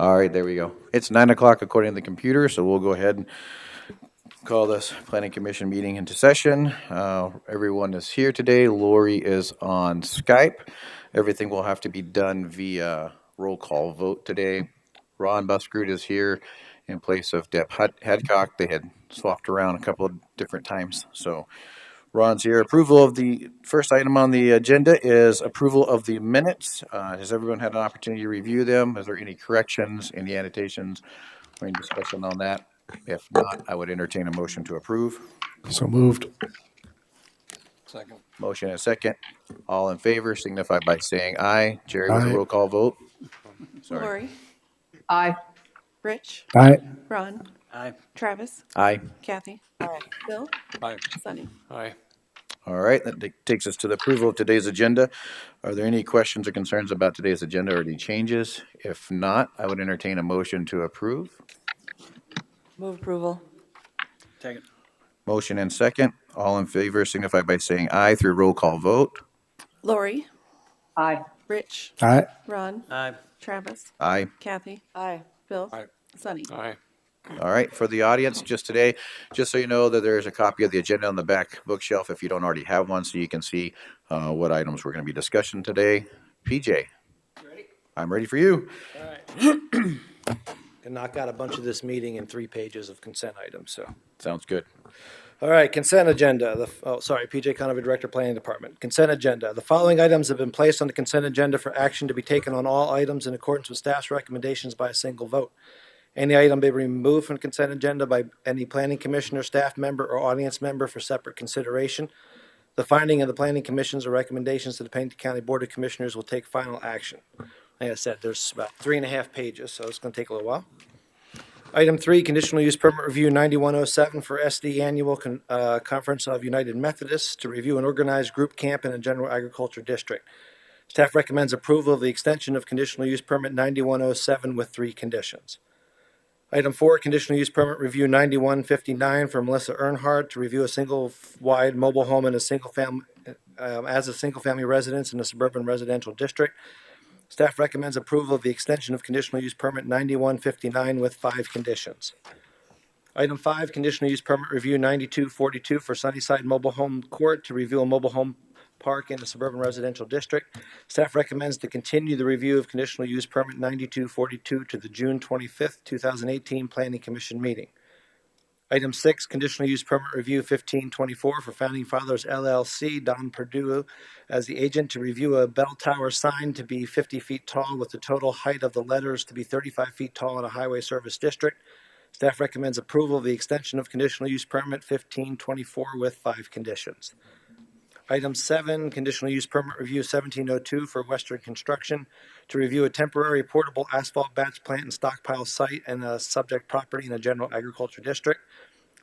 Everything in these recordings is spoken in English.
All right, there we go. It's 9 o'clock according to the computer, so we'll go ahead and call this planning commission meeting into session. Everyone is here today. Lori is on Skype. Everything will have to be done via roll call vote today. Ron Buskerud is here in place of Deb Hadcock. They had swapped around a couple of different times, so Ron's here. Approval of the first item on the agenda is approval of the minutes. Has everyone had an opportunity to review them? Is there any corrections, any annotations, or any discussion on that? If not, I would entertain a motion to approve. So moved. Second. Motion and a second. All in favor signify by saying aye. Jerry with a Aye. roll call vote. Sorry. Lori, Aye. Rich, Aye. Ron, Aye. Travis, Aye. Kathy, Bill, Aye. Sunny. Aye. All right, that takes us to the approval of today's agenda. Are there any questions or concerns about today's agenda or any changes? If not, I would entertain a motion to approve. Move approval. Second. Motion and second. All in favor signify by saying aye through roll call vote. Lori, Aye. Rich, Aye. Ron, Aye. Travis, Aye. Kathy, Aye. Bill, Aye. Sunny. Aye. All right, for the audience, just today, just so you know that there's a copy of the agenda on the back bookshelf if you don't already have one, so you can see what items we're going to be discussing today. PJ, Ready? I'm ready for you. All right. Can knock out a bunch of this meeting in 3 pages of consent items, so. Sounds good. All right, consent agenda. PJ Conover, Director, Planning Department. Consent agenda. The following items have been placed on the consent agenda for action to be taken on all items in accordance with staff's recommendations by a single vote. Any item may be removed from the consent agenda by any planning commissioner, staff member, or audience member for separate consideration. The finding of the planning commissions or recommendations to the Pennington County Board of Commissioners will take final action. Like I said, there's about 3.5 pages, so it's going to take a little while. Item 3, conditional use permit review 9107 for SD Annual Conference of United Methodists to review an organized group camp in a general agriculture district. Staff recommends approval of the extension of conditional use permit 9107 with 3 conditions. Item 4, conditional use permit review 9159 for Melissa Earnhardt to review a single-wide mobile home in a single-family residence in a suburban residential district. Staff recommends approval of the extension of conditional use permit 9159 with 5 conditions. Item 5, conditional use permit review 9242 for Sunnyside Mobile Home Court to review a mobile home park in a suburban residential district. Staff recommends to continue the review of conditional use permit 9242 to the June 25th, 2018 Planning Commission meeting. Item 6, conditional use permit review 1524 for Founding Fathers LLC, Don Perdue as the agent to review a bell tower sign to be 50 feet tall with the total height of the letters to be 35 feet tall in a highway service district. Staff recommends approval of the extension of conditional use permit 1524 with 5 conditions. Item 7, conditional use permit review 1702 for Western Construction to review a temporary portable asphalt batch plant and stockpile site and a subject property in a general agriculture district.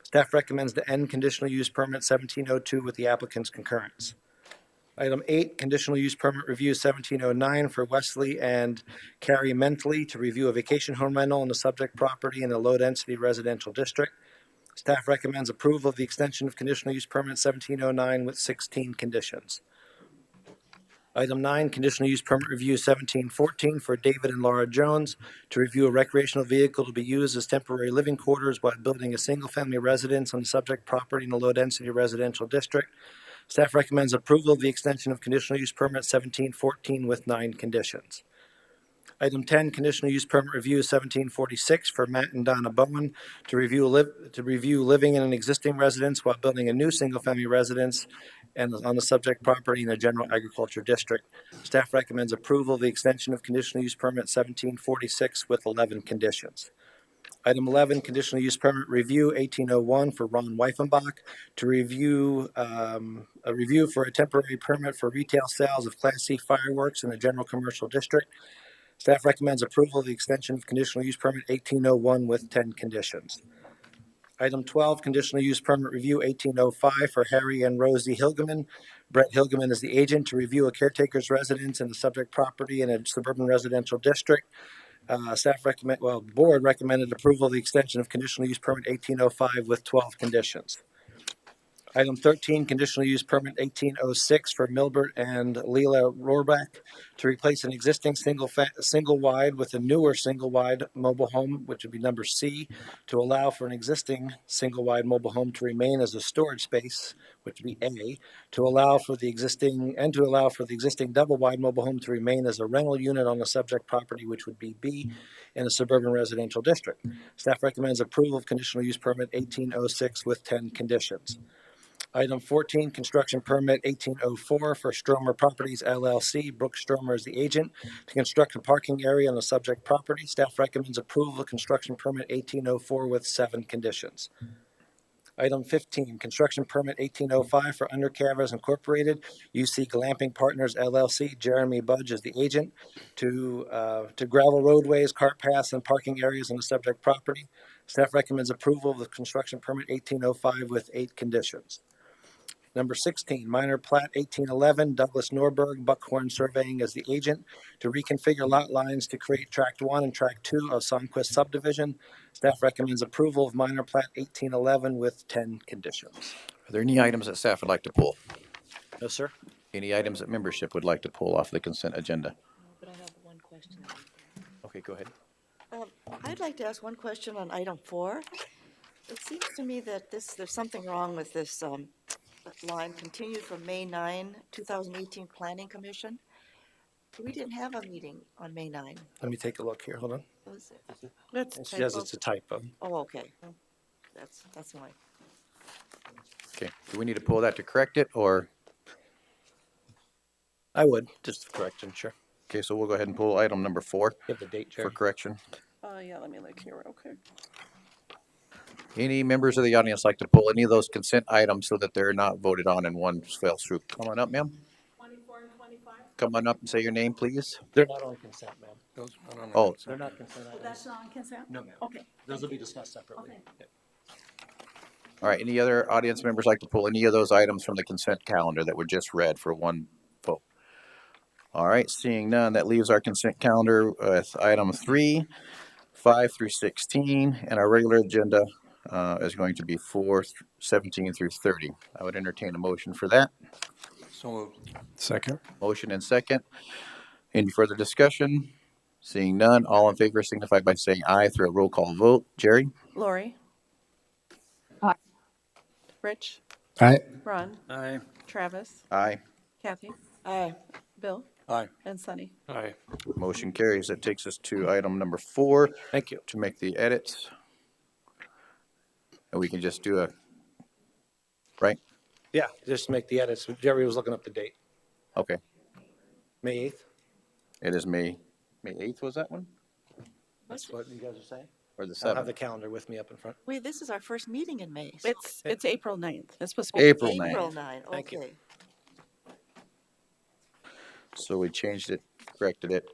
Staff recommends to end conditional use permit 1702 with the applicant's concurrence. Item 8, conditional use permit review 1709 for Wesley and Carrie Mentley to review a vacation home rental on the subject property in a low-density residential district. Staff recommends approval of the extension of conditional use permit 1709 with 16 conditions. Item 9, conditional use permit review 1714 for David and Laura Jones to review a recreational vehicle to be used as temporary living quarters while building a single-family residence on the subject property in a low-density residential district. Staff recommends approval of the extension of conditional use permit 1714 with 9 conditions. Item 10, conditional use permit review 1746 for Matt and Donna Bowen to review living in an existing residence while building a new single-family residence and on the subject property in a general agriculture district. Staff recommends approval of the extension of conditional use permit 1746 with 11 conditions. Item 11, conditional use permit review 1801 for Ron Weifenbach to review a review for a temporary permit for retail sales of Class C fireworks in a general commercial district. Staff recommends approval of the extension of conditional use permit 1801 with 10 conditions. Item 12, conditional use permit review 1805 for Harry and Rosie Hilgeman. Brett Hilgeman is the agent to review a caretaker's residence in the subject property in a suburban residential district. Board recommended approval of the extension of conditional use permit 1805 with 12 conditions. Item 13, conditional use permit 1806 for Milbert and Leela Rohrbach to replace an existing single wide with a newer single wide mobile home, which would be number C, to allow for an existing single wide mobile home to remain as a storage space, which would be A, to allow for the existing double wide mobile home to remain as a rental unit on the subject property, which would be B, in a suburban residential district. Staff recommends approval of conditional use permit 1806 with 10 conditions. Item 14, construction permit 1804 for Stromer Properties LLC. Brooke Stromer is the agent to construct a parking area on the subject property. Staff recommends approval of construction permit 1804 with 7 conditions. Item 15, construction permit 1805 for Undercarriers Incorporated, UC Glamping Partners LLC. Jeremy Budge is the agent to gravel roadways, cart paths, and parking areas on the subject property. Staff recommends approval of the construction permit 1805 with 8 conditions. Number 16, minor plat 1811, Douglas Norberg, Buckhorn Surveying as the agent to reconfigure lot lines to create Tract 1 and Tract 2 of Songquist Subdivision. Staff recommends approval of minor plat 1811 with 10 conditions. Are there any items that staff would like to pull? No, sir. Any items that membership would like to pull off the consent agenda? But I have one question. Okay, go ahead. I'd like to ask one question on item 4. It seems to me that there's something wrong with this line continued from May 9, 2018 Planning Commission. We didn't have a meeting on May 9. Let me take a look here. Hold on. Was it? That's It says it's a typo. Oh, okay. That's why. Okay, do we need to pull that to correct it, or? I would, just for correction, sure. Okay, so we'll go ahead and pull item number 4 Give the date, for Jerry. correction. Yeah, let me look here real quick. Any members of the audience like to pull any of those consent items so that they're not voted on in one fell swoop? Come on up, ma'am. 24 and 25? Come on up and say your name, please. They're not on consent, ma'am. Those, I don't know. Oh, They're not consent items. That's not on consent? No, ma'am. Okay. Those will be discussed separately. Okay. Yep. all right. Any other audience members like to pull any of those items from the consent calendar that were just read for one vote? All right, seeing none, that leaves our consent calendar with item 3, 5 through 16, and our regular agenda is going to be 4, 17 through 30. I would entertain a motion for that. So moved. Second. Motion and second. Any further discussion? Seeing none, all in favor signify by saying aye through a roll call vote. Jerry? Lori? Aye. Rich? Aye. Ron? Aye. Travis? Aye. Kathy? Aye. Bill? Aye. And Sunny? Aye. Motion carries. That takes us to item number 4 Thank you. to make the edits. And we can just do right? Yeah, just make the edits. Jerry was looking up the date. Okay. May 8th. It is May 8th, was that one? That's what you guys are saying? Or the I don't have 7th? the calendar with me up in front. Wait, this is our first meeting in May. It's April 9th. It's supposed to be. April 9th. April 9, Thank you. okay. So we changed it, corrected it,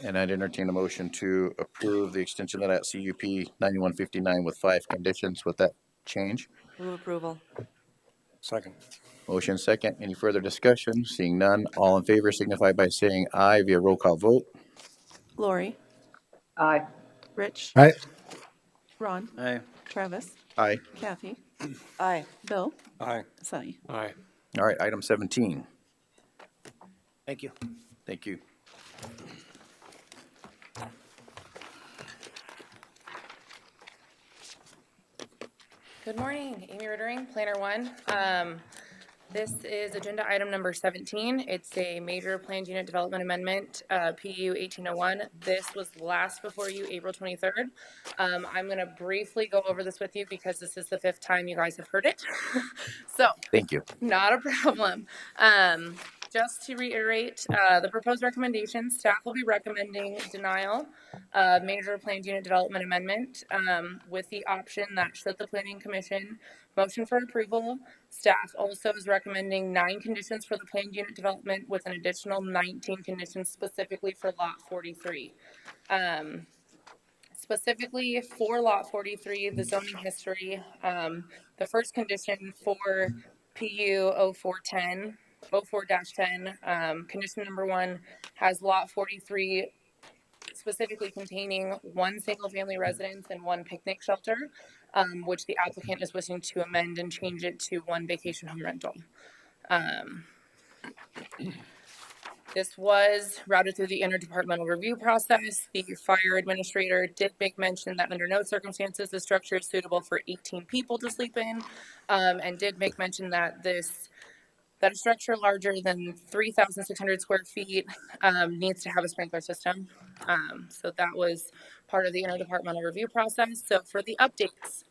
and I'd entertain a motion to approve the extension of that CUP 9159 with 5 conditions with that change. Move approval. Second. Motion second. Any further discussion? Seeing none, all in favor signify by saying aye via roll call vote. Lori? Aye. Rich? Aye. Ron? Aye. Travis? Aye. Kathy? Aye. Bill? Aye. Sunny? Aye. All right, item 17. Thank you. Thank you. Good morning, Amy Rittering, Planner 1. This is agenda item number 17. It's a major planned unit development amendment, PU 1801. This was last before you, April 23rd. I'm going to briefly go over this with you because this is the 5th time you guys have heard it. So, Thank you. not a problem. Just to reiterate, the proposed recommendations, staff will be recommending denial of major planned unit development amendment with the option that should the planning commission motion for approval, staff also is recommending 9 conditions for the planned unit development with an additional 19 conditions specifically for lot 43. Specifically for lot 43, the zoning history, the first condition for PU 04-10, condition number 1 has lot 43 specifically containing 1 single family residence and 1 picnic shelter. which the applicant is wishing to amend and change it to one vacation home rental. This was routed through the interdepartmental review process. The fire administrator did make mention that under no circumstances the structure is suitable for 18 people to sleep in, and did make mention that that a structure larger than 3,600 square feet needs to have a sprinkler system. So that was part of the interdepartmental review process. So for the updates,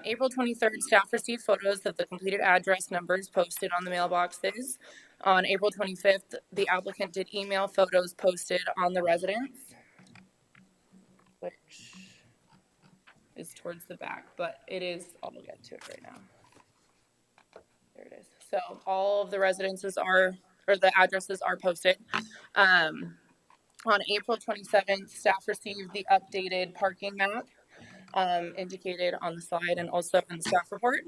April 23rd, staff received photos of the completed address numbers posted on the mailboxes. On April 25th, the applicant did email photos posted on the residence, which is towards the back, but it is, I'll get to it right now. There it is. So all of the residences are, or the addresses are posted. On April 27th, staff received the updated parking map indicated on the slide and also in the staff report.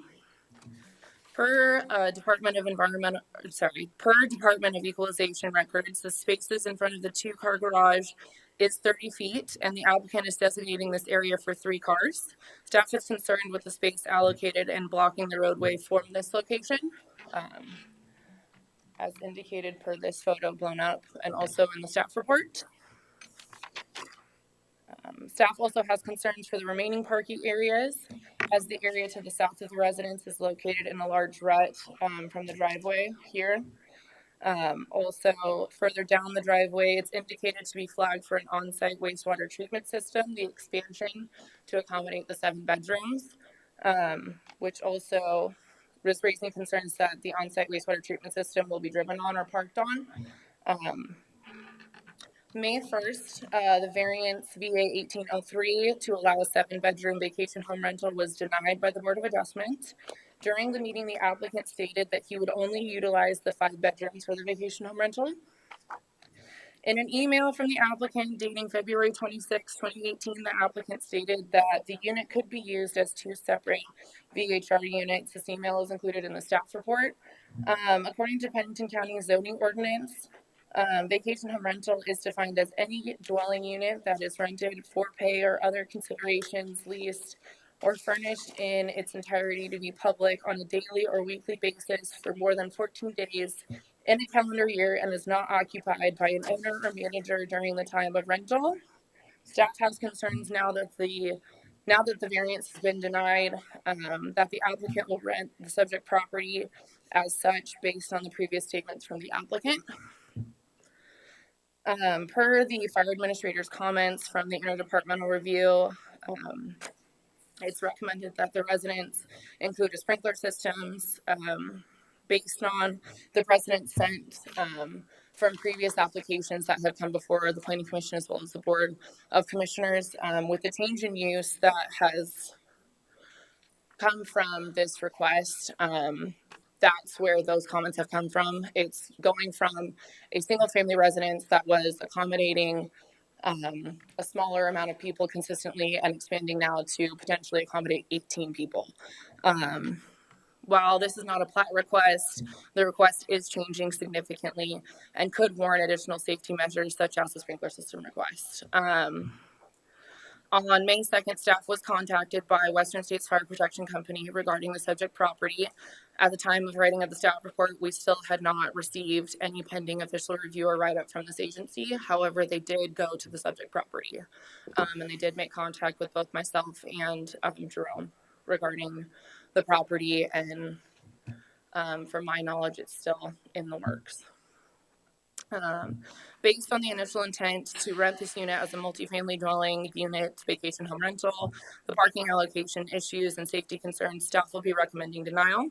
Per Department of Equalization records, the spaces in front of the 2-car garage is 30 feet, and the applicant is designating this area for 3 cars. Staff is concerned with the space allocated and blocking the roadway from this location, as indicated per this photo blown up and also in the staff report. Staff also has concerns for the remaining parking areas, as the area to the south of the residence is located in a large rut from the driveway here. Also, further down the driveway, it's indicated to be flagged for an on-site wastewater treatment system, the expansion to accommodate the 7 bedrooms, which also is raising concerns that the on-site wastewater treatment system will be driven on or parked on. May 1st, the variance VA 1803 to allow a 7-bedroom vacation home rental was denied by the Board of Adjustment. During the meeting, the applicant stated that he would only utilize the 5 bedrooms for the vacation home rental. In an email from the applicant dating February 26, 2018, the applicant stated that the unit could be used as 2 separate VHR units. This email is included in the staff report. According to Pennington County zoning ordinance, vacation home rental is defined as any dwelling unit that is rented for pay or other considerations, leased, or furnished in its entirety to be public on a daily or weekly basis for more than 14 days in a calendar year and is not occupied by an owner or manager during the time of rental. Staff has concerns now that the variance has been denied, that the applicant will rent the subject property as such based on the previous statements from the applicant. Per the fire administrator's comments from the interdepartmental review, it's recommended that the residents include a sprinkler systems based on the precedent sent from previous applications that have come before the Planning Commission as well as the Board of Commissioners. With the change in use that has come from this request, that's where those comments have come from. It's going from a single family residence that was accommodating a smaller amount of people consistently and expanding now to potentially accommodate 18 people. While this is not a plat request, the request is changing significantly and could warrant additional safety measures such as the sprinkler system request. On May 2nd, staff was contacted by Western States Fire Protection Company regarding the subject property. At the time of writing of the staff report, we still had not received any pending official review or write-up from this agency. However, they did go to the subject property, and they did make contact with both myself and Jerome regarding the property, and from my knowledge, it's still in the works. Based on the initial intent to rent this unit as a multifamily dwelling unit vacation home rental, the parking allocation issues and safety concerns, staff will be recommending denial.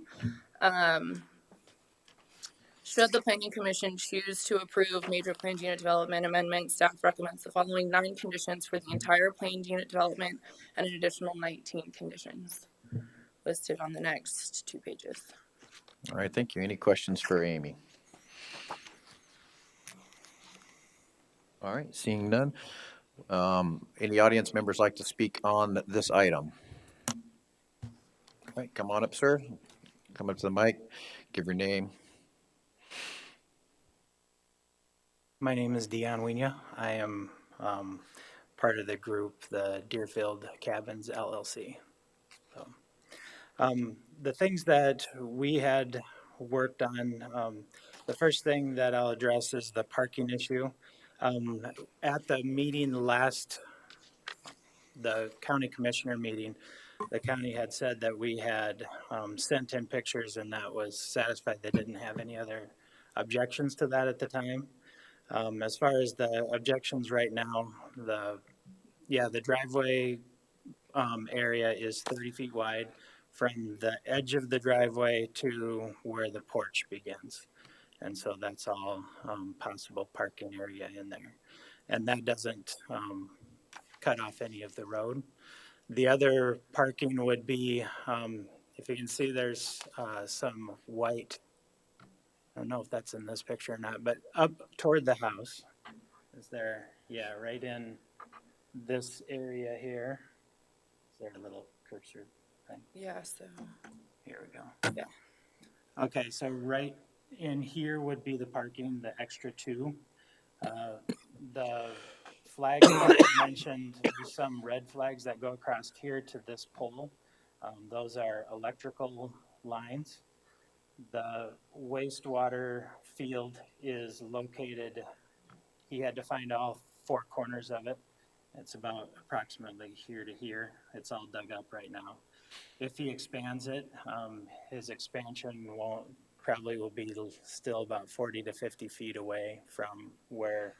Should the Planning Commission choose to approve major planned unit development amendment, staff recommends the following 9 conditions for the entire planned unit development and an additional 19 conditions listed on the next 2 pages. All right, thank you. Any questions for Amy? All right, seeing none. Any audience members like to speak on this item? All right, come on up, sir. Come up to the mic, give your name. My name is Diane Wynia. I am part of the group, the Deerfield Cabins LLC. The things that we had worked on, the first thing that I'll address is the parking issue. At the meeting the county commissioner meeting, the county had said that we had sent in pictures and that was satisfied. They didn't have any other objections to that at the time. As far as the objections right now, the driveway area is 30 feet wide from the edge of the driveway to where the porch begins. And so that's all possible parking area in there. And that doesn't cut off any of the road. The other parking would be, if you can see, there's some white, I don't know if that's in this picture or not, but up toward the house is there, yeah, right in this area here. Is there a little cursor thing? Yeah, so. Here we go. Yeah. Okay, so right in here would be the parking, the extra two. The flags that I mentioned, there's some red flags that go across here to this pole. Those are electrical lines. The wastewater field is located, he had to find all four corners of it. It's about approximately here to here. It's all dug up right now. If he expands it, his expansion probably will be still about 40 to 50 feet away from where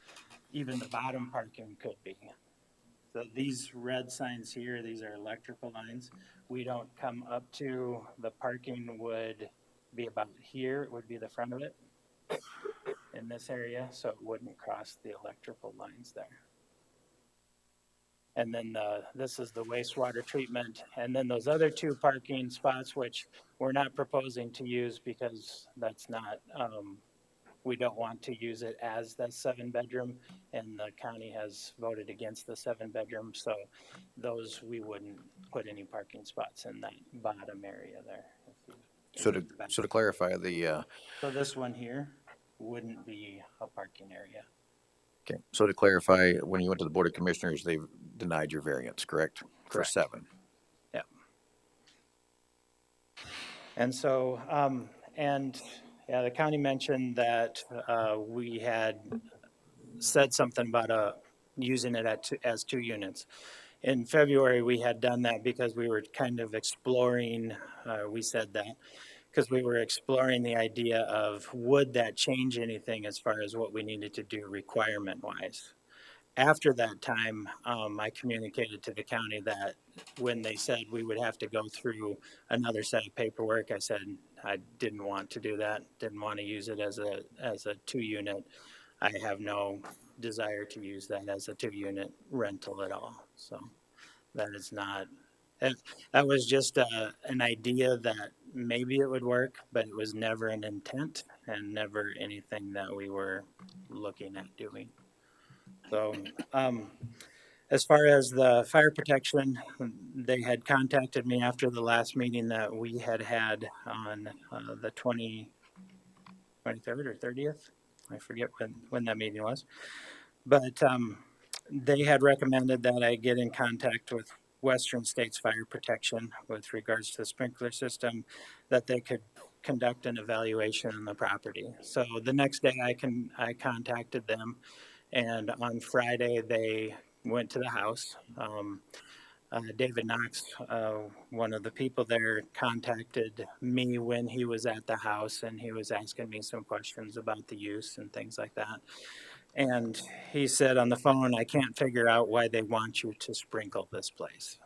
even the bottom parking could be. So these red signs here, these are electrical lines. We don't come up to, the parking would be about here, it would be the front of it in this area, so it wouldn't cross the electrical lines there. And then this is the wastewater treatment. And then those other two parking spots, which we're not proposing to use because that's not, we don't want to use it as the 7-bedroom, and the county has voted against the 7-bedroom. So those, we wouldn't put any parking spots in that bottom area there. So to clarify, So this one here wouldn't be a parking area. okay, so to clarify, when you went to the Board of Commissioners, they've denied your variance, correct? For Correct. 7. Yeah. And so, the county mentioned that we had said something about using it as 2 units. In February, we had done that because we were kind of exploring, we said that, because we were exploring the idea of would that change anything as far as what we needed to do requirement-wise. After that time, I communicated to the county that when they said we would have to go through another set of paperwork, I said I didn't want to do that, didn't want to use it as a 2-unit. I have no desire to use that as a 2-unit rental at all. So that is not, that was just an idea that maybe it would work, but it was never an intent and never anything that we were looking at doing. So as far as the fire protection, they had contacted me after the last meeting that we had on the 23rd or 30th. I forget when that meeting was. But they had recommended that I get in contact with Western States Fire Protection with regards to the sprinkler system, that they could conduct an evaluation on the property. So the next day I contacted them, and on Friday they went to the house. David Knox, one of the people there, contacted me when he was at the house, and he was asking me some questions about the use and things like that. And he said on the phone, I can't figure out why they want you to sprinkle this place.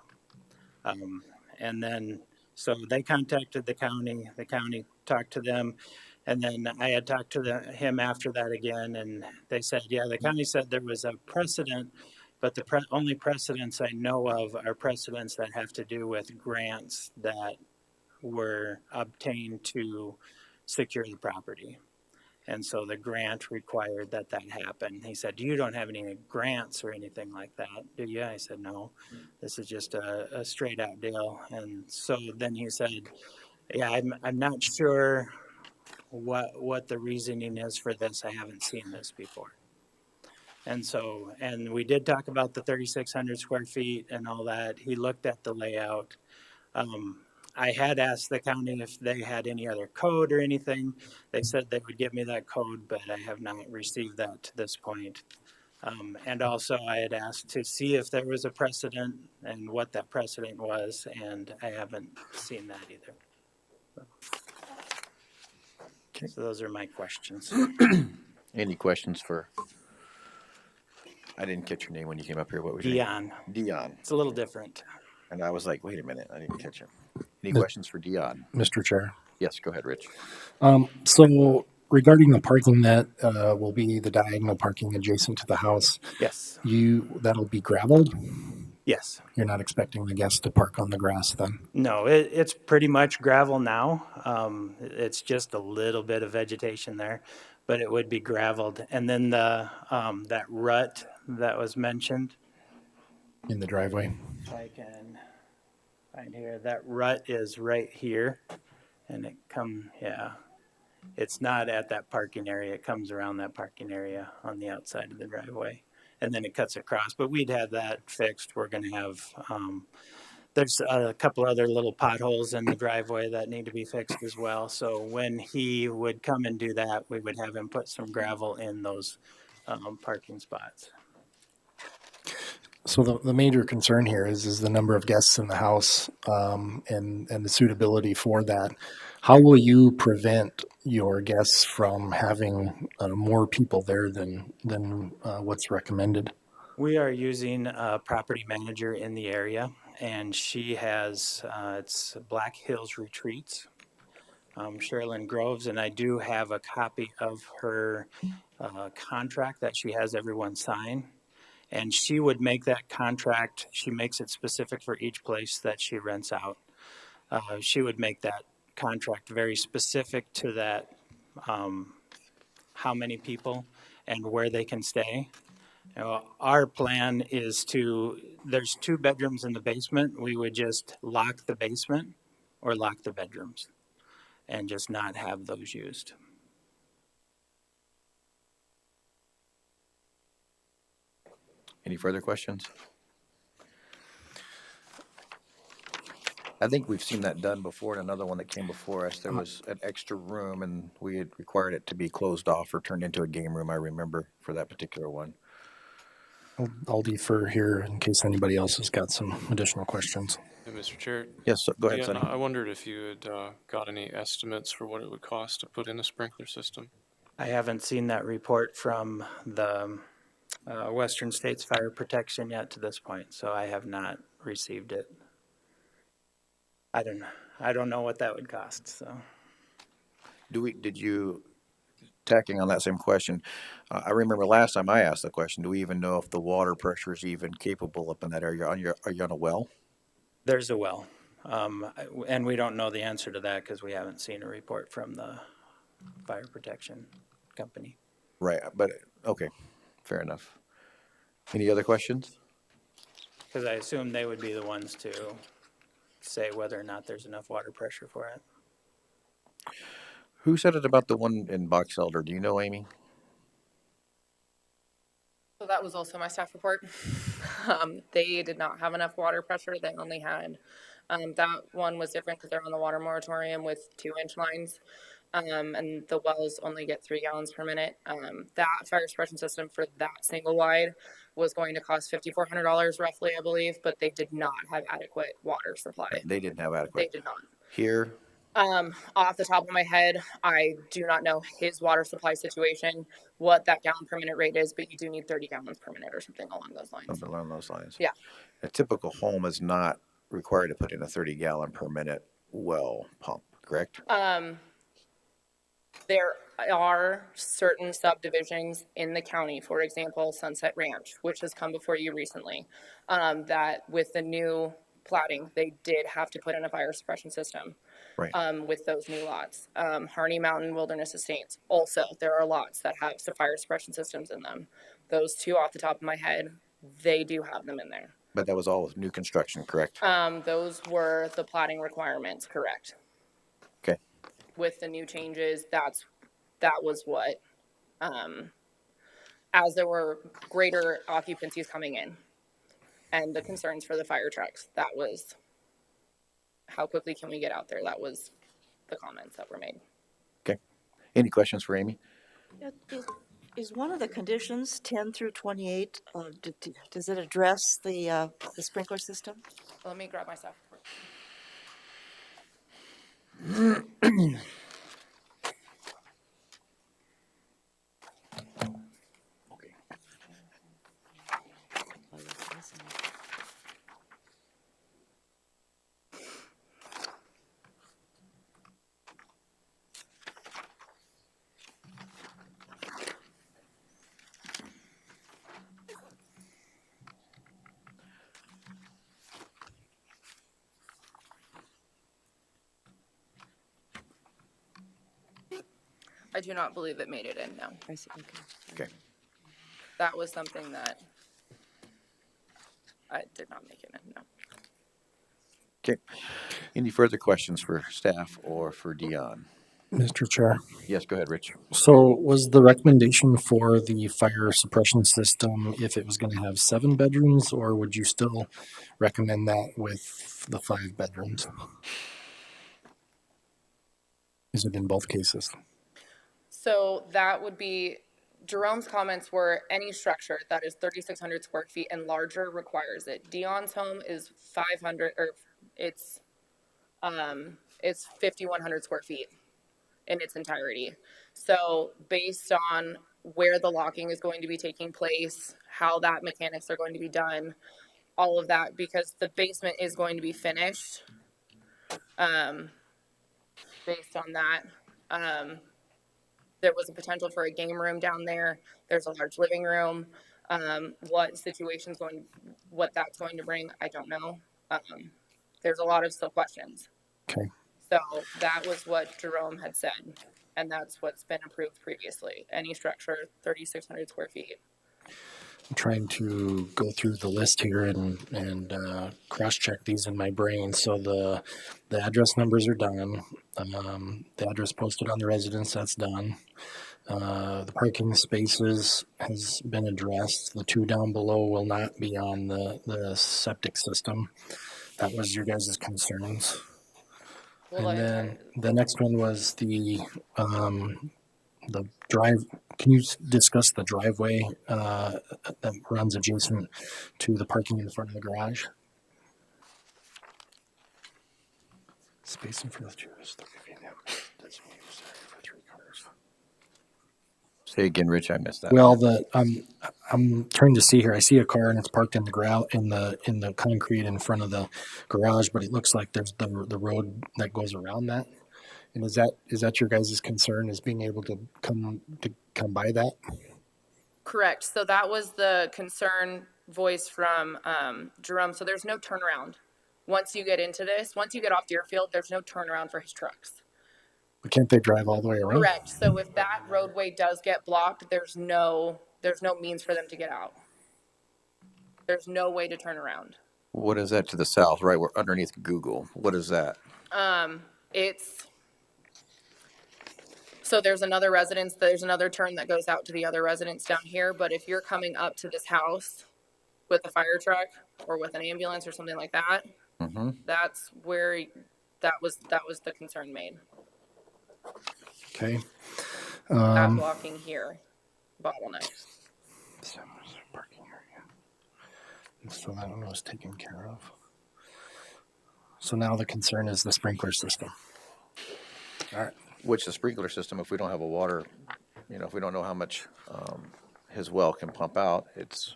And then, so they contacted the county talked to them, and then I had talked to him after that again, and they said, yeah, the county said there was a precedent, but the only precedents I know of are precedents that have to do with grants that were obtained to secure the property. And so the grant required that happen. He said, you don't have any grants or anything like that, do you? I said, no, this is just a straight out deal. And so then he said, yeah, I'm not sure what the reasoning is for this. I haven't seen this before. And so, and we did talk about the 3,600 square feet and all that. He looked at the layout. I had asked the county if they had any other code or anything. They said they would give me that code, but I have not received that to this point. And also I had asked to see if there was a precedent and what that precedent was, and I haven't seen that either. So those are my questions. Any questions for, I didn't catch your name when you came up here. What was your name? Dionne. Dionne. It's a little different. And I was like, wait a minute, I didn't catch him. Any questions for Dionne? Mr. Chair. Yes, go ahead, Rich. So regarding the parking that will be the diagonal parking adjacent to the house, Yes. that'll be gravelled? Yes. You're not expecting the guests to park on the grass then? No, it's pretty much gravel now. It's just a little bit of vegetation there, but it would be gravelled. And then the that rut that was mentioned, In the driveway? if I can find here, that rut is right here, and it's not at that parking area. It comes around that parking area on the outside of the driveway, and then it cuts across. But we'd have that fixed. We're going to have there's a couple other little potholes in the driveway that need to be fixed as well. So when he would come and do that, we would have him put some gravel in those parking spots. So the major concern here is the number of guests in the house and the suitability for that. How will you prevent your guests from having more people there than what's recommended? We are using a property manager in the area, and she has, it's Black Hills Retreats, Sherilyn Groves, and I do have a copy of her contract that she has everyone sign. And she would make that contract, she makes it specific for each place that she rents out. She would make that contract very specific to that, how many people and where they can stay. You know, our plan is there's 2 bedrooms in the basement. We would just lock the basement or lock the bedrooms and just not have those used. Any further questions? I think we've seen that done before in another one that came before us. There was an extra room and we had required it to be closed off or turned into a game room, I remember, for that particular one. I'll defer here in case anybody else has got some additional questions. Hey, Mr. Chair. Yes, so go ahead, Yeah, Sonny. I wondered if you had got any estimates for what it would cost to put in a sprinkler system. I haven't seen that report from the Western States Fire Protection yet to this point, so I have not received it. I don't know what that would cost, so. Did you, tacking on that same question, I remember last time I asked the question, do we even know if the water pressure is even capable up in that area? Are you on a well? There's a well, and we don't know the answer to that because we haven't seen a report from the fire protection company. Right, but, okay, fair enough. Any other questions? Because I assume they would be the ones to say whether or not there's enough water pressure for it. Who said it about the one in Box Elder? Do you know, Amy? So that was also my staff report. They did not have enough water pressure. They only had, that one was different because they're on the water moratorium with 2-inch lines. And the wells only get 3 gallons per minute. That fire suppression system for that single wide was going to cost $5,400 roughly, I believe, but they did not have adequate water supply. They didn't have adequate. They did not. Here, Off the top of my head, I do not know his water supply situation, what that gallon per minute rate is, but you do need 30 gallons per minute or something along those lines. something along those lines. Yeah. A typical home is not required to put in a 30-gallon per minute well pump, correct? There are certain subdivisions in the county, for example, Sunset Ranch, which has come before you recently, that with the new platting, they did have to put in a fire suppression system. Right. With those new lots. Harney Mountain Wilderness Estates, also, there are lots that have some fire suppression systems in them. Those 2 off the top of my head, they do have them in there. But that was all new construction, correct? Those were the platting requirements, correct? Okay. With the new changes, that was what, as there were greater occupancies coming in and the concerns for the fire trucks, that was how quickly can we get out there? That was the comments that were made. Okay. Any questions for Amy? Yeah, is one of the conditions 10 through 28, does it address the sprinkler system? Let me grab my stuff. Oh, yes, listen. I do not believe it made it in, no. I see, okay. Okay. That was something that I did not make it in, no. Okay. Any further questions for staff or for Dionne? Mr. Chair. Yes, go ahead, Rich. So was the recommendation for the fire suppression system if it was going to have 7 bedrooms, or would you still recommend that with the 5 bedrooms? Is it in both cases? So that would be, Jerome's comments were any structure that is 3,600 square feet and larger requires it. Dionne's home is 500, or it's 5,100 square feet in its entirety. So based on where the locking is going to be taking place, how that mechanics are going to be done, all of that, because the basement is going to be finished, based on that, there was a potential for a game room down there. There's a large living room. What that's going to bring, I don't know. There's a lot of still questions. Okay. So that was what Jerome had said, and that's what's been approved previously. Any structure, 3,600 square feet. I'm trying to go through the list here and cross-check these in my brain. So the address numbers are done. The address posted on the residence, that's done. The parking spaces has been addressed. The 2 down below will not be on the septic system. That was your guys' concerns. Well, And then the next one was the drive. Can you discuss the driveway that runs adjacent to the parking in front of the garage? Spacing for the two is 30 feet. Designated for 3 cars. Say again, Rich, I missed that. Well, I'm trying to see here. I see a car and it's parked in the ground in the concrete in front of the garage, but it looks like there's the road that goes around that. And is that your guys' concern, is being able to come by that? correct. So that was the concern voiced from Jerome. So there's no turnaround. Once you get into this, once you get off Deerfield, there's no turnaround for his trucks. But can't they drive all the way around? Correct. So if that roadway does get blocked, there's no means for them to get out. There's no way to turn around. What is that to the south, right? We're underneath Google. What is that? So there's another residence, there's another turn that goes out to the other residence down here, but if you're coming up to this house with a fire truck or with an ambulance or something like that, that's where that was the concern made. Okay. That blocking here, bottleneck. Parking area. So that one was taken care of. So now the concern is the sprinkler system. All right. Which the sprinkler system, if we don't have a water, if we don't know how much his well can pump out, it's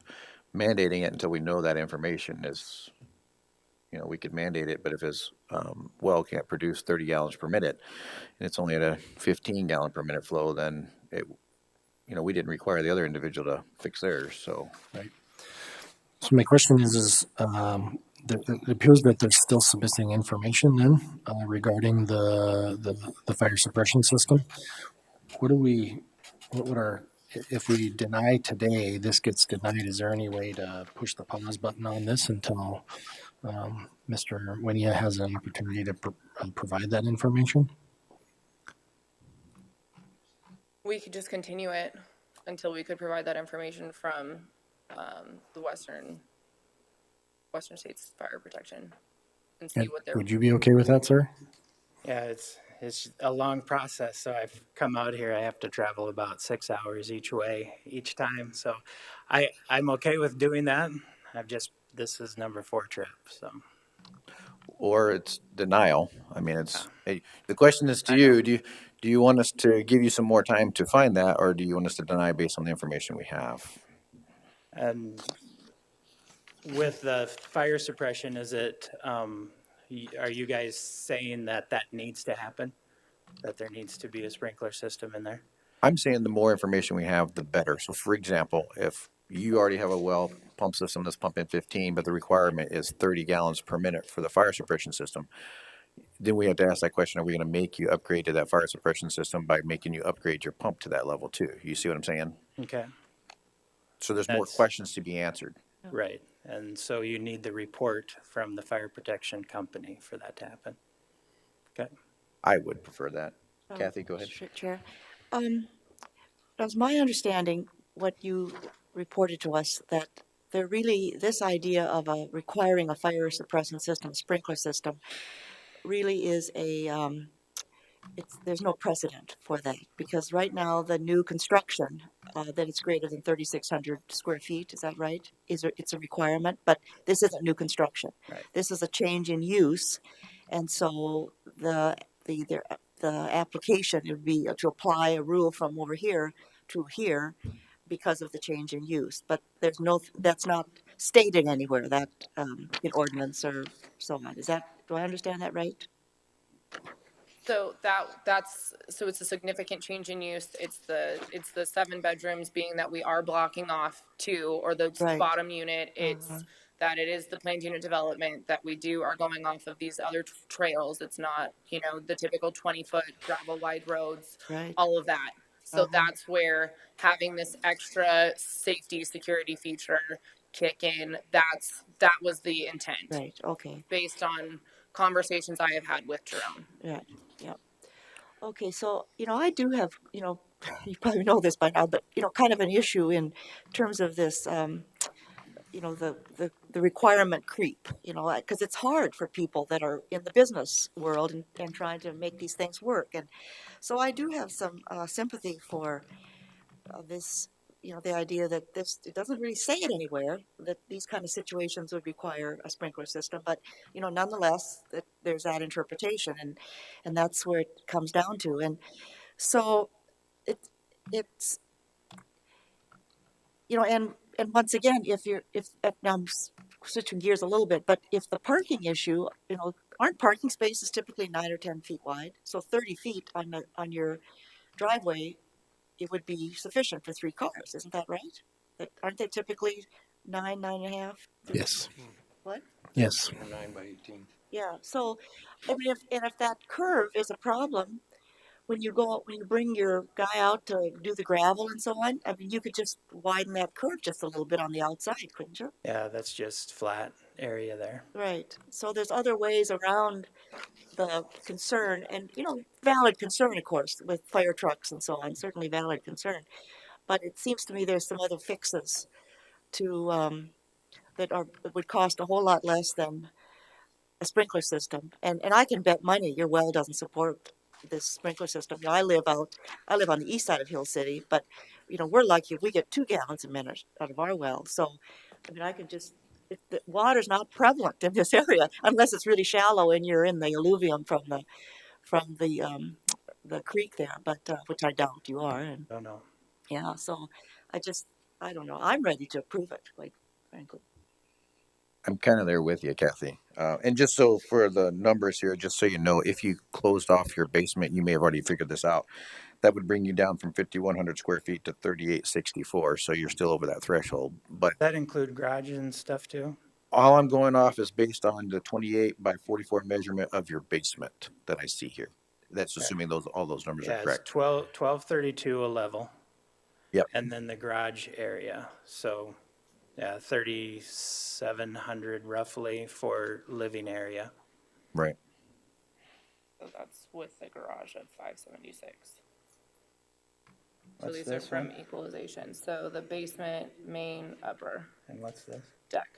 mandating it until we know that information is, we could mandate it, but if his well can't produce 30 gallons per minute and it's only at a 15 gallon per minute flow, then we didn't require the other individual to fix theirs, so. Right. So my question is it appears that they're still submitting information then regarding the fire suppression system. If we deny today, this gets denied, is there any way to push the pause button on this until Mr. Wynia has an opportunity to provide that information? We could just continue it until we could provide that information from the Western States Fire Protection. and see And what they're. would you be okay with that, sir? Yeah, it's a long process. So I've come out here. I have to travel about 6 hours each way each time. So I'm okay with doing that. This is number 4 trip. So Or it's denial. I mean, the question is to I know. you, do you want us to give you some more time to find that, or do you want us to deny based on the information we have? And with the fire suppression, are you guys saying that needs to happen? That there needs to be a sprinkler system in there? I'm saying the more information we have, the better. So for example, if you already have a well pump system that's pumping 15, but the requirement is 30 gallons per minute for the fire suppression system, then we have to ask that question, are we going to make you upgrade to that fire suppression system by making you upgrade your pump to that level too? You see what I'm saying? Okay, So there's more that's questions to be answered. right. And so you need the report from the fire protection company for that to happen. Okay. I would prefer that. Kathy, go ahead. Chair. It was my understanding, what you reported to us, that there really, this idea of requiring a fire suppressant system, a sprinkler system, really is there's no precedent for that, because right now the new construction that is greater than 3,600 square feet, is that right? It's a requirement, but this isn't new construction. Right. This is a change in use, and so the application would be to apply a rule from over here to here because of the change in use. But that's not stated anywhere that in ordinance or so on. Do I understand that right? So it's a significant change in use. It's the 7 bedrooms, being that we are blocking off 2, or the Right. bottom unit. It's that it is the planned unit development that we are going off of these other trails. It's not, the typical 20-foot gravel wide roads, Right. all of that. So that's where having this extra safety security feature kick in, that was the intent. Right. Okay. Based on conversations I have had with Jerome. Yeah. Yeah. Okay. So I do have you probably know this by now, but kind of an issue in terms of this. The requirement creep, because it's hard for people that are in the business world and trying to make these things work. And so I do have some sympathy for this, the idea that it doesn't really say it anywhere that these kind of situations would require a sprinkler system, but, nonetheless, that there's that interpretation, and that's where it comes down to. And so it's, and once again, if now I'm switching gears a little bit, but if the parking issue, aren't parking spaces typically 9 or 10 feet wide? So 30 feet on your driveway, it would be sufficient for 3 cars, isn't that right? Aren't they typically 9.5? Yes. What? Yes. 9 by 18. Yeah. So, I mean, if that curve is a problem, when you bring your guy out to do the gravel and so on, I mean, you could just widen that curve just a little bit on the outside, couldn't you? Yeah, that's just flat area there. Right. So there's other ways around the concern, and valid concern, of course, with fire trucks and so on. Certainly valid concern, but it seems to me there's some other fixes to that would cost a whole lot less than a sprinkler system. And I can bet money your well doesn't support this sprinkler system. I live on the east side of Hill City, but we're lucky if we get 2 gallons a minute out of our well. So I mean, I can just. The water's not prevalent in this area unless it's really shallow and you're in the alluvium from the creek there, but which I doubt you are. And Don't know. yeah, so I don't know. I'm ready to approve it, quite frankly. I'm kind of there with you, Kathy. And just so for the numbers here, just so you know, if you closed off your basement, you may have already figured this out. That would bring you down from 5,100 square feet to 3,864. So you're still over that threshold. But Does that include garages and stuff too? all I'm going off is based on the 28 by 44 measurement of your basement that I see here. That's assuming all those numbers Yeah, are correct. it's 1232 a level. Yep. And then the garage area. So, yeah, 3,700 roughly for living area. Right. So that's with the garage at 576. So What's these are this from one? equalization. So the basement, main, upper And what's this? deck.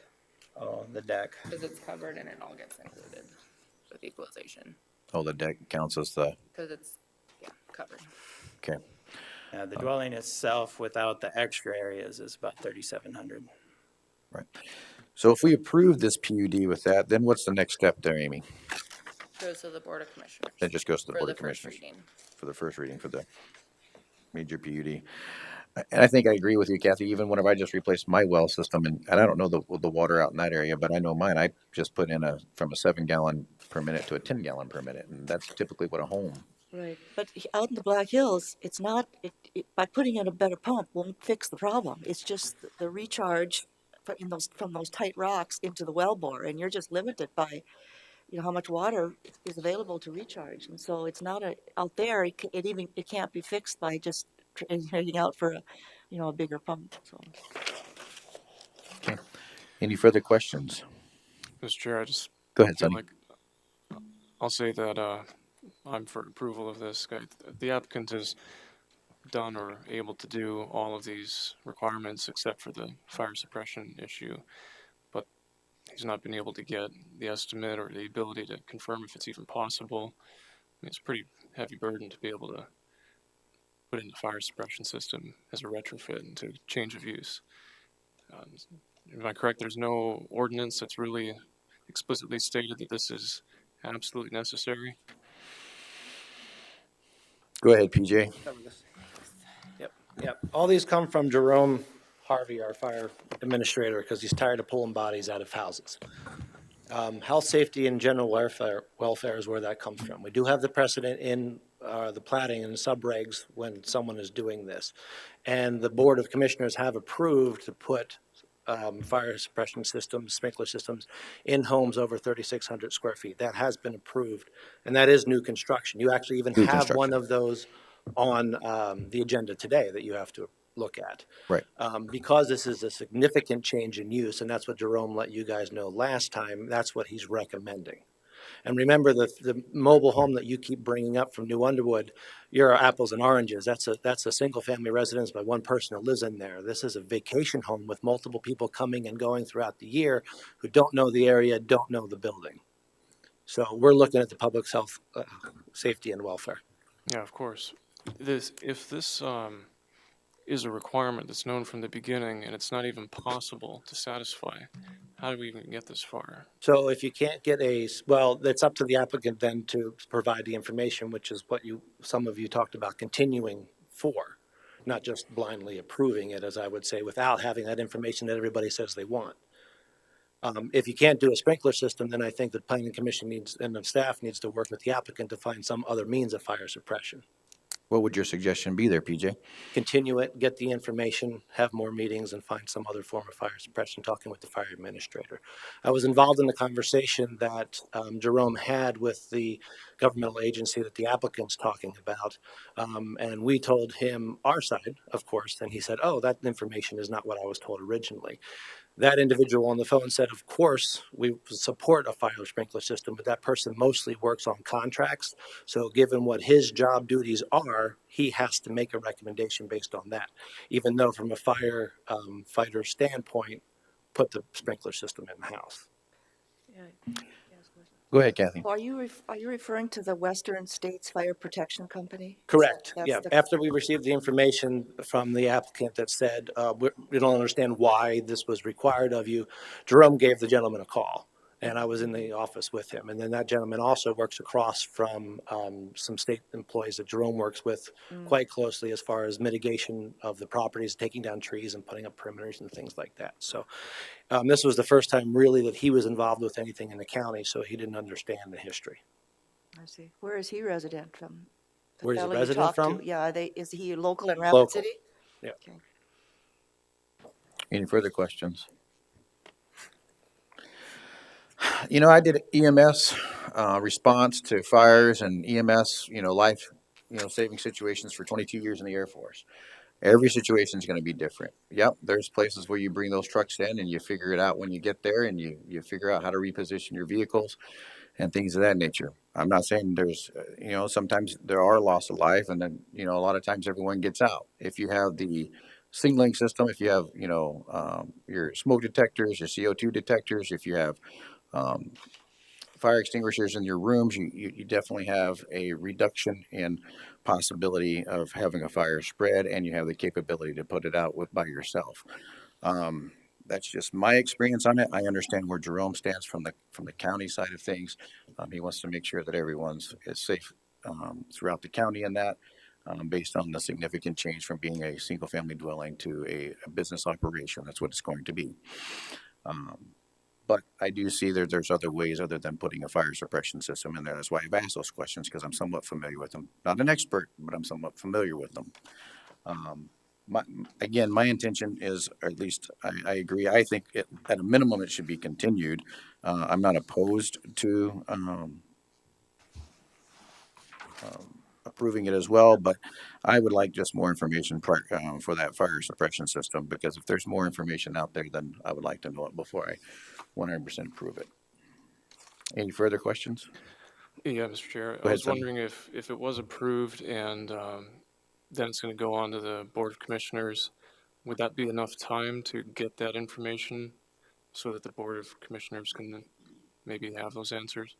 Oh, the deck. because it's covered and it all gets included with equalization, Oh, the deck counts as the, because it's, yeah, covered. okay. The dwelling itself without the extra areas is about 3,700. Right. So if we approve this PUD with that, then what's the next step there, Amy? Goes to the Board of Commissioners. That just goes to the for Board the of first Commissioners reading. for the first reading for the major PUD. And I think I agree with you, Kathy. Even whenever I just replaced my well system, and I don't know the water out in that area, but I know mine, I just put in from a 7 gallon per minute to a 10 gallon per minute. And that's typically what a home. Right, but out in the Black Hills, it's not, by putting in a better pump won't fix the problem. It's just the recharge from those tight rocks into the well bore, and you're just limited by, how much water is available to recharge. And so it's not out there, it can't be fixed by just trading out for a bigger pump, so. Any further questions? Mr. Chair, I just Go ahead, feel Sonny. like I'll say that I'm for approval of this. The applicant is done or able to do all of these requirements except for the fire suppression issue, but he's not been able to get the estimate or the ability to confirm if it's even possible. I mean, it's a pretty heavy burden to be able to put in the fire suppression system as a retrofit and to change of use. Am I correct? There's no ordinance that's really explicitly stated that this is absolutely necessary? Go ahead, PJ. Yep. All these come from Jerome Harvey, our fire administrator, because he's tired of pulling bodies out of houses. Health, safety, and general welfare is where that comes from. We do have the precedent in the platting and subregs when someone is doing this. And the Board of Commissioners have approved to put fire suppression systems, sprinkler systems in homes over 3,600 square feet. That has been approved, and that is new construction. You actually even New have one construction. of those on the agenda today that you have to look at. Right. Because this is a significant change in use, and that's what Jerome let you guys know last time, that's what he's recommending. And remember, the mobile home that you keep bringing up from New Underwood, you're apples and oranges. That's a single-family residence by one person who lives in there. This is a vacation home with multiple people coming and going throughout the year who don't know the area, don't know the building. So we're looking at the public's health, safety, and welfare. Yeah, of course. If this is a requirement that's known from the beginning and it's not even possible to satisfy, how do we even get this far? So if you can't get well, it's up to the applicant then to provide the information, which is what some of you talked about continuing for, not just blindly approving it, as I would say, without having that information that everybody says they want. If you can't do a sprinkler system, then I think the Planning Commission and the staff needs to work with the applicant to find some other means of fire suppression. What would your suggestion be there, PJ? Continue it, get the information, have more meetings, and find some other form of fire suppression, talking with the fire administrator. I was involved in the conversation that Jerome had with the governmental agency that the applicant's talking about, and we told him our side, of course, and he said, oh, that information is not what I was told originally. That individual on the phone said, of course, we support a fire sprinkler system, but that person mostly works on contracts. So given what his job duties are, he has to make a recommendation based on that, even though from a fire fighter standpoint, put the sprinkler system in the house. Go ahead, Kathy. Are you referring to the Western States Fire Protection Company? Correct. That's Yeah. After we received the information from the applicant that said, we don't understand why this was required of you, Jerome gave the gentleman a call, and I was in the office with him. And then that gentleman also works across from some state employees that Jerome works with quite closely as far as mitigation of the properties, taking down trees and putting up perimeters and things like that. So this was the first time really that he was involved with anything in the county, so he didn't understand the history. I see. Where is he resident from? The Where is he fellow you resident talked to? from? Yeah, is he local in Rapid Local. City? Yeah. Okay. Any further questions? I did EMS response to fires and EMS, life, saving situations for 22 years in the Air Force. Every situation is going to be different. Yep, there's places where you bring those trucks in and you figure it out when you get there, and you figure out how to reposition your vehicles and things of that nature. I'm not saying there's, sometimes there are loss of life, and then, a lot of times everyone gets out. If you have the signaling system, if you have, your smoke detectors, your CO2 detectors, if you have fire extinguishers in your rooms, you definitely have a reduction in possibility of having a fire spread, and you have the capability to put it out by yourself. That's just my experience on it. I understand where Jerome stands from the county side of things. He wants to make sure that everyone's is safe throughout the county in that, based on the significant change from being a single family dwelling to a business operation. That's what it's going to be. But I do see there's other ways other than putting a fire suppression system in there. That's why I've asked those questions, because I'm somewhat familiar with them. Not an expert, but I'm somewhat familiar with them. My intention is, or at least I agree, I think at a minimum it should be continued. I'm not opposed to approving it as well, but I would like just more information for that fire suppression system, because if there's more information out there, then I would like to know it before I 100% approve it. Any further questions? Yeah, Mr. Chair. Go I ahead, was Sonny. wondering if it was approved and then it's going to go on to the Board of Commissioners, would that be enough time to get that information so that the Board of Commissioners can maybe have those answers?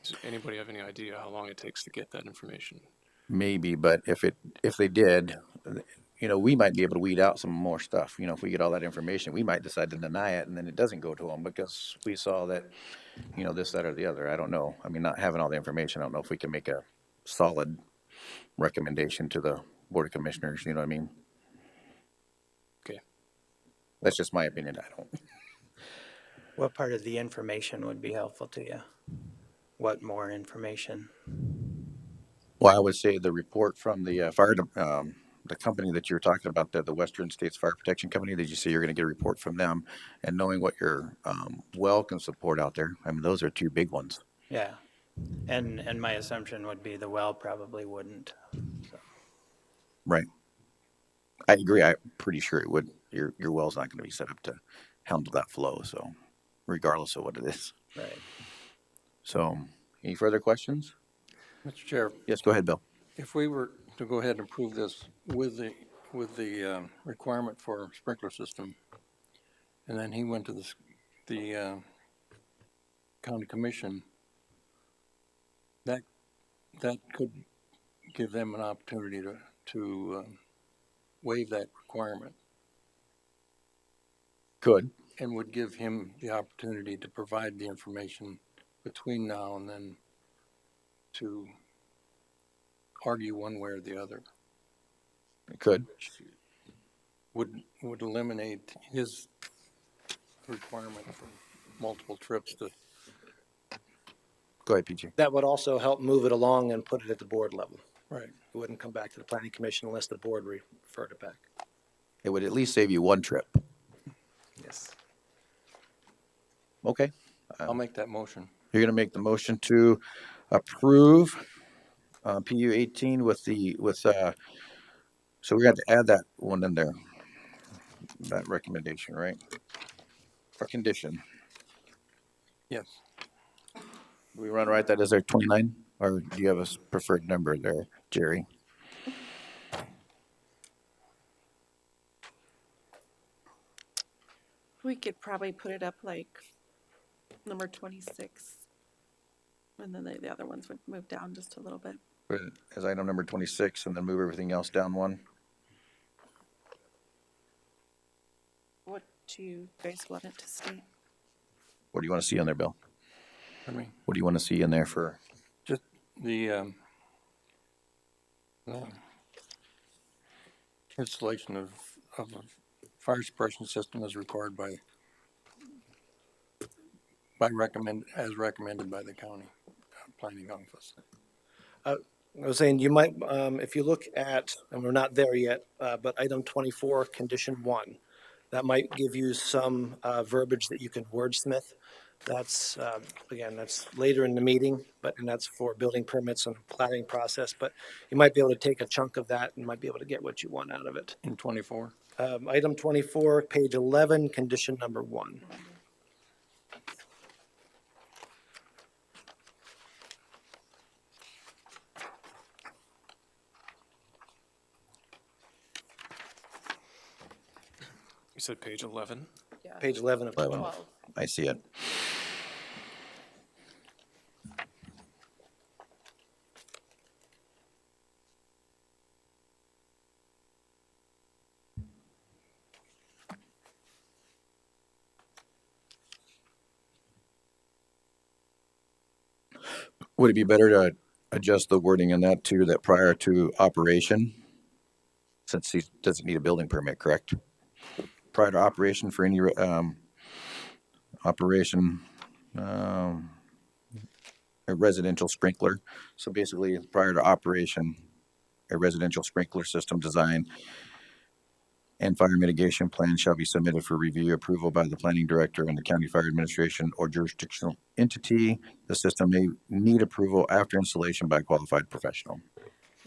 Does anybody have any idea how long it takes to get that information? Maybe, but if they did, we might be able to weed out some more stuff. If we get all that information, we might decide to deny it, and then it doesn't go to them because we saw that, this, that, or the other. I don't know. I mean, not having all the information, I don't know if we can make a solid recommendation to the Board of Commissioners. You know what I mean? Okay. That's just my opinion. I don't. What part of the information would be helpful to you? What more information? Well, I would say the report from the the company that you're talking about, the Western States Fire Protection Company. Did you say you're going to get a report from them, and knowing what your well can support out there? I mean, those are two big ones. Yeah. And my assumption would be the well probably wouldn't. So. Right. I agree. I'm pretty sure it would. Your well's not going to be set up to handle that flow. So, regardless of what it is. Right. So, any further questions? Mr. Chair, Yes, go ahead, Bill. if we were to go ahead and approve this with the requirement for a sprinkler system, and then he went to the county commission, that could give them an opportunity to waive that requirement, Could. and would give him the opportunity to provide the information between now and then to argue one way or the other. Could. Would eliminate his requirement for multiple trips to. Go ahead, PG. That would also help move it along and put it at the board level. Right. It wouldn't come back to the planning commission unless the board referred it back. It would at least save you one trip. Yes. Okay. I'll make that motion. You're going to make the motion to approve PU 18 so we got to add that one in there, that recommendation, right? For condition. Yes. Do we run right that as our 29, or do you have a preferred number there, Jerry? We could probably put it up like number 26. And then the other ones would move down just a little bit. As item number 26, and then move everything else down one. What do you guys want it to state? What do you want to see on there, Bill? Pardon me? What do you want to see in there for? Just the installation of a fire suppression system as required as recommended by the county planning office. I was saying you might, if you look at, and we're not there yet, but item 24, condition 1, that might give you some verbiage that you can wordsmith. That's, again, that's later in the meeting, and that's for building permits and planning process, but you might be able to take a chunk of that and might be able to get what you want out of it. In 24? Item 24, page 11, condition number 1. said page 11. Yeah. Page 11 of 11. 12. I see it. Would it be better to adjust the wording in that to that prior to operation? Since he doesn't need a building permit, correct? Prior to operation for any, operation, um, a residential sprinkler. So basically, prior to operation, a residential sprinkler system design and fire mitigation plan shall be submitted for review approval by the planning director and the county fire administration or jurisdictional entity. The system may need approval after installation by a qualified professional.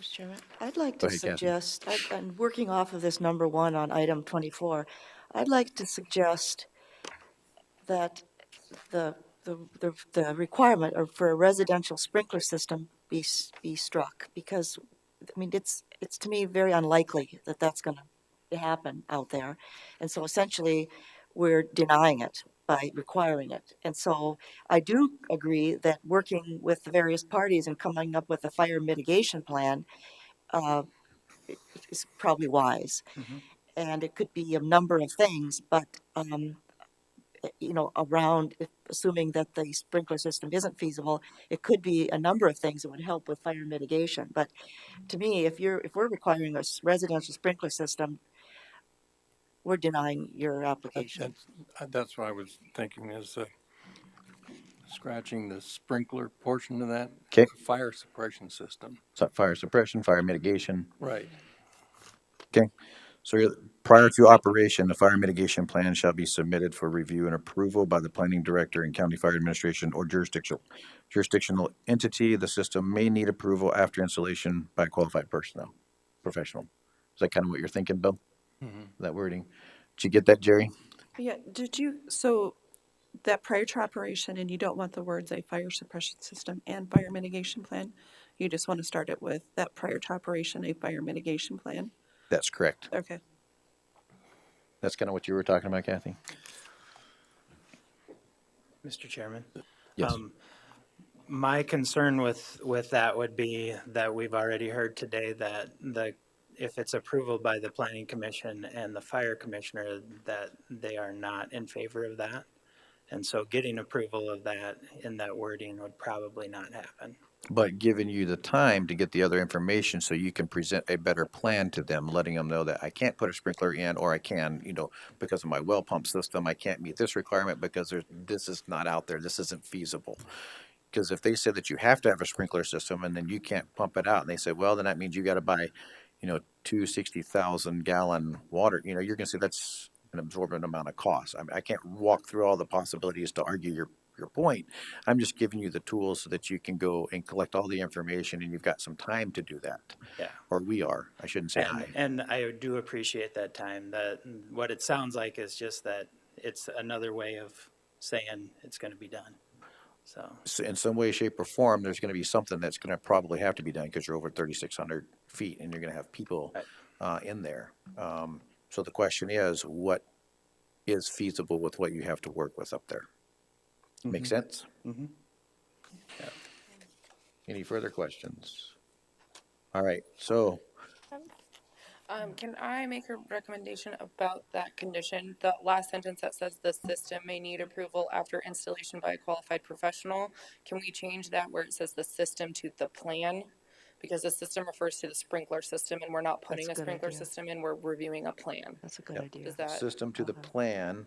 Mr. Chairman, I'd like Go to ahead, Kathy. suggest, and working off of this number 1 on item 24, I'd like to suggest that the requirement for a residential sprinkler system be struck, because, I mean, it's to me very unlikely that that's going to happen out there. And so essentially, we're denying it by requiring it. And so I do agree that working with the various parties and coming up with a fire mitigation plan is probably wise. And it could be a number of things, but around, assuming that the sprinkler system isn't feasible, it could be a number of things that would help with fire mitigation. But to me, if we're requiring a residential sprinkler system, we're denying your application. That's what I was thinking is scratching the sprinkler portion of that. Okay. Fire suppression system. So fire suppression, fire mitigation. Right. Okay. So prior to operation, the fire mitigation plan shall be submitted for review and approval by the planning director and county fire administration or jurisdictional entity. The system may need approval after installation by qualified professional. Is that kind of what you're thinking, Bill? That wording. Did you get that, Jerry? Yeah, so that prior to operation, and you don't want the words a fire suppression system and fire mitigation plan? You just want to start it with that prior to operation, a fire mitigation plan? That's correct. Okay. That's kind of what you were talking about, Kathy? Mr. Chairman? Yes. My concern with that would be that we've already heard today that if it's approval by the planning commission and the fire commissioner, that they are not in favor of that. And so getting approval of that in that wording would probably not happen. But giving you the time to get the other information so you can present a better plan to them, letting them know that I can't put a sprinkler in, or I can, because of my well pump system, I can't meet this requirement because this is not out there. This isn't feasible. Because if they say that you have to have a sprinkler system and then you can't pump it out, and they say, well, then that means you got to buy, 260,000 gallon water, you're going to say that's an absorbent amount of cost. I mean, I can't walk through all the possibilities to argue your point. I'm just giving you the tools so that you can go and collect all the information, and you've got some time to do that. Yeah. Or we are. I shouldn't say I. And I do appreciate that time. That what it sounds like is just that it's another way of saying it's going to be done. So in some way, shape, or form, there's going to be something that's going to probably have to be done because you're over 3,600 feet and you're going to have people in there. So the question is, what is feasible with what you have to work with up there? Make sense? Mm-hmm. Yeah. Any further questions? All right, so. Can I make a recommendation about that condition? The last sentence that says the system may need approval after installation by a qualified professional. Can we change that where it says the system to the plan? Because the system refers to the sprinkler system, and we're not putting a sprinkler system in, we're reviewing a plan. That's a good idea. Is that? System to the plan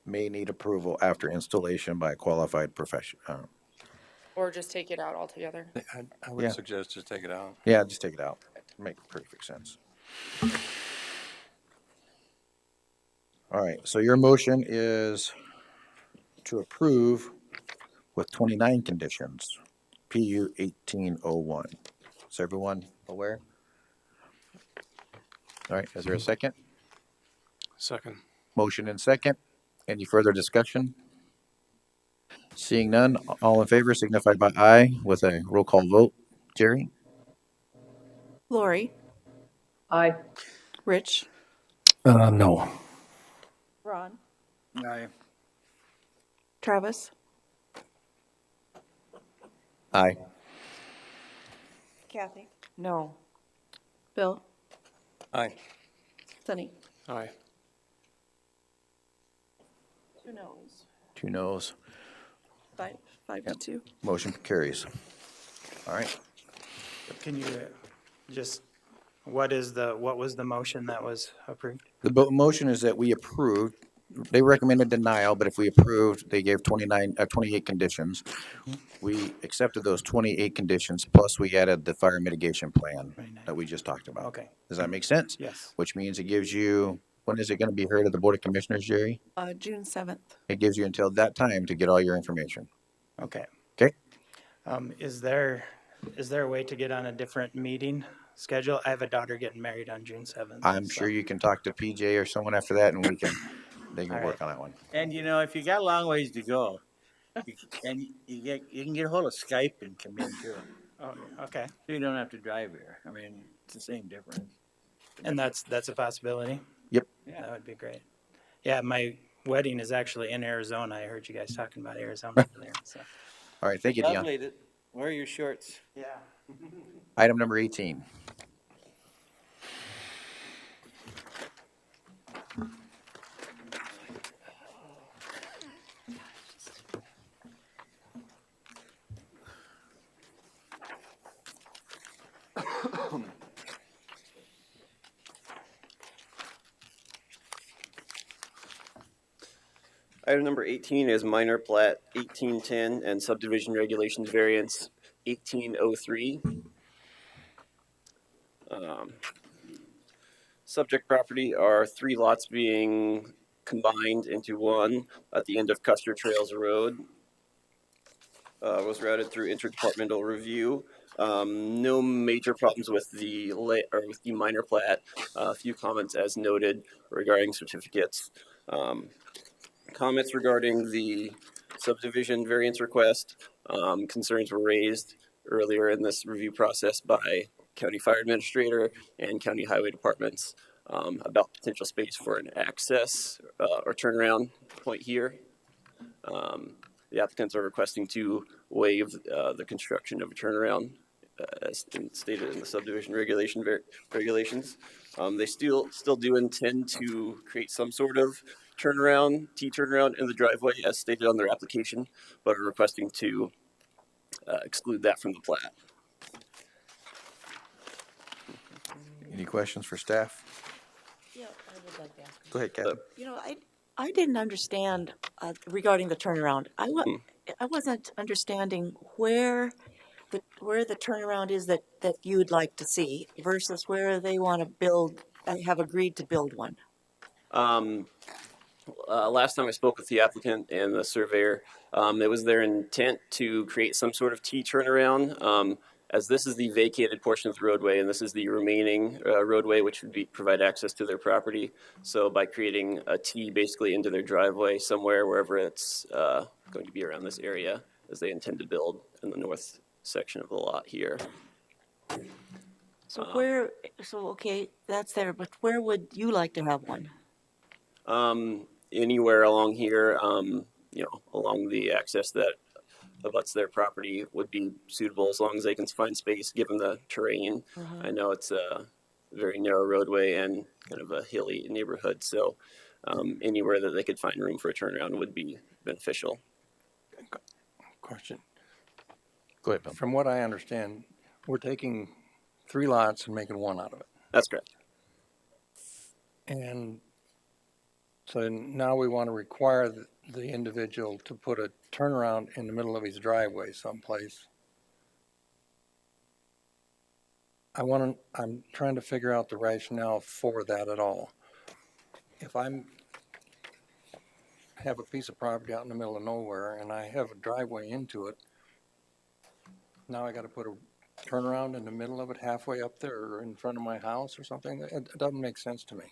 may need approval after installation by a qualified professional. Or just take it out altogether? I would suggest just take it out. Yeah, just take it out. Make perfect sense. All right, so your motion is to approve with 29 conditions, PU 1801. Is everyone aware? All right, is there a second? Second. Motion and second. Any further discussion? Seeing none, all in favor signify by aye with a roll call vote. Jerry? Lori? Aye. Rich? No. Ron, Aye. Travis, Aye. Kathy, No. Bill, Aye. Sunny. Aye. 2 noes. 2 noes. 5 to 2. Motion carries. All right. Can you just, what was the motion that was approved? The motion is that we approved, they recommended denial, but if we approved, they gave 28 conditions. We accepted those 28 conditions, plus we added the fire mitigation plan that we just talked about. Okay. Does that make sense? Yes. Which means it gives you, when is it going to be heard of the Board of Commissioners, Jerry? June 7th. It gives you until that time to get all your information. Okay. Okay? Is there a way to get on a different meeting schedule? I have a daughter getting married on June 7th. I'm so- sure you can talk to PJ or someone after that, and they can All work right. on that one. And you know, if you got a long ways to go, you can get a hold of Skype and come in too. Oh, okay. So you don't have to drive here. I mean, it's the same difference. And that's a possibility? Yep. That would be great. Yeah, my wedding is actually in Arizona. I heard you guys talking about Arizona earlier, so. All right, thank you, Dionne. Lovely. Wear your shorts. Yeah. Item number 18. Item number 18 is minor plat 1810 and subdivision regulations variance 1803. Subject property are 3 lots being combined into one at the end of Custer Trails Road. Was routed through interdepartmental review. No major problems with the minor plat. A few comments as noted regarding certificates. Comments regarding the subdivision variance request. Concerns were raised earlier in this review process by County Fire Administrator and County Highway Departments about potential space for an access or turnaround point here. The applicants are requesting to waive the construction of a turnaround as stated in the subdivision regulations. They still do intend to create some sort of T-turnaround in the driveway as stated on their application, but are requesting to exclude that from the plat. Any questions for staff? Yeah, I would like to ask. Go ahead, Kathy. You know, I didn't understand regarding the turnaround. I wasn't understanding where the turnaround is that you'd like to see versus where they want to build, have agreed to build one. Last time I spoke with the applicant and the surveyor, it was their intent to create some sort of T-turnaround. As this is the vacated portion of the roadway and this is the remaining roadway which would provide access to their property. So by creating a T basically into their driveway somewhere, wherever it's going to be around this area, as they intend to build in the north section of the lot here. So okay, that's there, but where would you like to have one? Anywhere along here, along the access that abuts their property would be suitable as long as they can find space given the terrain. I know it's a very narrow roadway and kind of a hilly neighborhood, so anywhere that they could find room for a turnaround would be beneficial. Question. Go ahead, Bill. From what I understand, we're taking 3 lots and making 1 out of it. That's correct. And so now we want to require the individual to put a turnaround in the middle of his driveway someplace. I'm trying to figure out the rationale for that at all. If have a piece of property out in the middle of nowhere and I have a driveway into it, now I got to put a turnaround in the middle of it, halfway up there or in front of my house or something? It doesn't make sense to me.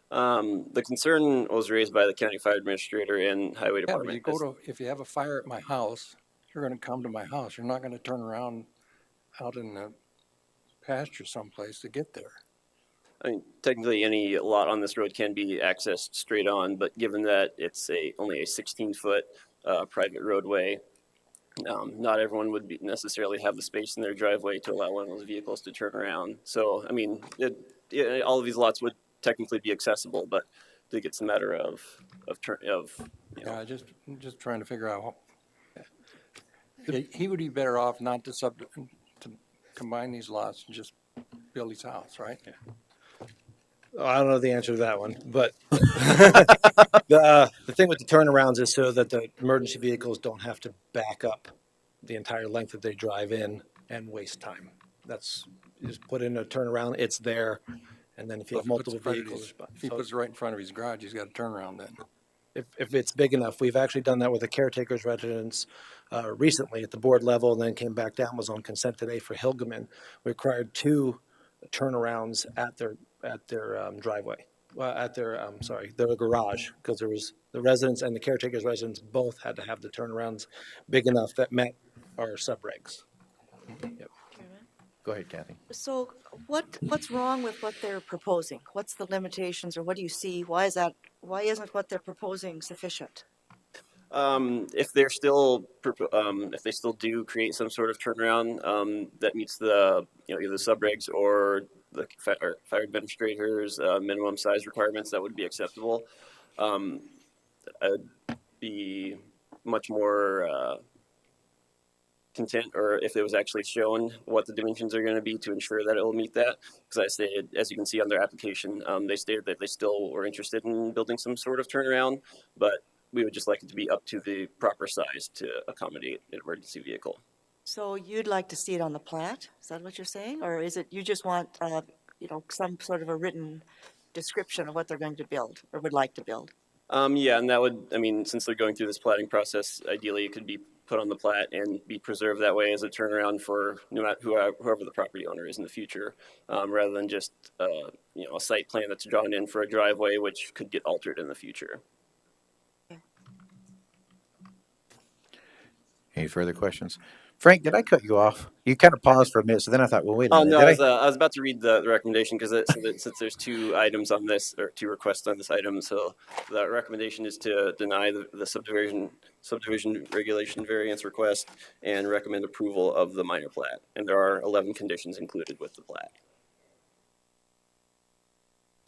The concern was raised by the County Fire Administrator and Highway Yeah, but Department. if you have a fire at my house, you're going to come to my house. You're not going to turn around out in the pasture someplace to get there. I mean, technically, any lot on this road can be accessed straight on, but given that it's only a 16-foot private roadway, not everyone would necessarily have the space in their driveway to allow one of those vehicles to turn around. So, I mean, all of these lots would technically be accessible, but I think it's a matter of Yeah, just trying to figure out. He would be better off not to combine these lots and just build his house, right? Yeah. I don't know the answer to that one, but the thing with the turnarounds is so that the emergency vehicles don't have to back up the entire length that they drive in and waste time. That's, you just put in a turnaround, it's there, and then if you have multiple vehicles. If he puts it right in front of his garage, he's got to turn around then. If it's big enough. We've actually done that with a caretaker's residence recently at the board level, and then came back down, was on consent today for Hilgeman. We required 2 turnarounds at their driveway, at their garage, because there was the residents and the caretaker's residence both had to have the turnarounds big enough that met our subregs. Yep. Go ahead, Kathy. So what's wrong with what they're proposing? What's the limitations, or what do you see? Why isn't what they're proposing sufficient? If they're still, if they still do create some sort of turnaround that meets the, either the subregs or the fire administrator's minimum size requirements, that would be acceptable. I'd be much more content, or if it was actually shown what the dimensions are going to be to ensure that it will meet that. Because I stated, as you can see on their application, they stated that they still were interested in building some sort of turnaround, but we would just like it to be up to the proper size to accommodate an emergency vehicle. So you'd like to see it on the plat? Is that what you're saying? Or is it you just want, some sort of a written description of what they're going to build or would like to build? Yeah, and that would, since they're going through this platting process, ideally it could be put on the plat and be preserved that way as a turnaround for no matter whoever the property owner is in the future, rather than just a site plan that's drawn in for a driveway, which could get altered in the future. Any further questions? Frank, did I cut you off? You kind of paused for a minute, so then I thought, well, wait a Oh, minute. no, Did I was about to read the recommendation because since there's 2 items on this, or 2 requests on this item, so the recommendation is to deny the subdivision regulation variance request and recommend approval of the minor plat. And there are 11 conditions included with the plat.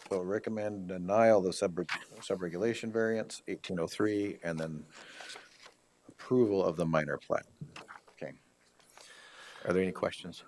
So recommend denial of the subregulation variance, 1803, and then approval of the minor plat. Okay. Are there any questions?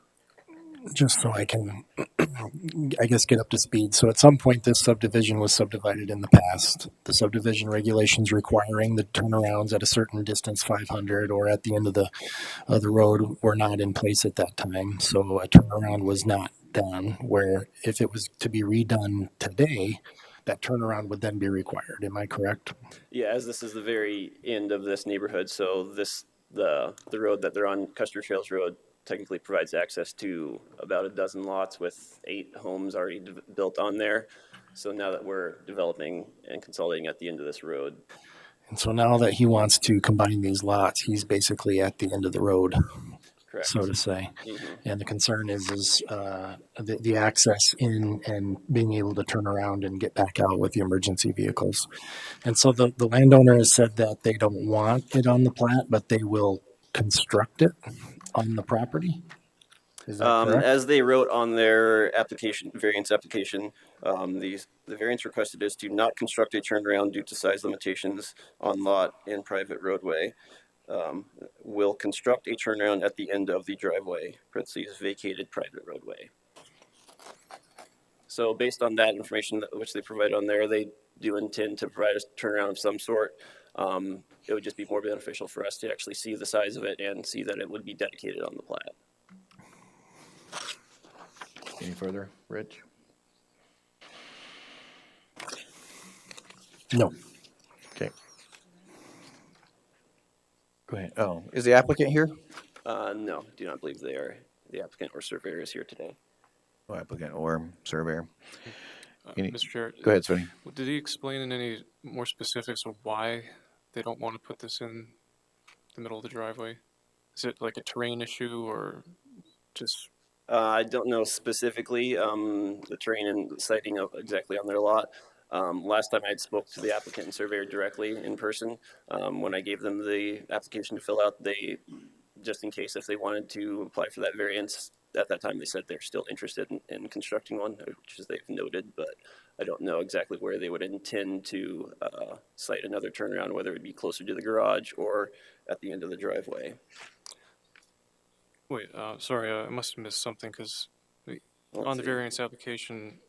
Just so I can, I guess, get up to speed. So at some point, this subdivision was subdivided in the past. The subdivision regulations requiring the turnarounds at a certain distance, 500, or at the end of the road, were not in place at that time. So a turnaround was not done, where if it was to be redone today, that turnaround would then be required. Am I correct? Yeah, as this is the very end of this neighborhood, so the road that they're on, Custer Trails Road, technically provides access to about a dozen lots with 8 homes already built on there. So now that we're developing and consolidating at the end of this road. And so now that he wants to combine these lots, he's basically at the end of the road. Correct. So to say. Mm-hmm. And the concern is the access in and being able to turn around and get back out with the emergency vehicles. And so the landowner has said that they don't want it on the plat, but they will construct it on the property. Is that correct? As they wrote on their variance application, the variance requested is to not construct a turnaround due to size limitations on lot and private roadway. Will construct a turnaround at the end of the driveway, parentheses, vacated private roadway. So based on that information which they provide on there, they do intend to provide a turnaround of some sort. It would just be more beneficial for us to actually see the size of it and see that it would be dedicated on the plat. Any further, Rich? No. Okay. Go ahead. Oh, is the applicant here? No, do not believe they are. The applicant or surveyor is here today. No applicant or surveyor. Mr. Chair. Go ahead, Sonny. Did he explain in any more specifics of why they don't want to put this in the middle of the driveway? Is it like a terrain issue or just? I don't know specifically the terrain and siting of exactly on their lot. Last time I spoke to the applicant and surveyor directly in person. When I gave them the application to fill out, they, just in case if they wanted to apply for that variance, at that time they said they're still interested in constructing one, which is they've noted, but I don't know exactly where they would intend to site another turnaround, whether it be closer to the garage or at the end of the driveway. Wait, sorry, I must have missed something because on the variance application,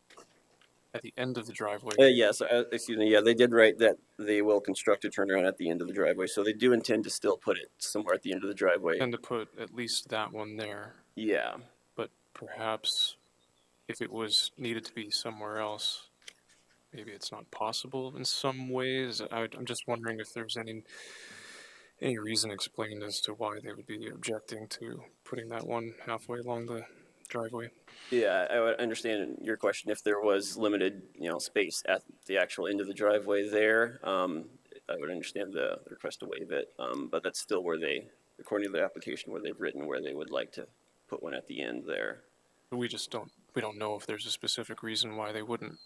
at the end of the driveway. Yes, excuse me. Yeah, they did write that they will construct a turnaround at the end of the driveway, so they do intend to still put it somewhere at the end of the driveway. And to put at least that one there. Yeah. But perhaps if it was needed to be somewhere else, maybe it's not possible in some ways. I'm just wondering if there's any reason explained as to why they would be objecting to putting that one halfway along the driveway. Yeah, I would understand your question. If there was limited, space at the actual end of the driveway there, I would understand the request to waive it. But that's still where they, according to the application, where they've written where they would like to put one at the end there. We just don't know if there's a specific reason why they wouldn't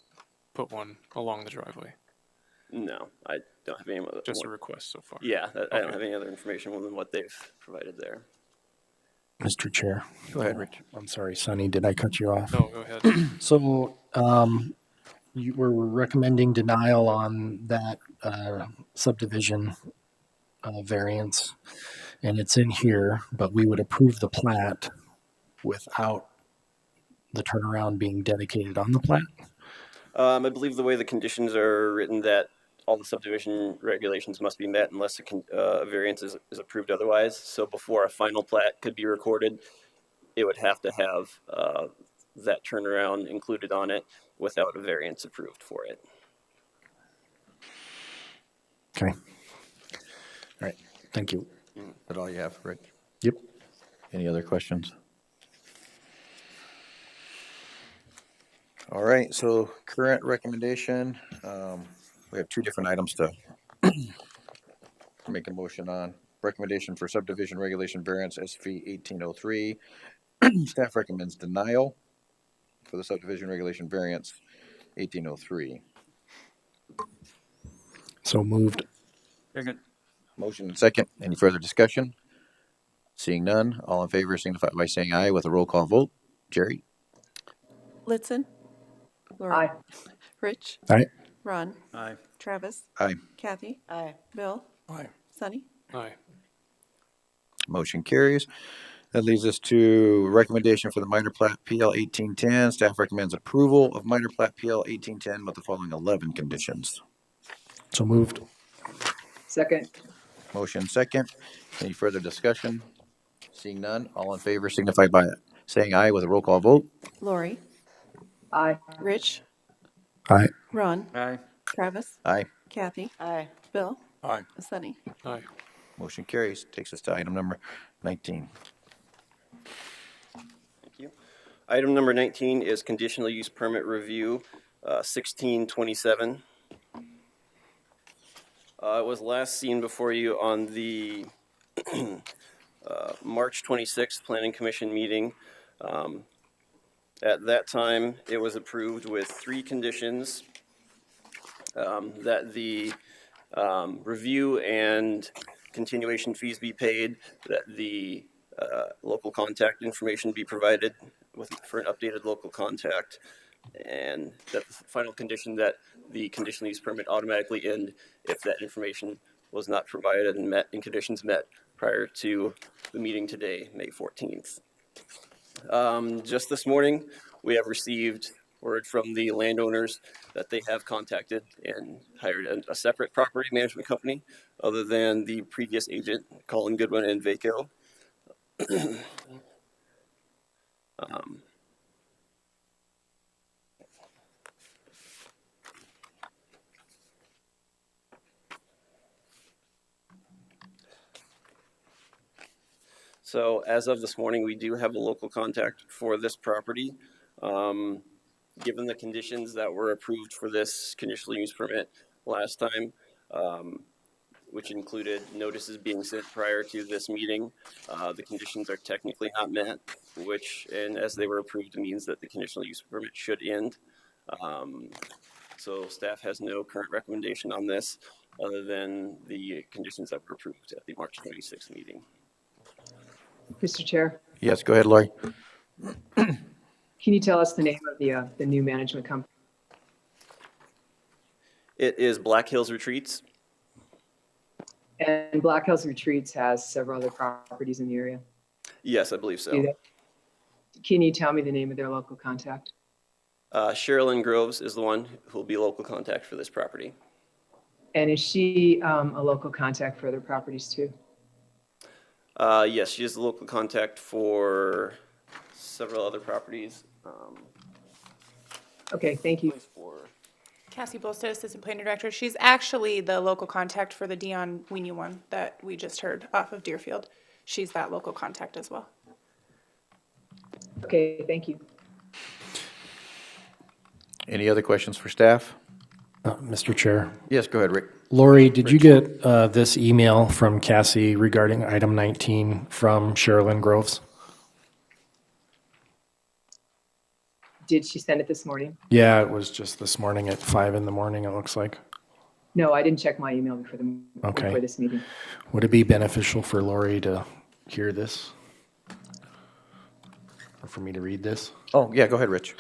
put one along the driveway. No, I don't have any other. Just a request so far. Yeah, I don't have any other information than what they've provided there. Mr. Chair. Go ahead, Rich. I'm sorry, Sonny, did I cut you off? No, go ahead. So, you were recommending denial on that subdivision variance, and it's in here, but we would approve the plat without the turnaround being dedicated on the plat? I believe the way the conditions are written that all the subdivision regulations must be met unless a variance is approved otherwise. So before a final plat could be recorded, it would have to have that turnaround included on it without a variance approved for it. Okay. All right, thank you. Is that all you have, Rich? Yep. Any other questions? All right, so current recommendation, we have two different items to make a motion on. Recommendation for subdivision regulation variance SV 1803. Staff recommends denial for the subdivision regulation variance 1803. So moved. Second. Motion and second. Any further discussion? Seeing none, all in favor signify by saying aye with a roll call vote. Jerry? Litzen. Lori. Aye. Rich. Aye. Ron. Aye. Travis. Aye. Kathy. Aye. Bill. Aye. Sonny. Aye. Motion carries. That leads us to recommendation for the minor plat PL 1810. Staff recommends approval of minor plat PL 1810 with the following 11 conditions. So moved. Second. Motion second. Any further discussion? Seeing none, all in favor signify by saying aye with a roll call vote. Lori. Aye. Rich. Aye. Ron. Aye. Travis. Aye. Kathy. Aye. Bill. Aye. Sonny. Aye. Motion carries. Takes us to item number 19. Thank you. Item number 19 is conditional use permit review 1627. It was last seen before you on the March 26th Planning Commission meeting. At that time, it was approved with 3 conditions. That the review and continuation fees be paid, that the local contact information be provided for an updated local contact, and that the final condition that the conditional use permit automatically end if that information was not provided and met and conditions met prior to the meeting today, May 14th. Just this morning, we have received word from the landowners that they have contacted and hired a separate property management company other than the previous agent, Colin Goodwin and Vaco. So as of this morning, we do have a local contact for this property. Given the conditions that were approved for this conditional use permit last time, which included notices being sent prior to this meeting. The conditions are technically not met, which, and as they were approved, means that the conditional use permit should end. So staff has no current recommendation on this other than the conditions that were approved at the March 26th meeting. Mr. Chair, Yes, go ahead, Lori. can you tell us the name of the new management company? It is Black Hills Retreats. And Black Hills Retreats has several other properties in the area. Yes, I believe so. Do they? Can you tell me the name of their local contact? Sherilyn Groves is the one who will be local contact for this property. And is she a local contact for other properties too? Yes, she is the local contact for several other properties. Okay, thank you. Cassie Bolstead, Assistant Planning Director. She's actually the local contact for the Diane Wynia one that we just heard off of Deerfield. She's that local contact as well. Okay, thank you. Any other questions for staff? Mr. Chair. Yes, go ahead, Rick. Lori, did you get this email from Cassie regarding item 19 from Sherilyn Groves? Did she send it this morning? Yeah, it was just this morning at 5 in the morning, it looks like. No, I didn't check my email before Okay. this meeting. Would it be beneficial for Lori to hear this? Or for me to read this? Oh, yeah, go ahead, Rich.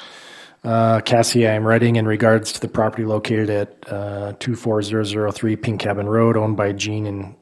Cassie, I am writing in regards to the property located at 24003 Pink Cabin Road, owned by Jean and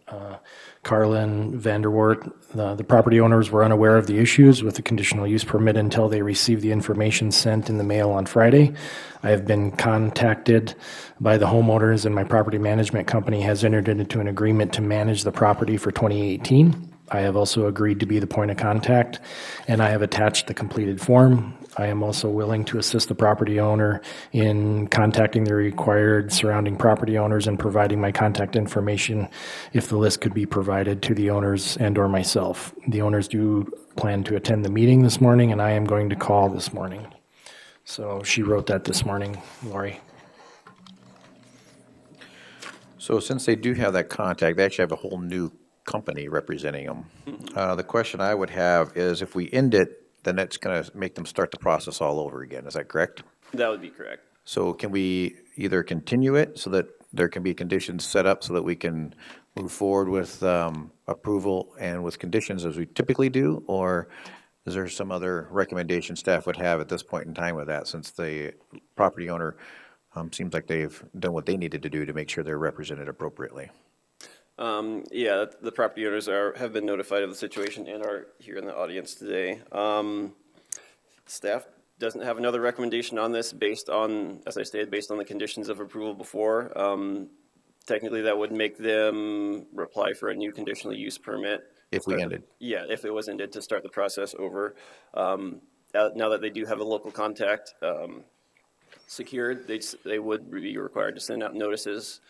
Carlin Vanderwart. The property owners were unaware of the issues with the conditional use permit until they received the information sent in the mail on Friday. I have been contacted by the homeowners, and my property management company has entered into an agreement to manage the property for 2018. I have also agreed to be the point of contact, and I have attached the completed form. I am also willing to assist the property owner in contacting the required surrounding property owners and providing my contact information if the list could be provided to the owners and or myself. The owners do plan to attend the meeting this morning, and I am going to call this morning. So she wrote that this morning, Lori. So since they do have that contact, they actually have a whole new company representing them. The question I would have is if we end it, then it's going to make them start the process all over again. Is that correct? That would be correct. So can we either continue it so that there can be conditions set up so that we can move forward with approval and with conditions as we typically do? Or is there some other recommendation staff would have at this point in time with that, since the property owner seems like they've done what they needed to do to make sure they're represented appropriately? Yeah, the property owners have been notified of the situation and are here in the audience today. Staff doesn't have another recommendation on this based on, as I stated, based on the conditions of approval before. Technically, that would make them apply for a new conditional use permit. If we ended. Yeah, if it was ended, to start the process over. Now that they do have a local contact secured, they would be required to send out notices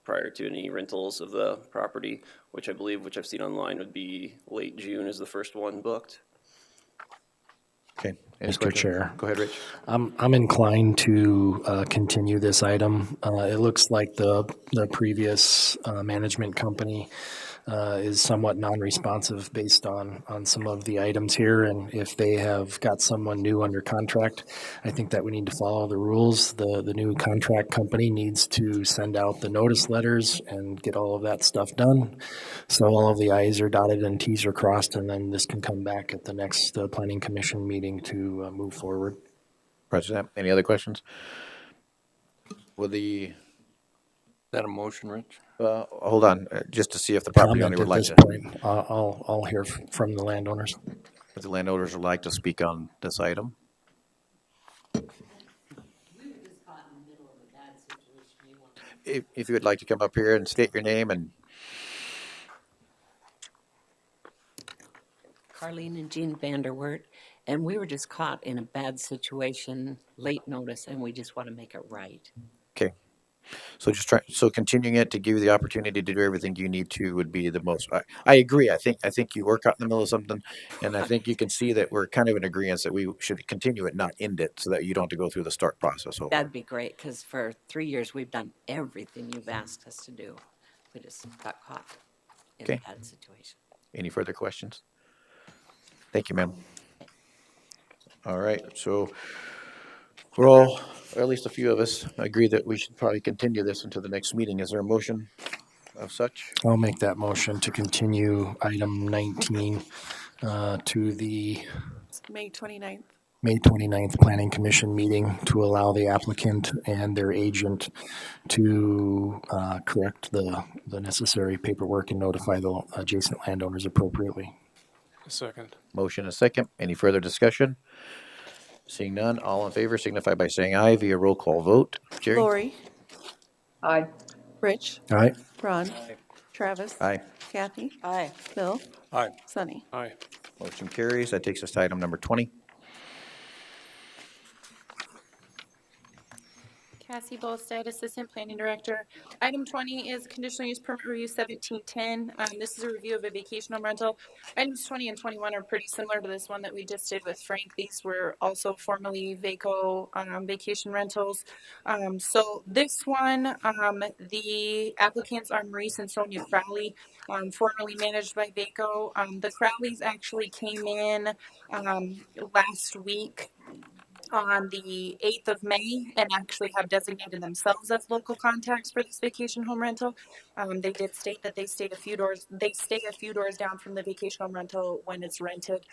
prior to any rentals of the property, which I believe, which I've seen online, would be late June is the first one booked. Okay. Mr. Chair. Go ahead, Rich. I'm inclined to continue this item. It looks like the previous management company is somewhat non-responsive based on some of the items here, and if they have got someone new under contract, I think that we need to follow the rules. The new contract company needs to send out the notice letters and get all of that stuff done, so all of the I's are dotted and T's are crossed, and then this can come back at the next Planning Commission meeting to move forward. President, any other questions? Will the Is that a motion, Rich? hold on, just to see if the property owner Comment would at like this to. point. I'll hear from the landowners. If the landowners would like to speak on this item. If you would like to come up here and state your name and. Carlene and Jean Vanderwert, and we were just caught in a bad situation, late notice, and we just want to make it right. Okay. So continuing it to give you the opportunity to do everything you need to would be the most, I agree. I think you were caught in the middle of something, and I think you can see that we're kind of in agreement that we should continue it, not end it, so that you don't have to go through the start process over. That'd be great, because for 3 years, we've done everything you've asked us to do. We just got caught in Okay. a bad situation. Any further questions? Thank you, ma'am. All right, so we're all, or at least a few of us, agree that we should probably continue this until the next meeting. Is there a motion of such? I'll make that motion to continue item 19 to the It's May 29th. May 29th Planning Commission meeting to allow the applicant and their agent to correct the necessary paperwork and notify the adjacent landowners appropriately. Second. Motion is second. Any further discussion? Seeing none, all in favor signify by saying aye via roll call vote. Jerry? Lori, Aye. Rich, All right, Ron, Travis. Aye. Kathy, Aye. Bill, Aye. Sunny. Aye. Motion carries. That takes us to item number 20. Cassie Bolstead, Assistant Planning Director. Item 20 is conditional use permit review 1710. This is a review of a vacation home rental. Items 20 and 21 are pretty similar to this one that we just did with Frank. These were also formerly VACO vacation rentals. So this one, the applicants are Maurice and Sonia Crowley, formerly managed by VACO. The Crowleys actually came in last week on the 8th of May and actually have designated themselves as local contacts for this vacation home rental. They did state that they stay a few doors down from the vacation home rental when it's rented,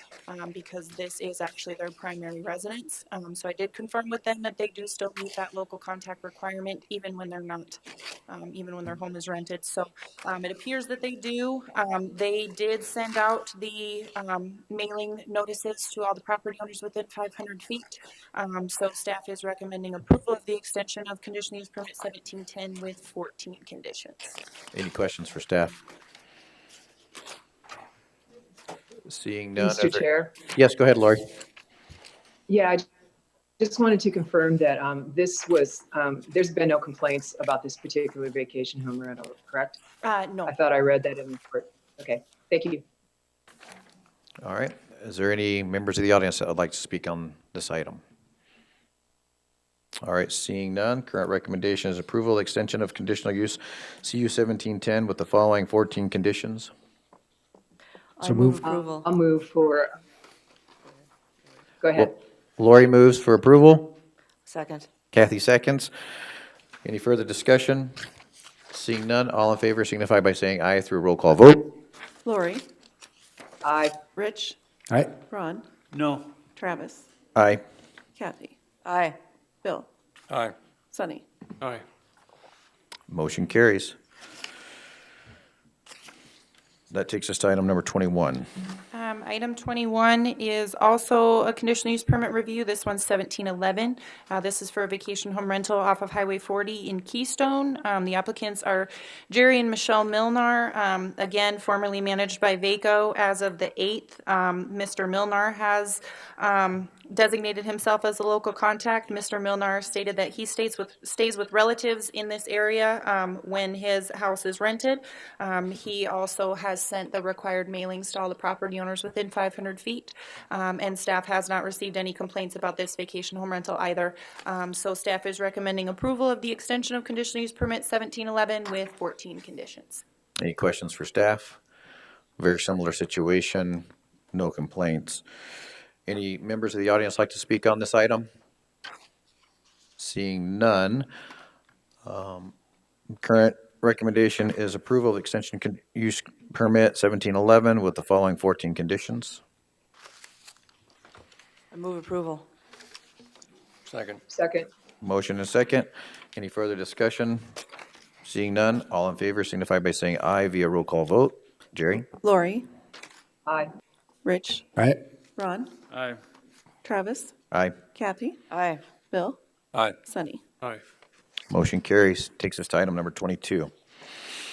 because this is actually their primary residence. So I did confirm with them that they do still meet that local contact requirement even when they're not, even when their home is rented. So it appears that they do. They did send out the mailing notices to all the property owners within 500 feet. So staff is recommending approval of the extension of conditional use permit 1710 with 14 conditions. Any questions for staff? Seeing none. Mr. Chair? Yes, go ahead, Lori. Yeah, I just wanted to confirm that this was, there's been no complaints about this particular vacation home rental, correct? No. I thought I read that in the report. Okay, thank you. All right. Is there any members of the audience that would like to speak on this item? All right, seeing none, current recommendation is approval, extension of conditional use CU 1710 with the following 14 conditions. I move approval. I'll move for, go ahead. Lori moves for approval. Second. Kathy seconds. Any further discussion? Seeing none, all in favor signify by saying aye through a roll call vote. Lori, Aye. Rich, all right, Ron, No. Travis, Aye. Kathy, Aye. Bill, Aye. Sunny. Aye. Motion carries. That takes us to item number 21. Item 21 is also a conditional use permit review. This one's 1711. This is for a vacation home rental off of Highway 40 in Keystone. The applicants are Jerry and Michelle Milnar, again, formerly managed by VACO. As of the 8th, Mr. Milnar has designated himself as a local contact. Mr. Milnar stated that he stays with relatives in this area when his house is rented. He also has sent the required mailings to all the property owners within 500 feet, and staff has not received any complaints about this vacation home rental either. So staff is recommending approval of the extension of conditional use permit 1711 with 14 conditions. Any questions for staff? Very similar situation, no complaints. Any members of the audience like to speak on this item? Seeing none, current recommendation is approval of extension use permit 1711 with the following 14 conditions. I move approval. Second. Second. Motion and second. Any further discussion? Seeing none, all in favor signify by saying aye via roll call vote. Jerry? Lori, Aye. Rich, all right, Ron, Aye. Travis, Aye. Kathy, Aye. Bill, Aye. Sunny. Aye. Motion carries. Takes us to item number 22.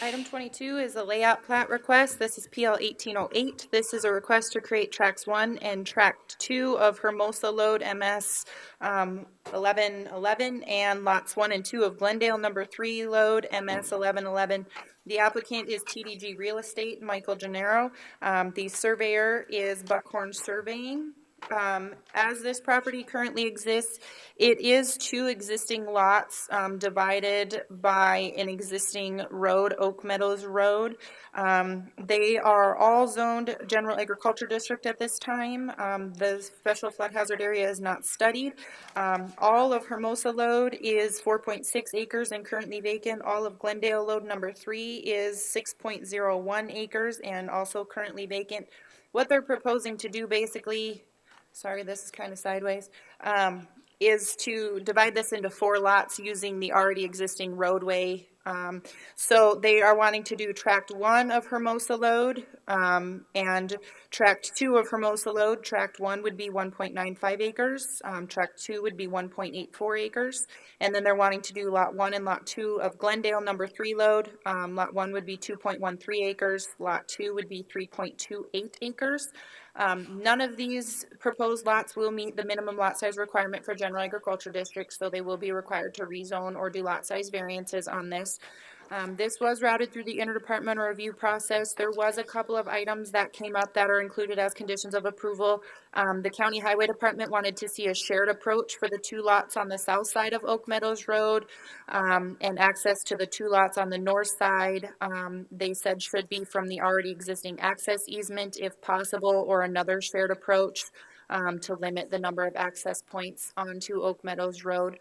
Item 22 is a layout plat request. This is PL 1808. This is a request to create tracks 1 and track 2 of Hermosa Load MS 1111 and lots 1 and 2 of Glendale number 3 Load MS 1111. The applicant is TDG Real Estate, Michael Gennaro. The surveyor is Buckhorn Surveying. As this property currently exists, it is two existing lots divided by an existing road, Oak Meadows Road. They are all zoned general agriculture district at this time. The special flood hazard area is not studied. All of Hermosa Load is 4.6 acres and currently vacant. All of Glendale Load number 3 is 6.01 acres and also currently vacant. What they're proposing to do basically, sorry, this is kind of sideways, is to divide this into 4 lots using the already existing roadway. So they are wanting to do tract 1 of Hermosa Load and tract 2 of Hermosa Load. Tract 1 would be 1.95 acres. Tract 2 would be 1.84 acres. And then they're wanting to do lot 1 and lot 2 of Glendale number 3 Load. Lot 1 would be 2.13 acres. Lot 2 would be 3.28 acres. None of these proposed lots will meet the minimum lot size requirement for general agriculture districts, so they will be required to rezone or do lot size variances on this. This was routed through the interdepartmental review process. There was a couple of items that came up that are included as conditions of approval. The county highway department wanted to see a shared approach for the 2 lots on the south side of Oak Meadows Road and access to the 2 lots on the north side. They said should be from the already existing access easement if possible, or another shared approach to limit the number of access points onto Oak Meadows Road.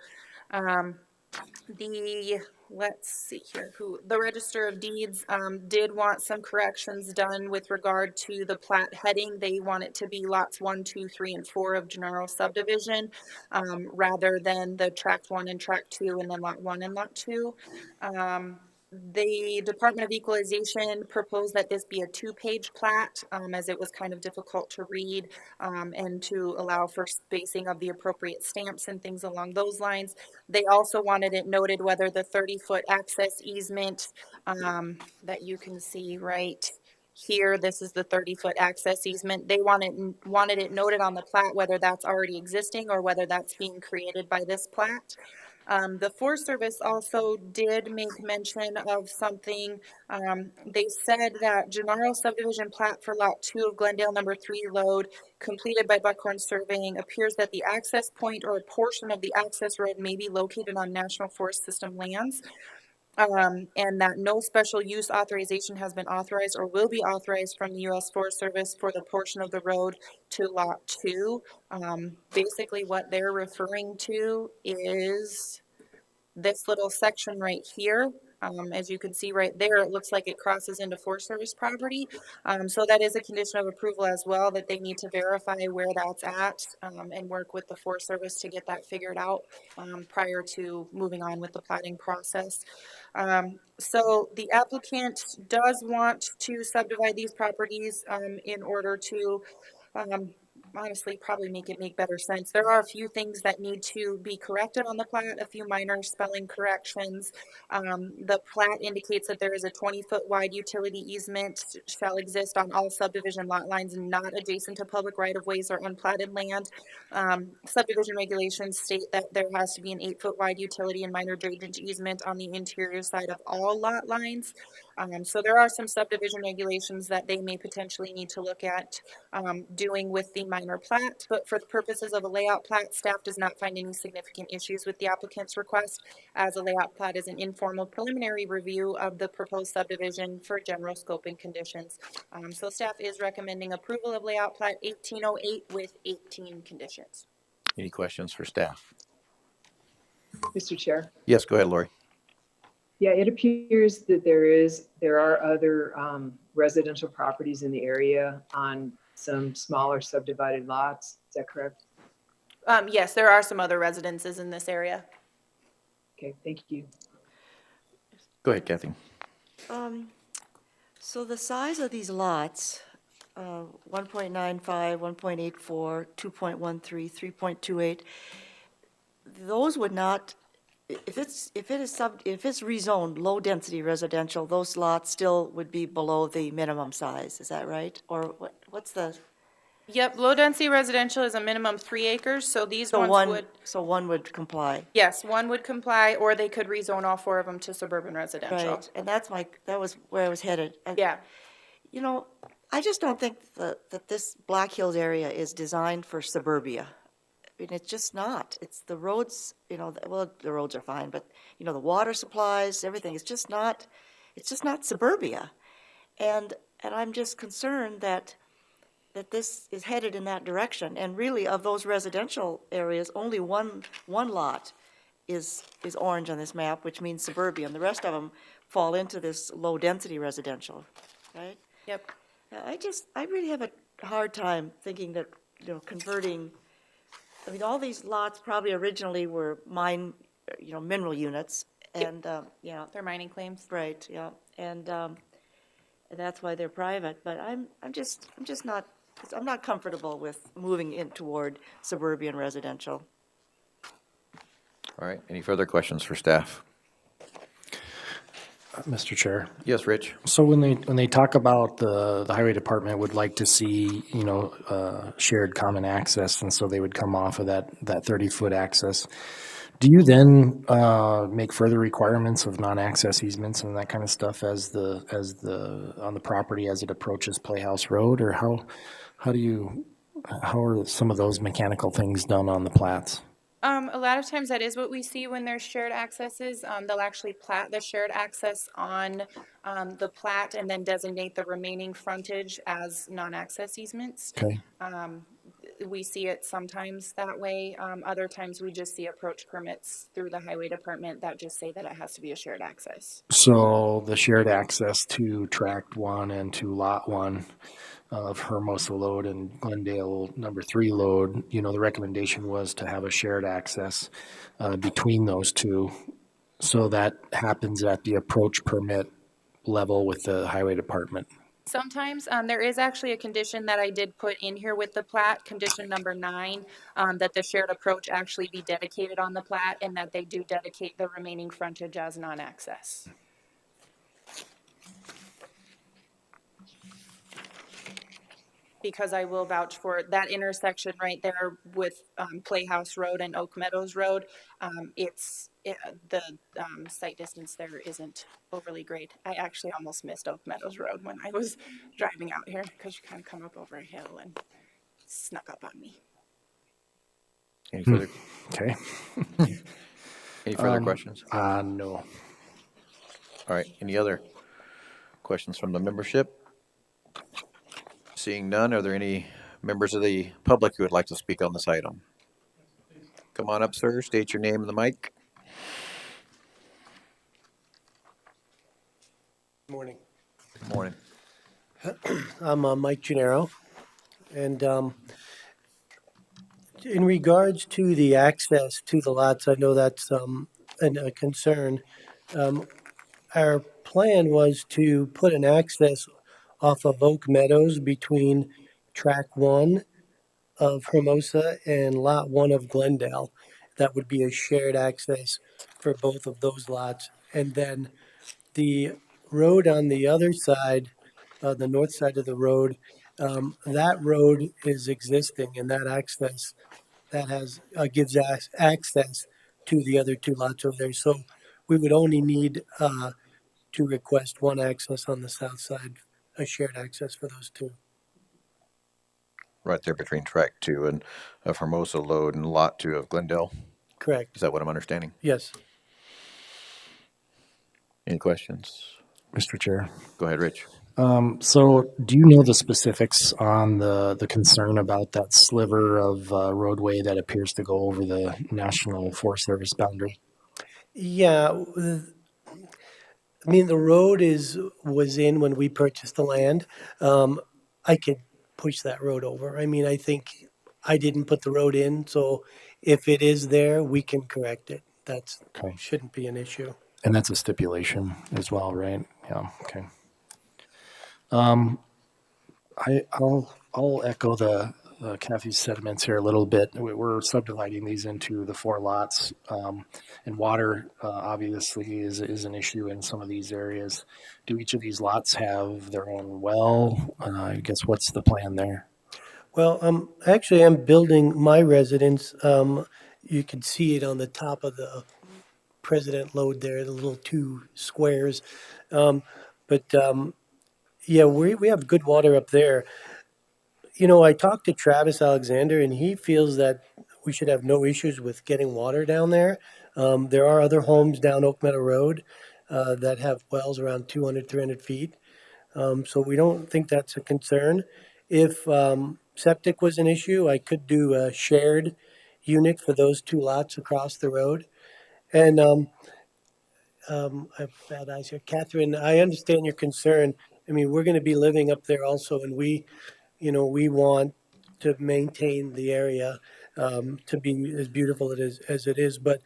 Let's see here, the Register of Deeds did want some corrections done with regard to the plat heading. They want it to be lots 1, 2, 3, and 4 of general subdivision rather than the tract 1 and tract 2 and then lot 1 and lot 2. The Department of Equalization proposed that this be a 2-page plat as it was kind of difficult to read and to allow for spacing of the appropriate stamps and things along those lines. They also wanted it noted whether the 30-foot access easement that you can see right here, this is the 30-foot access easement. They wanted it noted on the plat whether that's already existing or whether that's being created by this plat. The Forest Service also did make mention of something. They said that general subdivision plat for lot 2 of Glendale number 3 Load completed by Buckhorn Surveying appears that the access point or a portion of the access road may be located on National Forest System lands. And that no special use authorization has been authorized or will be authorized from the U.S. Forest Service for the portion of the road to lot 2. Basically what they're referring to is this little section right here. As you can see right there, it looks like it crosses into Forest Service property. So that is a condition of approval as well, that they need to verify where that's at and work with the Forest Service to get that figured out prior to moving on with the platting process. So the applicant does want to subdivide these properties in order to honestly probably make better sense. There are a few things that need to be corrected on the plat, a few minor spelling corrections. The plat indicates that there is a 20-foot wide utility easement shall exist on all subdivision lot lines not adjacent to public right-of-ways or unplatted land. Subdivision regulations state that there has to be an 8-foot wide utility and minor drainage easement on the interior side of all lot lines. So there are some subdivision regulations that they may potentially need to look at doing with the minor plat, but for the purposes of a layout plat, staff does not find any significant issues with the applicant's request, as a layout plat is an informal preliminary review of the proposed subdivision for general scope and conditions. So staff is recommending approval of layout plat 1808 with 18 conditions. Any questions for staff? Mr. Chair. Yes, go ahead, Lori. Yeah, it appears that there are other residential properties in the area on some smaller subdivided lots. Is that correct? Yes, there are some other residences in this area. Okay, thank you. Go ahead, Kathy. So the size of these lots, 1.95, 1.84, 2.13, 3.28, those would not, if it's rezoned low density residential, those lots still would be below the minimum size. Is that right? Or what's the? Yep, low density residential is a minimum 3 acres, so these So ones would. So one would comply. Yes, one would comply, or they could rezone all 4 of them to suburban residential. Right, and that was where I was headed. Yeah. You know, I just don't think that this Black Hills area is designed for suburbia. I mean, it's just not. It's the roads, well, the roads are fine, but, the water supplies, everything, it's just not suburbia. And I'm just concerned that this is headed in that direction. And really, of those residential areas, only one lot is orange on this map, which means suburbia, and the rest of them fall into this low-density residential, right? Yep. I really have a hard time thinking that, converting, I mean, all these lots probably originally were mineral units, and, yeah, They're mining claims. right, yeah, and that's why they're private, but I'm not comfortable with moving in toward suburban residential. All right, any further questions for staff? Mr. Chair. Yes, Rich? So when they talk about the highway department would like to see, shared common access, and so they would come off of that 30-foot access. Do you then make further requirements of non-access easements and that kind of stuff on the property as it approaches Playhouse Road, or how are some of those mechanical things done on the plats? A lot of times that is what we see when there's shared accesses. They'll actually plat the shared access on the plat and then designate the remaining frontage as non-access easements. Okay. We see it sometimes that way. Other times we just see approach permits through the highway department that just say that it has to be a shared access. So the shared access to Tract 1 and to Lot 1 of Hermosa Load and Glendale number 3 load, the recommendation was to have a shared access between those two. So that happens at the approach permit level with the highway department. Sometimes there is actually a condition that I did put in here with the plat, condition number 9, that the shared approach actually be dedicated on the plat and that they do dedicate the remaining frontage as non-access. Because I will vouch for that intersection right there with Playhouse Road and Oak Meadows Road. The site distance there isn't overly great. I actually almost missed Oak Meadows Road when I was driving out here because you kind of come up over a hill and snuck up on me. Any further? Okay. Any further questions? No. All right, any other questions from the membership? Seeing none, are there any members of the public who would like to speak on this item? Come on up, sir. State your name in the mic. Morning. Good morning. I'm Mike Gennaro, and in regards to the access to the lots, I know that's a concern. Our plan was to put an access off of Oak Meadows between Track 1 of Hermosa and Lot 1 of Glendale. That would be a shared access for both of those lots. And then the road on the other side, the north side of the road, that road is existing, and that access gives us access to the other two lots over there. So we would only need to request one access on the south side, a shared access for those two. Right there between Track 2 and of Hermosa Load and Lot 2 of Glendale. Correct. Is that what I'm understanding? Yes. Any questions? Mr. Chair. Go ahead, Rich. So do you know the specifics on the concern about that sliver of roadway that appears to go over the National Forest Service boundary? Yeah. I mean, the road was in when we purchased the land. I could push that road over. I mean, I think I didn't put the road in, so if it is there, we can correct it. That's okay. Shouldn't be an issue. And that's a stipulation as well, right? Yeah. Okay. I'll echo the Kathy's sentiments here a little bit. We're subdividing these into the 4 lots, and water obviously is an issue in some of these areas. Do each of these lots have their own well? I guess what's the plan there? Well, actually, I'm building my residence. You can see it on the top of the President load there, the little 2 squares. Yeah, we have good water up there. I talked to Travis Alexander, and he feels that we should have no issues with getting water down there. There are other homes down Oak Meadow Road that have wells around 200, 300 feet. So we don't think that's a concern. If septic was an issue, I could do a shared unit for those two lots across the road. And I have bad eyes here. Catherine, I understand your concern. I mean, we're going to be living up there also, and we want to maintain the area to be as beautiful as it is. But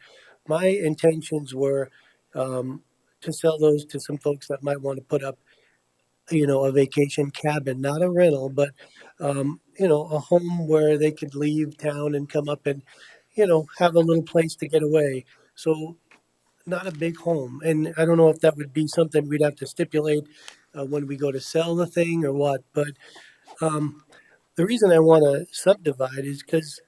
my intentions were to sell those to some folks that might want to put up, a vacation cabin, not a rental, but a home where they could leave town and come up and, have a little place to get away. So not a big home. And I don't know if that would be something we'd have to stipulate when we go to sell the thing or what. But the reason I want to subdivide is because,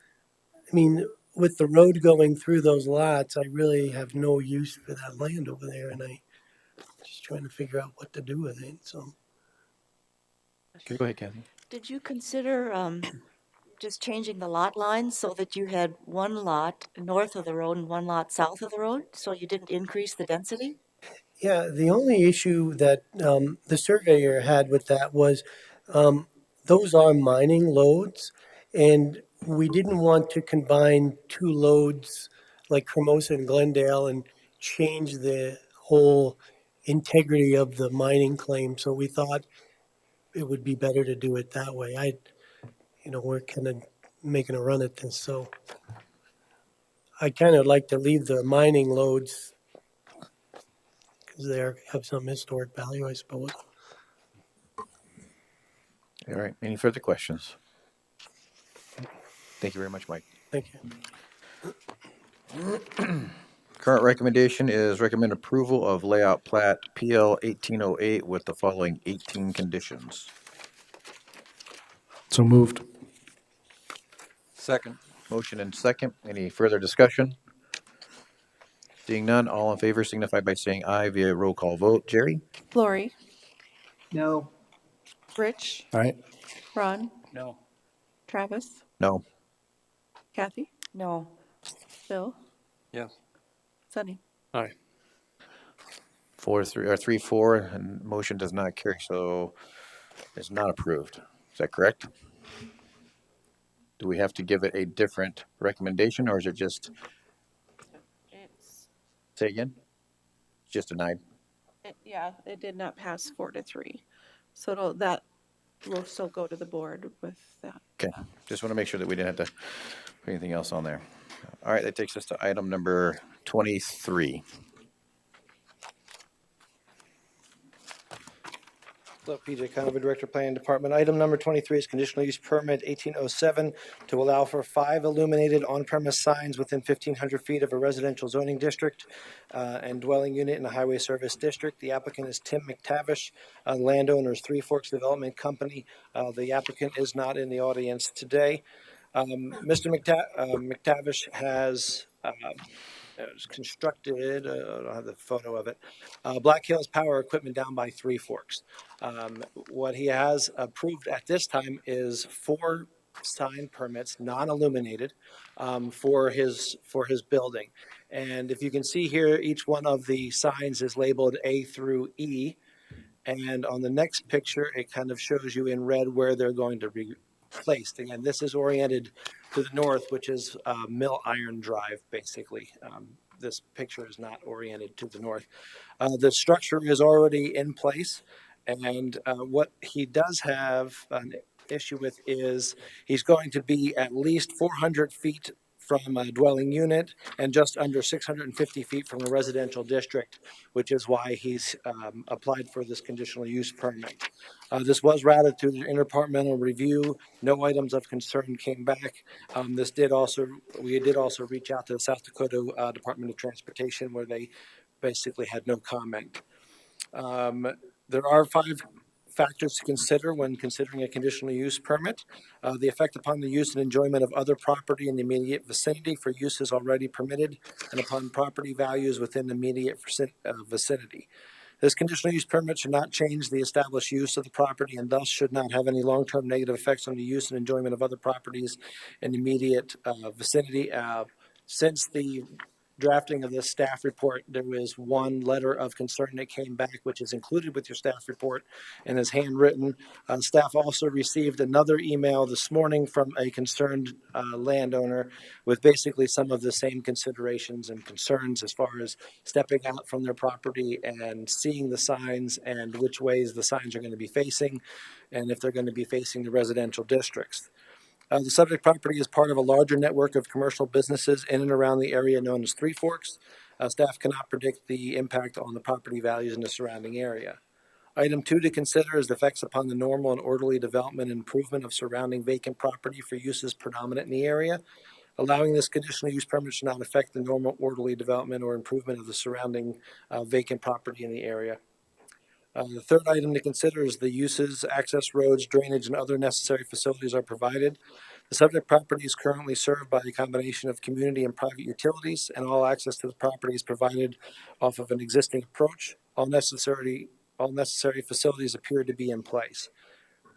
I mean, with the road going through those lots, I really have no use for that land over there. And I just trying to figure out what to do with it. So. Okay, go ahead, Kathy. Did you consider just changing the lot lines so that you had one lot north of the road and one lot south of the road, so you didn't increase the density? Yeah, the only issue that the surveyor had with that was those are mining loads, and we didn't want to combine two loads like Hermosa and Glendale and change the whole integrity of the mining claim. So we thought it would be better to do it that way. We're kind of making a run at this, so I kind of like to leave the mining loads because they have some historic value, I suppose. All right, any further questions? Thank you very much, Mike. Thank you. Current recommendation is recommend approval of layout plat PL 1808 with the following 18 conditions. So moved. Second. Motion and second. Any further discussion? Seeing none, all in favor signify by saying aye via roll call vote. Jerry? Lori, No. Rich, All right. Ron, No. Travis, No. Kathy, No. Bill, Yes. Sunny. Aye. 3-4, and motion does not carry, so it's not approved. Is that correct? Do we have to give it a different recommendation, or is it just, say again? Just denied? It did not pass 4-3. So that will still go to the board with that. Okay, just want to make sure that we didn't have to put anything else on there. All right, that takes us to item number 23. Hello, PJ Conover, Director Planning Department. Item number 23 is conditional use permit 1807 to allow for 5 illuminated on-premise signs within 1,500 feet of a residential zoning district and dwelling unit in a highway service district. The applicant is Tim McTavish. Landowner is Three Forks Development Company. The applicant is not in the audience today. Mr. McTavish has constructed, I don't have the photo of it, Black Hills Power Equipment down by Three Forks. What he has approved at this time is 4 sign permits, non-illuminated, for his building. And if you can see here, each one of the signs is labeled A through E. And on the next picture, it kind of shows you in red where they're going to be placed. Again, this is oriented to the north, which is Mill Iron Drive, basically. This picture is not oriented to the north. The structure is already in place, and what he does have an issue with is he's going to be at least 400 feet from a dwelling unit and just under 650 feet from a residential district, which is why he's applied for this conditional use permit. This was routed to the interdepartmental review. No items of concern came back. We did also reach out to the South Dakota Department of Transportation, where they basically had no comment. There are 5 factors to consider when considering a conditional use permit. The effect upon the use and enjoyment of other property in the immediate vicinity for uses already permitted, and upon property values within the immediate vicinity. This conditional use permit should not change the established use of the property and thus should not have any long-term negative effects on the use and enjoyment of other properties in the immediate vicinity. Since the drafting of this staff report, there was one letter of concern that came back, which is included with your staff report and is handwritten. Staff also received another email this morning from a concerned landowner with basically some of the same considerations and concerns as far as stepping out from their property and seeing the signs and which ways the signs are going to be facing and if they're going to be facing the residential districts. The subject property is part of a larger network of commercial businesses in and around the area known as Three Forks. Staff cannot predict the impact on the property values in the surrounding area. Item 2 to consider is the effects upon the normal and orderly development and improvement of surrounding vacant property for uses predominant in the area. Allowing this conditional use permit should not affect the normal, orderly development or improvement of the surrounding vacant property in the area. The third item to consider is the uses, access roads, drainage, and other necessary facilities are provided. The subject property is currently served by a combination of community and private utilities, and all access to the property is provided off of an existing approach. All necessary facilities appear to be in place.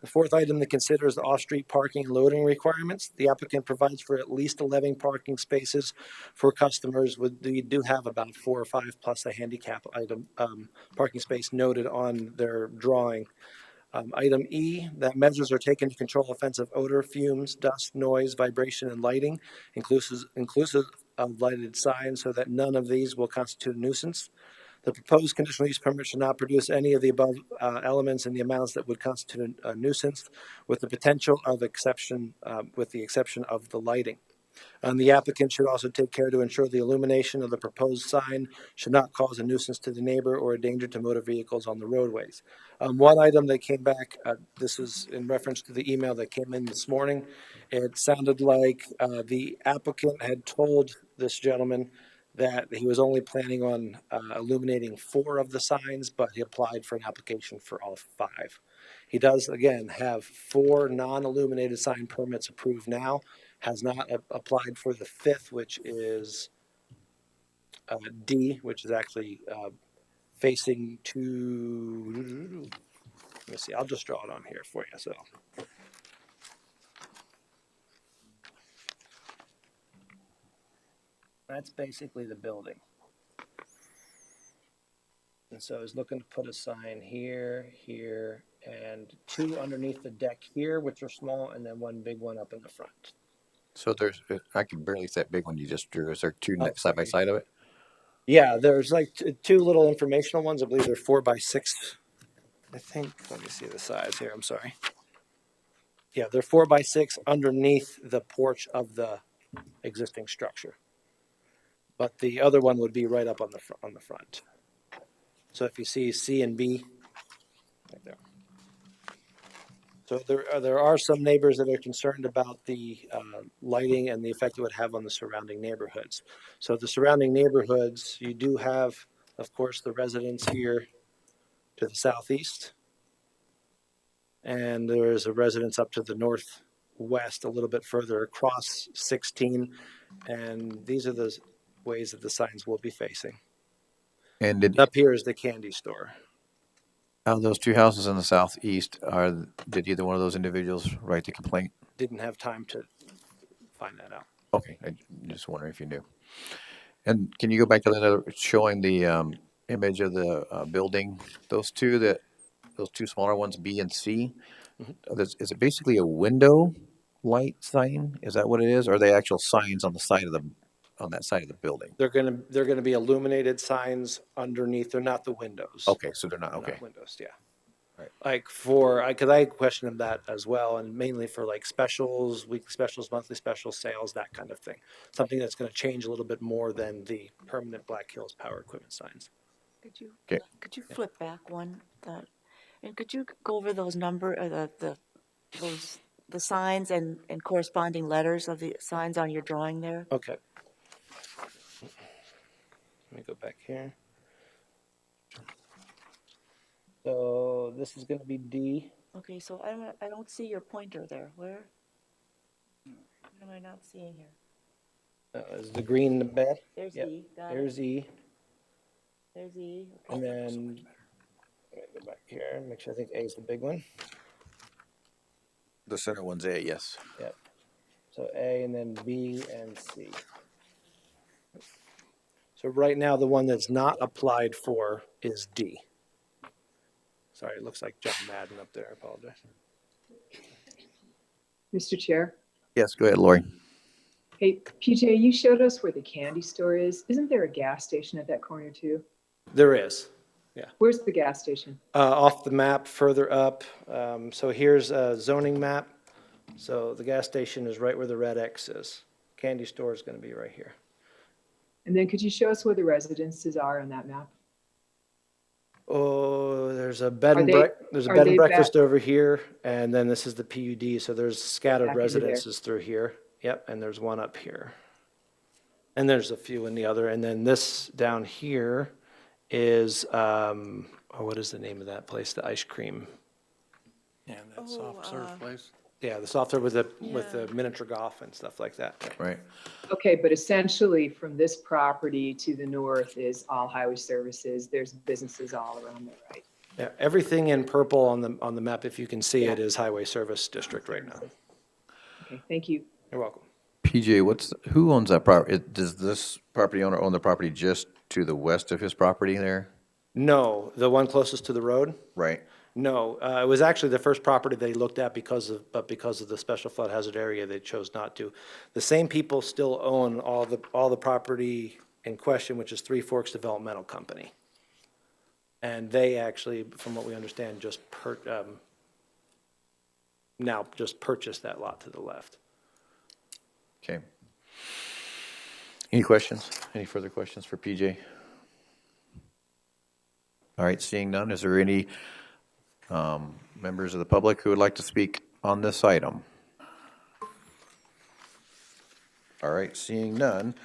The fourth item to consider is the off-street parking and loading requirements. The applicant provides for at least 11 parking spaces for customers. We do have about 4 or 5 plus a handicap item parking space noted on their drawing. Item E, that measures are taken to control offensive odor, fumes, dust, noise, vibration, and lighting, inclusive of lighted signs, so that none of these will constitute a nuisance. The proposed conditional use permit should not produce any of the above elements in the amounts that would constitute a nuisance, with the potential of exception, with the exception of the lighting. The applicant should also take care to ensure the illumination of the proposed sign should not cause a nuisance to the neighbor or a danger to motor vehicles on the roadways. One item that came back, this is in reference to the email that came in this morning. It sounded like the applicant had told this gentleman that he was only planning on illuminating 4 of the signs, but he applied for an application for all 5. He does, again, have 4 non-illuminated sign permits approved now, has not applied for the 5th, which is D, which is actually facing to, let me see, I'll just draw it on here for you. So that's basically the building. And so I was looking to put a sign here, here, and 2 underneath the deck here, which are small, and then 1 big one up in the front. So there's, I can barely see that big one you just drew. Is there 2 side by side of it? Yeah, there's like 2 little informational ones. I believe they're 4 by 6. I think, let me see the size here. I'm sorry. Yeah, they're 4 by 6 underneath the porch of the existing structure. But the other one would be right up on the front. So if you see C and B, right there. So there are some neighbors that are concerned about the lighting and the effect it would have on the surrounding neighborhoods. So the surrounding neighborhoods, you do have, of course, the residents here to the southeast. And there is a residence up to the northwest, a little bit further across 16. And these are the ways that the signs will be facing. And up here is the candy store. Out of those 2 houses in the southeast, did either one of those individuals write the complaint? Didn't have time to find that out. Okay, I just wondering if you knew. And can you go back to that showing the image of the building? Those 2 smaller ones, B and C. Mm-hmm. Is it basically a window light sign? Is that what it is? Or are they actual signs on the side of that side of the building? They're gonna be illuminated signs underneath. They're not the windows. Okay, so they're not okay. Not windows, yeah. Right. Like because I questioned that as well, and mainly for like specials, weekly specials, monthly specials, sales, that kind of thing. Something that's going to change a little bit more than the permanent Black Hills Power Equipment signs. Could you flip back one? And could you go over those the signs and corresponding letters of the signs on your drawing there? Okay. Let me go back here. So this is going to be D. Okay, so I don't see your pointer there. Where? What am I not seeing here? Is the green the bed? There's yep. E. Got There's it. E. There's E. Okay. And then Let me go back here and make sure. I think A is the big one. The center one's A, yes. Yep. So A and then B and C. So right now, the one that's not applied for is D. Sorry, it looks like John Madden up there. I apologize. Mr. Chair. Yes, go ahead, Lori. Hey, PJ, you showed us where the candy store is. Isn't there a gas station at that corner too? There is. Yeah. Where's the gas station? Off the map, further up. So here's a zoning map. So the gas station is right where the red X is. Candy store is going to be right here. And then could you show us where the residences are on that map? Oh, there's a bed Are and they- there's a are bed and they breakfast back- over here, and then this is the PUD. So there's scattered Back into there. residences through here. Yep, and there's one up here, and there's a few in the other. And then this down here is what is the name of that place? The ice cream. Yeah, that soft serve place. Yeah, the soft serve with the miniature golf and stuff like that. Right. Okay, but essentially from this property to the north is all highway services. There's businesses all around there, right? Yeah, everything in purple on the map, if you can see it, is highway service district right now. Okay, thank you. You're welcome. PJ, who owns that property? Does this property owner own the property just to the west of his property there? No, the one closest to the road? Right. No, it was actually the first property they looked at because of the special flood hazard area, they chose not to. The same people still own all the property in question, which is Three Forks Developmental Company. And they actually, from what we understand, now just purchased that lot to the left. Okay. Any questions? Any further questions for PJ? All right, seeing none, is there any members of the public who would like to speak on this item? All right, seeing none,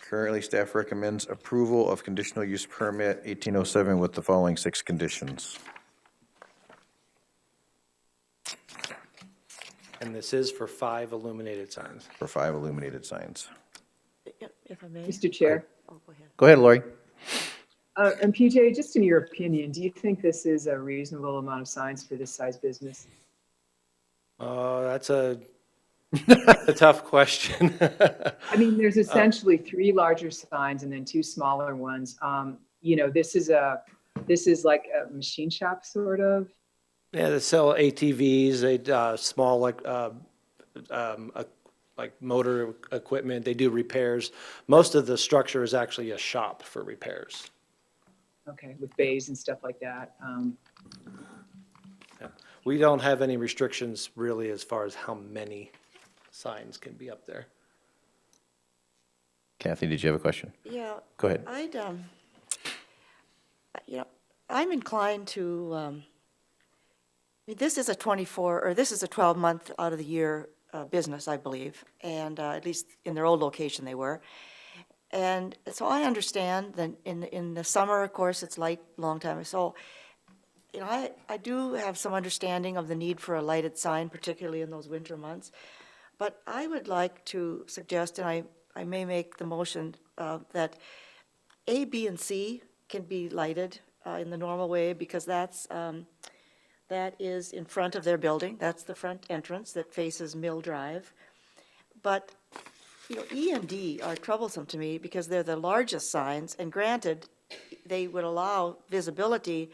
currently staff recommends approval of conditional use permit 1807 with the following 6 conditions. And this is for 5 illuminated signs. For 5 illuminated signs. If I may. Mr. Chair. Oh, go ahead. Go ahead, Lori. And PJ, just in your opinion, do you think this is a reasonable amount of signs for this size business? That's a tough question. I mean, there's essentially 3 larger signs and then 2 smaller ones. This is like a machine shop sort of. Yeah, they sell ATVs, they small like motor equipment. They do repairs. Most of the structure is actually a shop for repairs. Okay, with bays and stuff like that. Yeah. We don't have any restrictions really as far as how many signs can be up there. Kathy, did you have a question? Yeah. Go ahead. I'm inclined to, this is a 12-month out of the year business, I believe, and at least in their old location they were. And so I understand that in the summer, of course, it's light, long time. So, I do have some understanding of the need for a lighted sign, particularly in those winter months. But I would like to suggest, and I may make the motion, that A, B, and C can be lighted in the normal way, because that is in front of their building. That's the front entrance that faces Mill Drive. But E and D are troublesome to me because they're the largest signs, and granted, they would allow visibility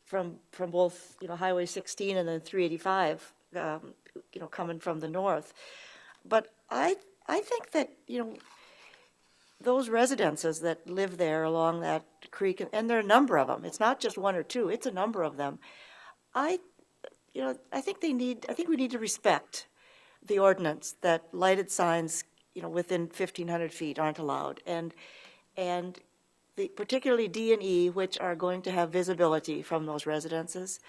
from both, Highway 16 and then 385, coming from the north. But I think that, those residences that live there along that creek, and there are a number of them, it's not just 1 or 2, it's a number of them. I think we need to respect the ordinance that lighted signs, within 1,500 feet aren't allowed. And particularly D and E, which are going to have visibility from those residences.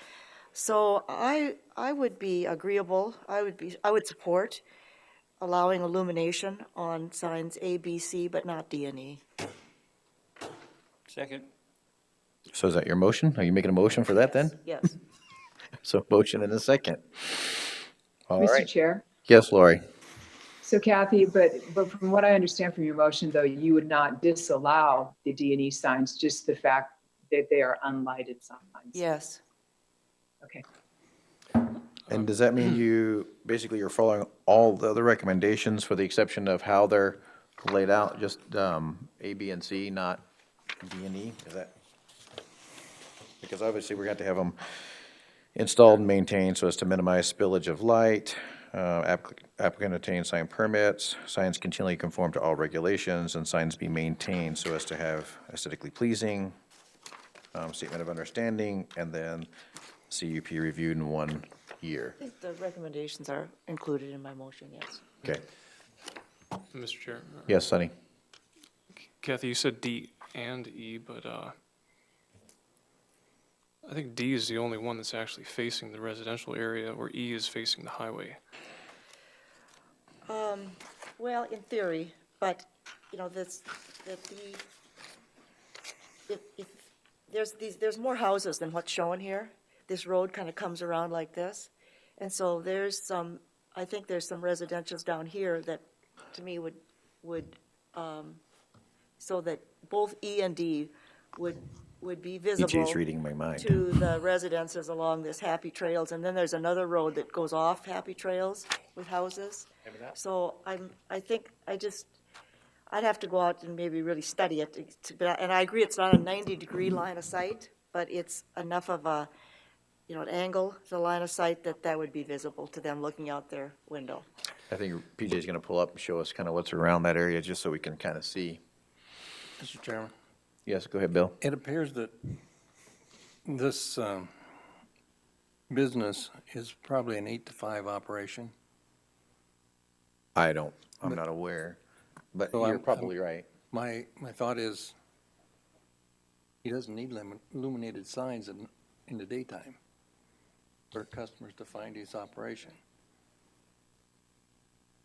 So I would be agreeable, I would support allowing illumination on signs A, B, C, but not D and E. Second. So is that your motion? Are you making a motion for that then? Yes. So motion and a second. All Mr. right. Chair. Yes, Lori. So Kathy, but from what I understand from your motion, though, you would not disallow the D&E signs, just the fact that they are unlighted signs. Yes. Okay. And does that mean basically you're following all the other recommendations for the exception of how they're laid out, just A, B, and C, not D and E? Is that? Because obviously we're going to have them installed and maintained so as to minimize spillage of light. Applicant obtain sign permits, signs continually conform to all regulations, and signs be maintained so as to have aesthetically pleasing, statement of understanding, and then CUP reviewed in 1 year. I think the recommendations are included in my motion, yes. Okay. Mr. Chair. Yes, Sonny? Kathy, you said D and E, but I think D is the only one that's actually facing the residential area, where E is facing the highway. Well, in theory, but, you know, there's more houses than what's shown here. This road kind of comes around like this. And so I think there's some residentials down here that, to me, so that both E and D would be visible EJ's reading my mind. to the residences along this Happy Trails. And then there's another road that goes off Happy Trails with houses. So I'd have to go out and maybe really study it. And I agree, it's not a 90-degree line of sight, but it's enough of an angle, the line of sight, that would be visible to them looking out their window. I think PJ's going to pull up and show us kind of what's around that area, just so we can kind of see. Mr. Chairman, Yes, go ahead, Bill. it appears that this business is probably an 8 to 5 operation. I'm not aware, but So you're I'm- probably right. My thought is, he doesn't need illuminated signs in the daytime for customers to find his operation.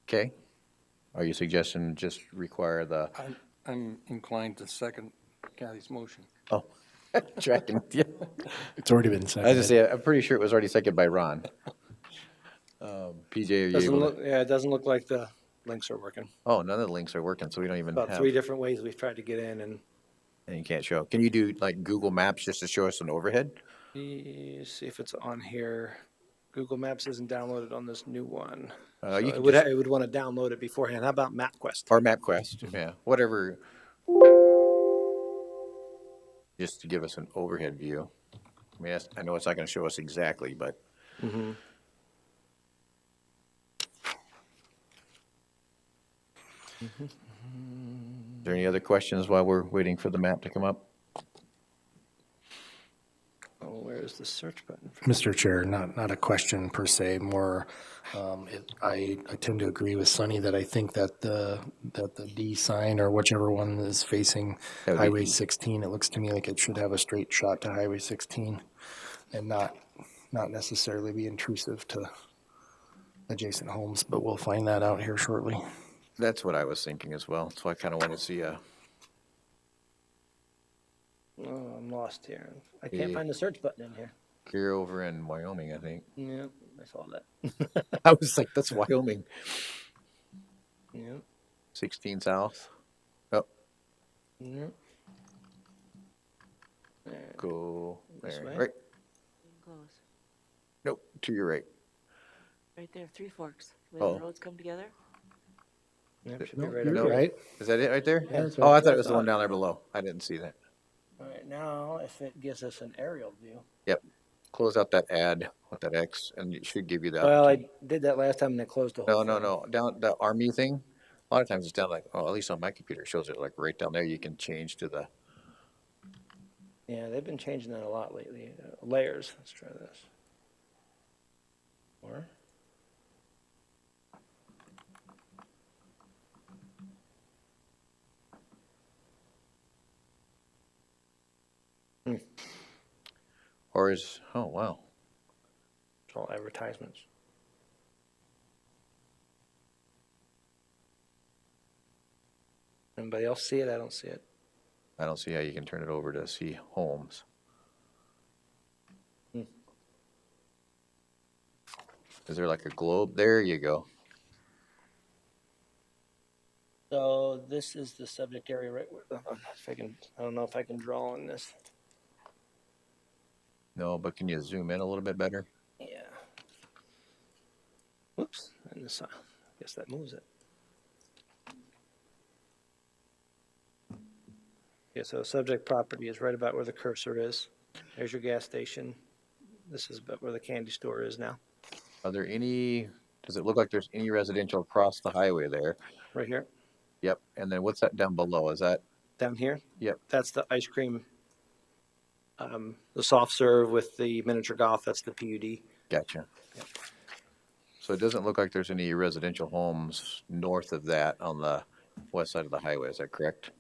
Okay. Are you suggesting just require the, I'm inclined to second Kathy's motion. oh, tracking, yeah. It's already been I was seconded. gonna say, I'm pretty sure it was already seconded by Ron. PJ, are you Doesn't able look, to? yeah, it doesn't look like the links are working. Oh, none of the links are working, so we don't even About have, 3 different ways we've tried to get in, and and you can't show. Can you do like Google Maps just to show us an overhead? see if it's on here. Google Maps isn't downloaded on this new one. You So can it would want to download it beforehand. How about MapQuest? Or MapQuest, yeah, whatever. Just to give us an overhead view. I mean, I know it's not gonna show us exactly, but. Mm-hmm. Is there any other questions while we're waiting for the map to come up? Oh, where is the search button? Mr. Chair, not a question per se, more, I tend to agree with Sonny that I think that the D sign or whichever one is facing That would be Highway D. 16, it looks to me like it should have a straight shot to Highway 16 and not necessarily be intrusive to adjacent homes, but we'll find that out here shortly. That's what I was thinking as well, so I kinda wanna see a. Oh, I'm lost here. I can't Yeah. find the search button in here. You're over in Wyoming, I think. Yeah, I saw that. I was like, that's Wyoming. Yeah, 16 south. Oh, yeah. There. go This there. way? Right. Close. Nope, to your right. Right there, Three Forks, where Oh. the roads come together. Yep, should be No, right you're up there. right. Is that it right there? Yeah, that's Oh, I what thought it was the one thought. down there below. I didn't see that. All right, now if it gives us an aerial view. Yep. Close out that ad with that X and it should give you the. Well, opportunity. I did that last time and it closed the whole No, thing. no, no. Down the army thing. A lot of times it's down like, oh, at least on my computer it shows it like right down there. You can change to the. Yeah, they've been changing that a lot lately. Layers, let's try this. Or? Or is, oh, wow. It's all advertisements. Anybody else see it? I don't see it. I don't see how you can turn it over to see homes. Hmm. Is there like a globe? There you go. So this is the subject area, right? If I can, I don't know if I can draw on this. No, but can you zoom in a little bit better? Yeah. Whoops, and this, guess that moves it. Yeah, so subject property is right about where the cursor is. There's your gas station. This is about where the candy store is now, Are there any, does it look like there's any residential across the highway there? right here, Yep, and then what's that down below? Is that, down here. yep, That's the ice cream, the soft serve with the miniature golf, that's the PUD. gotcha. So it doesn't look like there's any residential homes north of that on the west side of the highway, is that correct?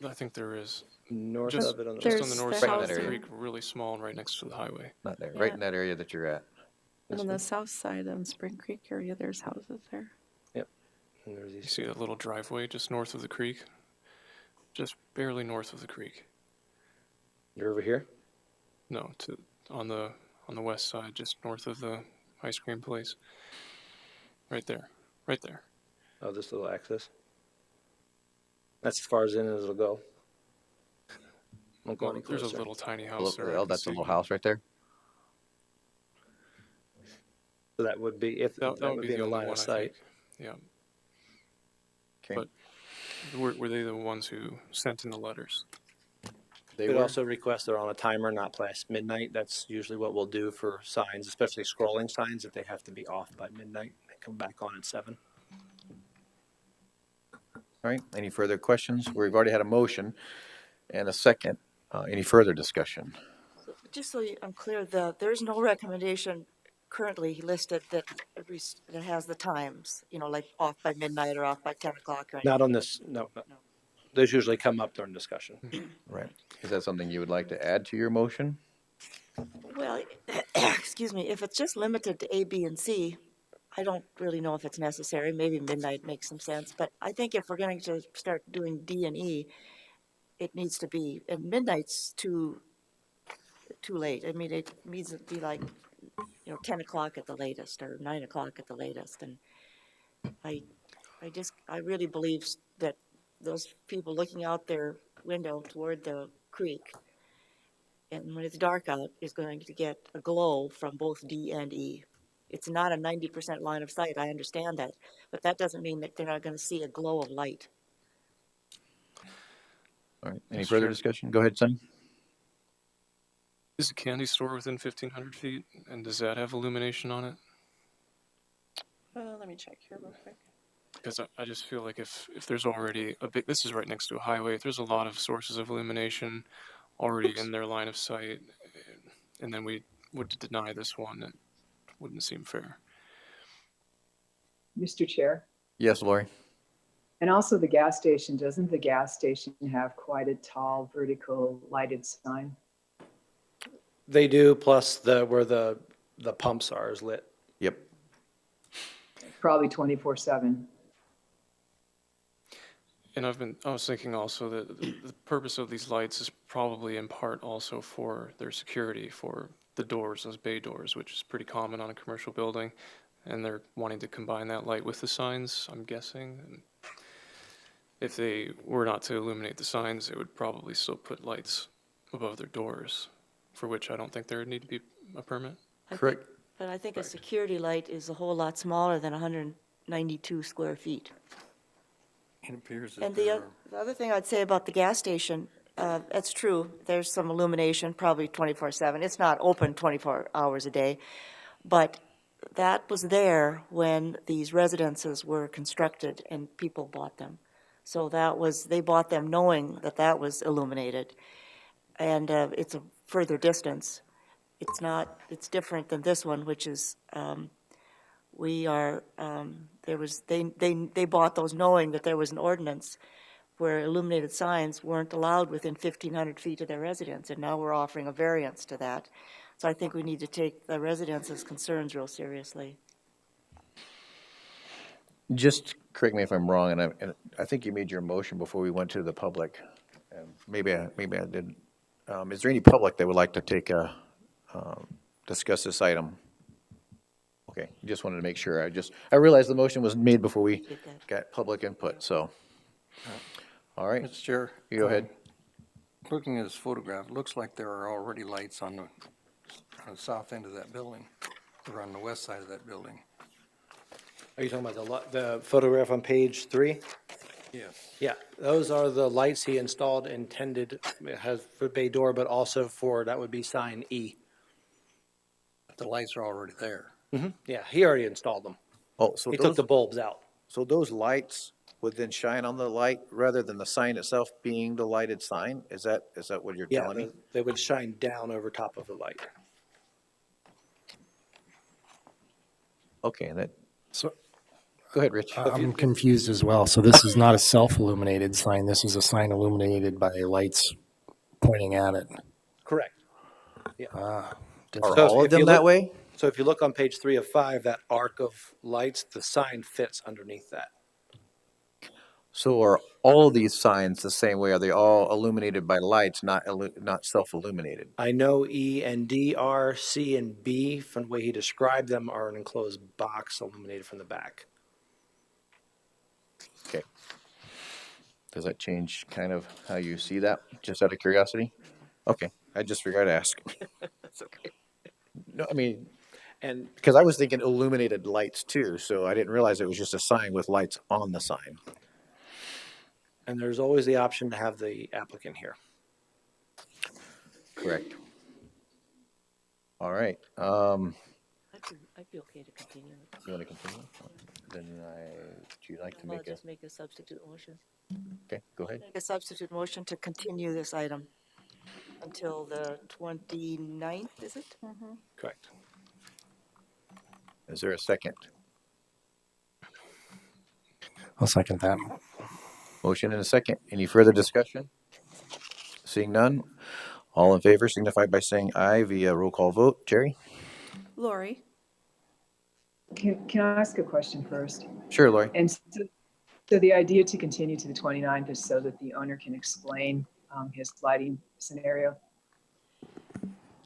I think there is. North Just, of it on the just on There's the the north side of house the in- creek, really small and right next to the highway. Not there, right in that area that you're at. And on the south side on Spring Creek area, there's houses there. Yep. And there's You these. see that little driveway just north of the creek? Just barely north of the creek. You're over here? No, on the west side, just north of the ice cream place. Right there. Right there. Oh, this little access. That's as far as in as it'll go. Won't go Well, any there's a closer. little tiny house there. I Oh, can that's a see. little house right there? So that would be, if, That would be in the the only line one, of I sight. think. Yeah. Okay. But were they the ones who sent in the letters? They We'd were? also request they're on a timer, not past midnight. That's usually what we'll do for signs, especially scrolling signs, if they have to be off by midnight. They come back on at 7. All right, any further questions? We've already had a motion and a second. Any further discussion? Just so I'm clear, there's no recommendation currently listed that that has the times, like off by midnight or off by 10 o'clock or anything. Not on this, no. Those usually come up during discussion. Right. Is that something you would like to add to your motion? Well, excuse me, if it's just limited to A, B, and C, I don't really know if it's necessary. Maybe midnight makes some sense, but I think if we're going to start doing D and E, it needs to be, and midnight's too late. I mean, it needs to be like, 10 o'clock at the latest or 9 o'clock at the latest. And I really believe that those people looking out their window toward the creek, and when it's dark out, is going to get a glow from both D and E. It's not a 90% line of sight, I understand that, but that doesn't mean that they're not going to see a glow of light. All right, any Yes, further sure. discussion? Go ahead, Sonny. Is the candy store within 1,500 feet? And does that have illumination on it? Let me check here real quick. Because I just feel like if there's already this is right next to a highway, if there's a lot of sources of illumination already in their line of sight, and then we would deny this one, it wouldn't seem fair. Mr. Chair, Yes, Lori. and also the gas station, doesn't the gas station have quite a tall vertical lighted sign? They do, plus where the pumps are is lit. Yep. Probably 24/7. And I was thinking also that the purpose of these lights is probably in part also for their security, for the doors, those bay doors, which is pretty common on a commercial building. And they're wanting to combine that light with the signs, I'm guessing. And if they were not to illuminate the signs, they would probably still put lights above their doors, for which I don't think there would need to be a permit. Correct. But I think a security light is a whole lot smaller than 192 square feet. It appears that And there the other thing I'd say about the gas station, that's true, there's some illumination, probably 24/7. It's not open 24 hours a day, but that was there when these residences were constructed and people bought them. So they bought them knowing that was illuminated. And it's a further distance. It's different than this one, which is, they bought those knowing that there was an ordinance where illuminated signs weren't allowed within 1,500 feet of their residence, and now we're offering a variance to that. So I think we need to take the residents' concerns real seriously. Just correct me if I'm wrong, and I think you made your motion before we went to the public. And maybe I did. Is there any public that would like to discuss this item? Okay, just wanted to make sure. I realized the motion was made before we got public input, so. All right, Mr. Chair. you go ahead. Looking at this photograph, it looks like there are already lights on on the south end of that building, or on the west side of that building. Are you talking about the photograph on page 3? Yes. Yeah, those are the lights he installed intended, it has for bay door, but also for, that would be sign E. The lights are already there. Yeah, he already installed them. Oh, so He took those, the bulbs out. so those lights would then shine on the light rather than the sign itself being the lighted sign? Is that what you're Yeah, telling me? they would shine down over top of the light. Okay, that, So go ahead, Rich. I'm confused as well. So this is not a self-illuminated sign. This is a sign illuminated by lights pointing at it. Correct. Are So all of if you them that look- way? So if you look on page 3 of 5, that arc of lights, the sign fits underneath that. So are all of these signs the same way? Are they all illuminated by lights, not self-illuminated? I know E and D are, C and B, from the way he described them, are an enclosed box illuminated from the back. Okay. Does that change kind of how you see that, just out of curiosity? Okay, I just figured I'd ask. That's okay. No, I mean, And because I was thinking illuminated lights too, so I didn't realize it was just a sign with lights on the sign. and there's always the option to have the applicant here. Correct. All right, I'd be okay to continue. you want to continue? Then would you like to I'll make a, just make a substitute motion. okay, go ahead. Make a substitute motion to continue this item until the 29th, is it? Correct. Is there a second? I'll second that. Motion and a second. Any further discussion? Seeing none, all in favor signify by saying aye via roll call vote. Jerry? Lori, Can I ask a question first? Sure, Lori. And so the idea to continue to the 29th is so that the owner can explain his lighting scenario?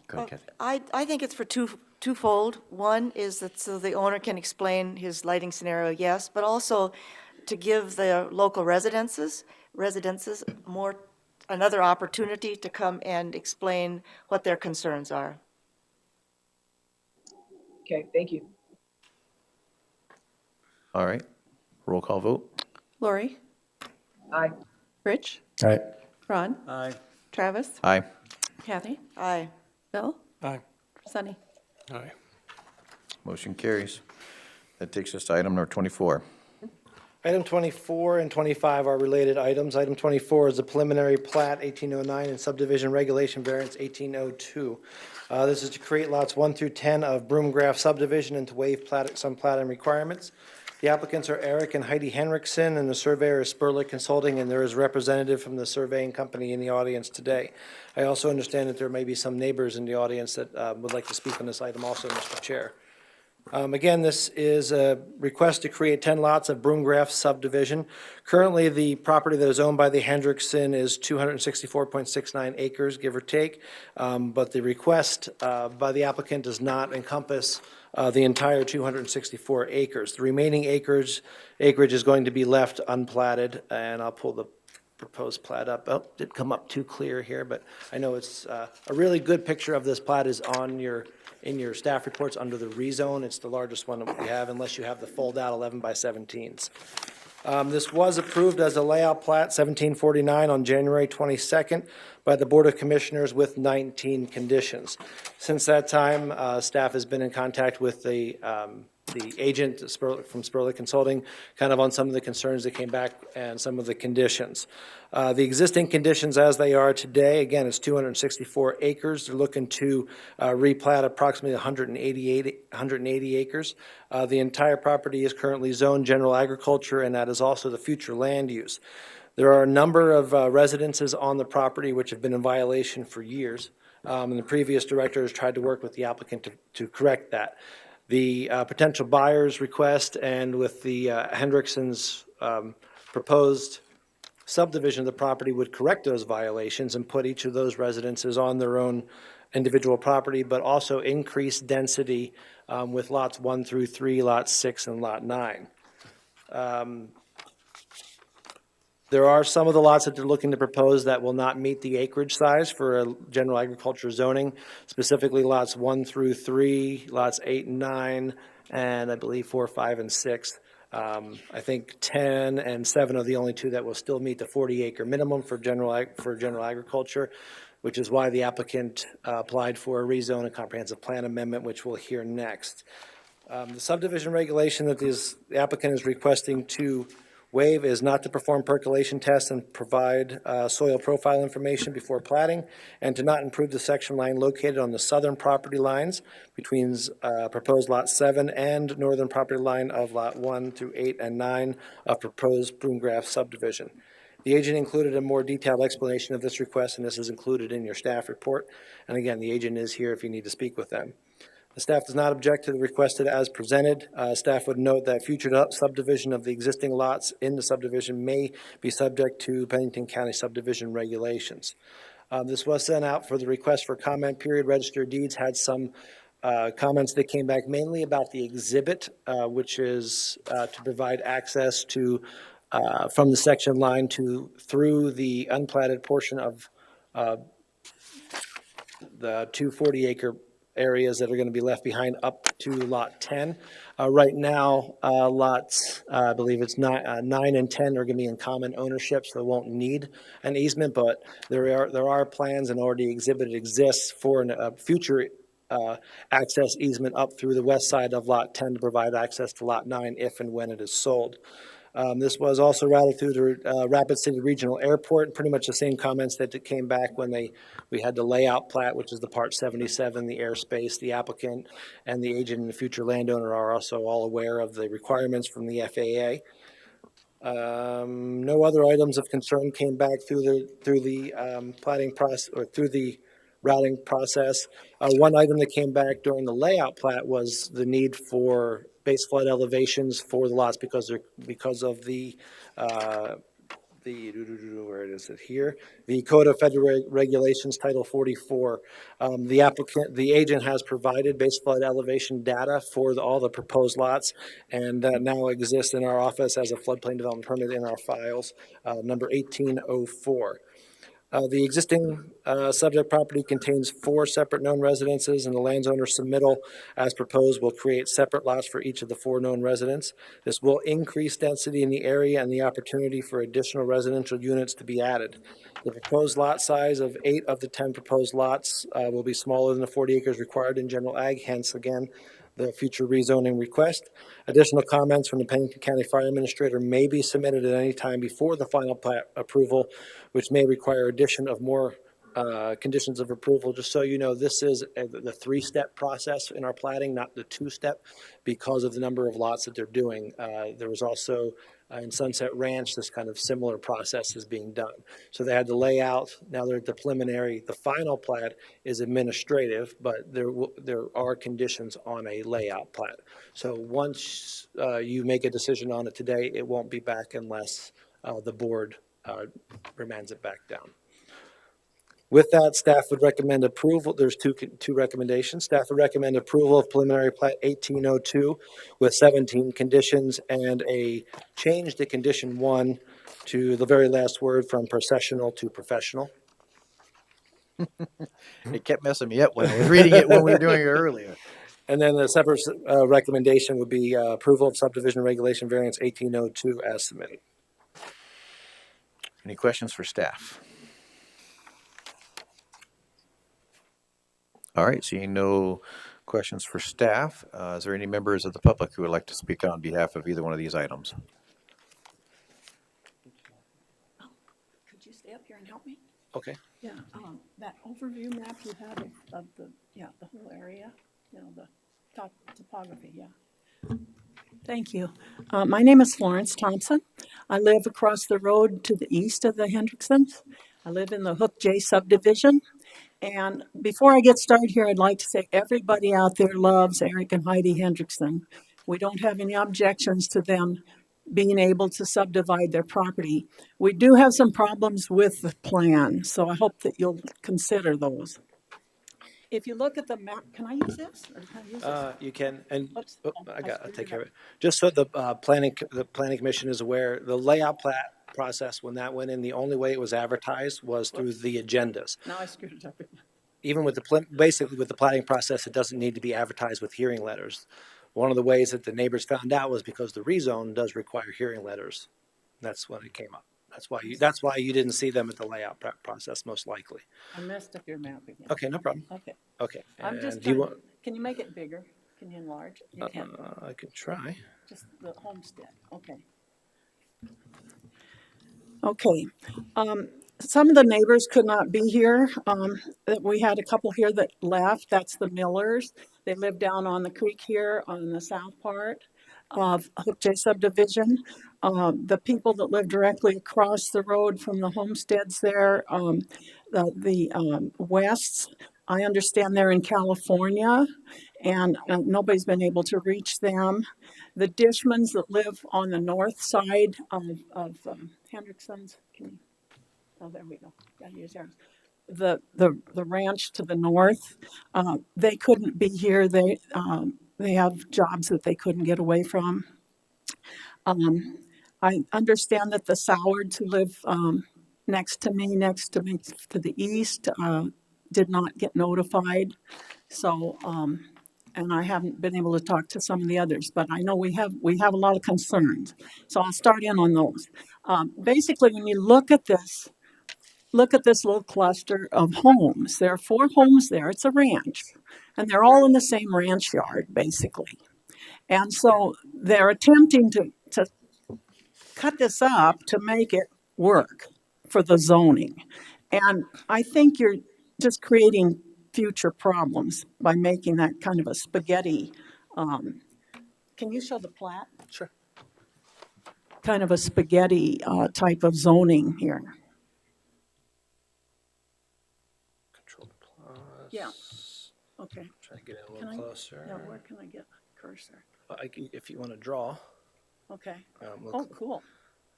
Go ahead, Kathy. I think it's for twofold. One is that so the owner can explain his lighting scenario, yes, but also to give the local residences another opportunity to come and explain what their concerns are. Okay, thank you. All right, roll call vote. Lori, Aye. Rich, All right. Ron, Aye. Travis, Aye. Kathy, Aye. Bill, Aye. Sunny. Aye. Motion carries. That takes us to item number 24. Item 24 and 25 are related items. Item 24 is the preliminary plat 1809 and subdivision regulation variance 1802. This is to create lots 1 through 10 of Broomgraft subdivision and to waive some plating requirements. The applicants are Eric and Heidi Henriksen, and the surveyor is Spurlick Consulting, and there is a representative from the surveying company in the audience today. I also understand that there may be some neighbors in the audience that would like to speak on this item also, Mr. Chair. Again, this is a request to create 10 lots of Broomgraft subdivision. Currently, the property that is owned by the Hendrickson is 264.69 acres, give or take. But the request by the applicant does not encompass the entire 264 acres. The remaining acreage is going to be left unplatted, and I'll pull the proposed plat up. Oh, didn't come up too clear here, but I know it's a really good picture of this plat is in your staff reports under the rezone. It's the largest one that we have, unless you have the fold-out 11 by 17s. This was approved as a layout plat 1749 on January 22nd by the Board of Commissioners with 19 conditions. Since that time, staff has been in contact with the agent from Spurlick Consulting, kind of on some of the concerns that came back and some of the conditions. The existing conditions as they are today, again, it's 264 acres. They're looking to replat approximately 180 acres. The entire property is currently zoned general agriculture, and that is also the future land use. There are a number of residences on the property which have been in violation for years, and the previous director has tried to work with the applicant to correct that. The potential buyer's request and with the Hendrickson's proposed subdivision of the property would correct those violations and put each of those residences on their own individual property, but also increase density with lots 1 through 3, lot 6, and lot 9. There are some of the lots that they're looking to propose that will not meet the acreage size for a general agriculture zoning, specifically lots 1 through 3, lots 8 and 9, and I believe 4, 5, and 6. I think 10 and 7 are the only two that will still meet the 40-acre minimum for general agriculture, which is why the applicant applied for a rezone and comprehensive plan amendment, which we'll hear next. The subdivision regulation that the applicant is requesting to waive is not to perform percolation tests and provide soil profile information before platting, and to not improve the section line located on the southern property lines between proposed lot 7 and northern property line of lot 1 through 8 and 9 of proposed Broomgrass subdivision. The agent included a more detailed explanation of this request, and this is included in your staff report. And again, the agent is here if you need to speak with them. The staff does not object to the requested as presented. Staff would note that future subdivision of the existing lots in the subdivision may be subject to Pennington County Subdivision Regulations. This was sent out for the request for comment period. Register of Deeds had some comments that came back mainly about the exhibit, which is to provide access to from the section line to through the unplatted portion of the 240-acre areas that are going to be left behind up to lot 10. Right now, lots, I believe it's 9 and 10 are going to be in common ownership, so they won't need an easement, but there are plans and already exhibit exists for a future access easement up through the west side of lot 10 to provide access to lot 9 if and when it is sold. This was also routed through the Rapid City Regional Airport, pretty much the same comments that came back when we had the layout plat, which is the Part 77, the airspace. The applicant and the agent and the future landowner are also all aware of the requirements from the FAA. No other items of concern came back through the platting process or through the routing process. One item that came back during the layout plat was the need for base flood elevations for the lots because of the where is it here? The Code of Federal Regulations, Title 44. The agent has provided base flood elevation data for all the proposed lots, and now exists in our office as a floodplain development permit in our files, number 1804. The existing subject property contains 4 separate known residences, and the landowner's submittal as proposed will create separate lots for each of the 4 known residents. This will increase density in the area and the opportunity for additional residential units to be added. The proposed lot size of 8 of the 10 proposed lots will be smaller than the 40 acres required in general ag, hence again, the future rezoning request. Additional comments from the Pennington County Fire Administrator may be submitted at any time before the final plat approval, which may require addition of more conditions of approval. Just so you know, this is the 3-step process in our platting, not the 2-step, because of the number of lots that they're doing. There was also in Sunset Ranch, this kind of similar process is being done. So they had the layout, now they're at the preliminary. The final plat is administrative, but there are conditions on a layout plat. So once you make a decision on it today, it won't be back unless the board remands it back down. With that, staff would recommend approval. There's two recommendations. Staff would recommend approval of preliminary plat 1802 with 17 conditions and a change to condition 1 to the very last word from processional to professional. It kept messing me up when I was reading it when we were doing it earlier. And then the separate recommendation would be approval of subdivision regulation variance 1802 as submitted. Any questions for staff? All right, seeing no questions for staff, is there any members of the public who would like to speak on behalf of either one of these items? Could you stay up here and help me? Okay. Yeah, that overview map you had of the whole area, the topography, yeah. Thank you. My name is Florence Thompson. I live across the road to the east of the Hendricksons. I live in the Hook J subdivision. And before I get started here, I'd like to say everybody out there loves Eric and Heidi Hendrickson. We don't have any objections to them being able to subdivide their property. We do have some problems with the plan, so I hope that you'll consider those. if you look at the map, can I use this? Or can I use this? You can, and Whoops. I'll screwed take it care up. of it. Just so the planning commission is aware, the layout plat process, when that went in, the only way it was advertised was through the agendas. Now I screwed it up again. Even with basically with the planning process, it doesn't need to be advertised with hearing letters. One of the ways that the neighbors found out was because the rezone does require hearing letters. That's when it came up. That's why you didn't see them at the layout process, most likely. I messed up your map again. Okay, no problem. Okay. Okay. I'm just and do you trying, want, can you make it bigger? Can you enlarge it? You can. I could try. Just the homestead. Okay. Okay. Some of the neighbors could not be here. We had a couple here that left. That's the Millers. They live down on the creek here on the south part of Hook J subdivision. The people that live directly across the road from the homesteads there, the Wests, I understand they're in California, and nobody's been able to reach them. The Dishmans that live on the north side of Hendrickson's, oh, there we go. Gotta use ours. The ranch to the north, they couldn't be here. They have jobs that they couldn't get away from. I understand that the Sowards who live next to me to the east, did not get notified. So, and I haven't been able to talk to some of the others, but I know we have a lot of concerns. So I'll start in on those. Basically, when you look at this little cluster of homes. There are 4 homes there. It's a ranch, and they're all in the same ranch yard, basically. And so they're attempting to cut this up to make it work for the zoning. And I think you're just creating future problems by making that kind of a spaghetti. Can you show the plat? Sure. Kind of a spaghetti type of zoning here. Control plus. Yeah. Okay. Try to get in a little closer. Yeah, where can I get a cursor? If you want to draw. Okay. We'll cool.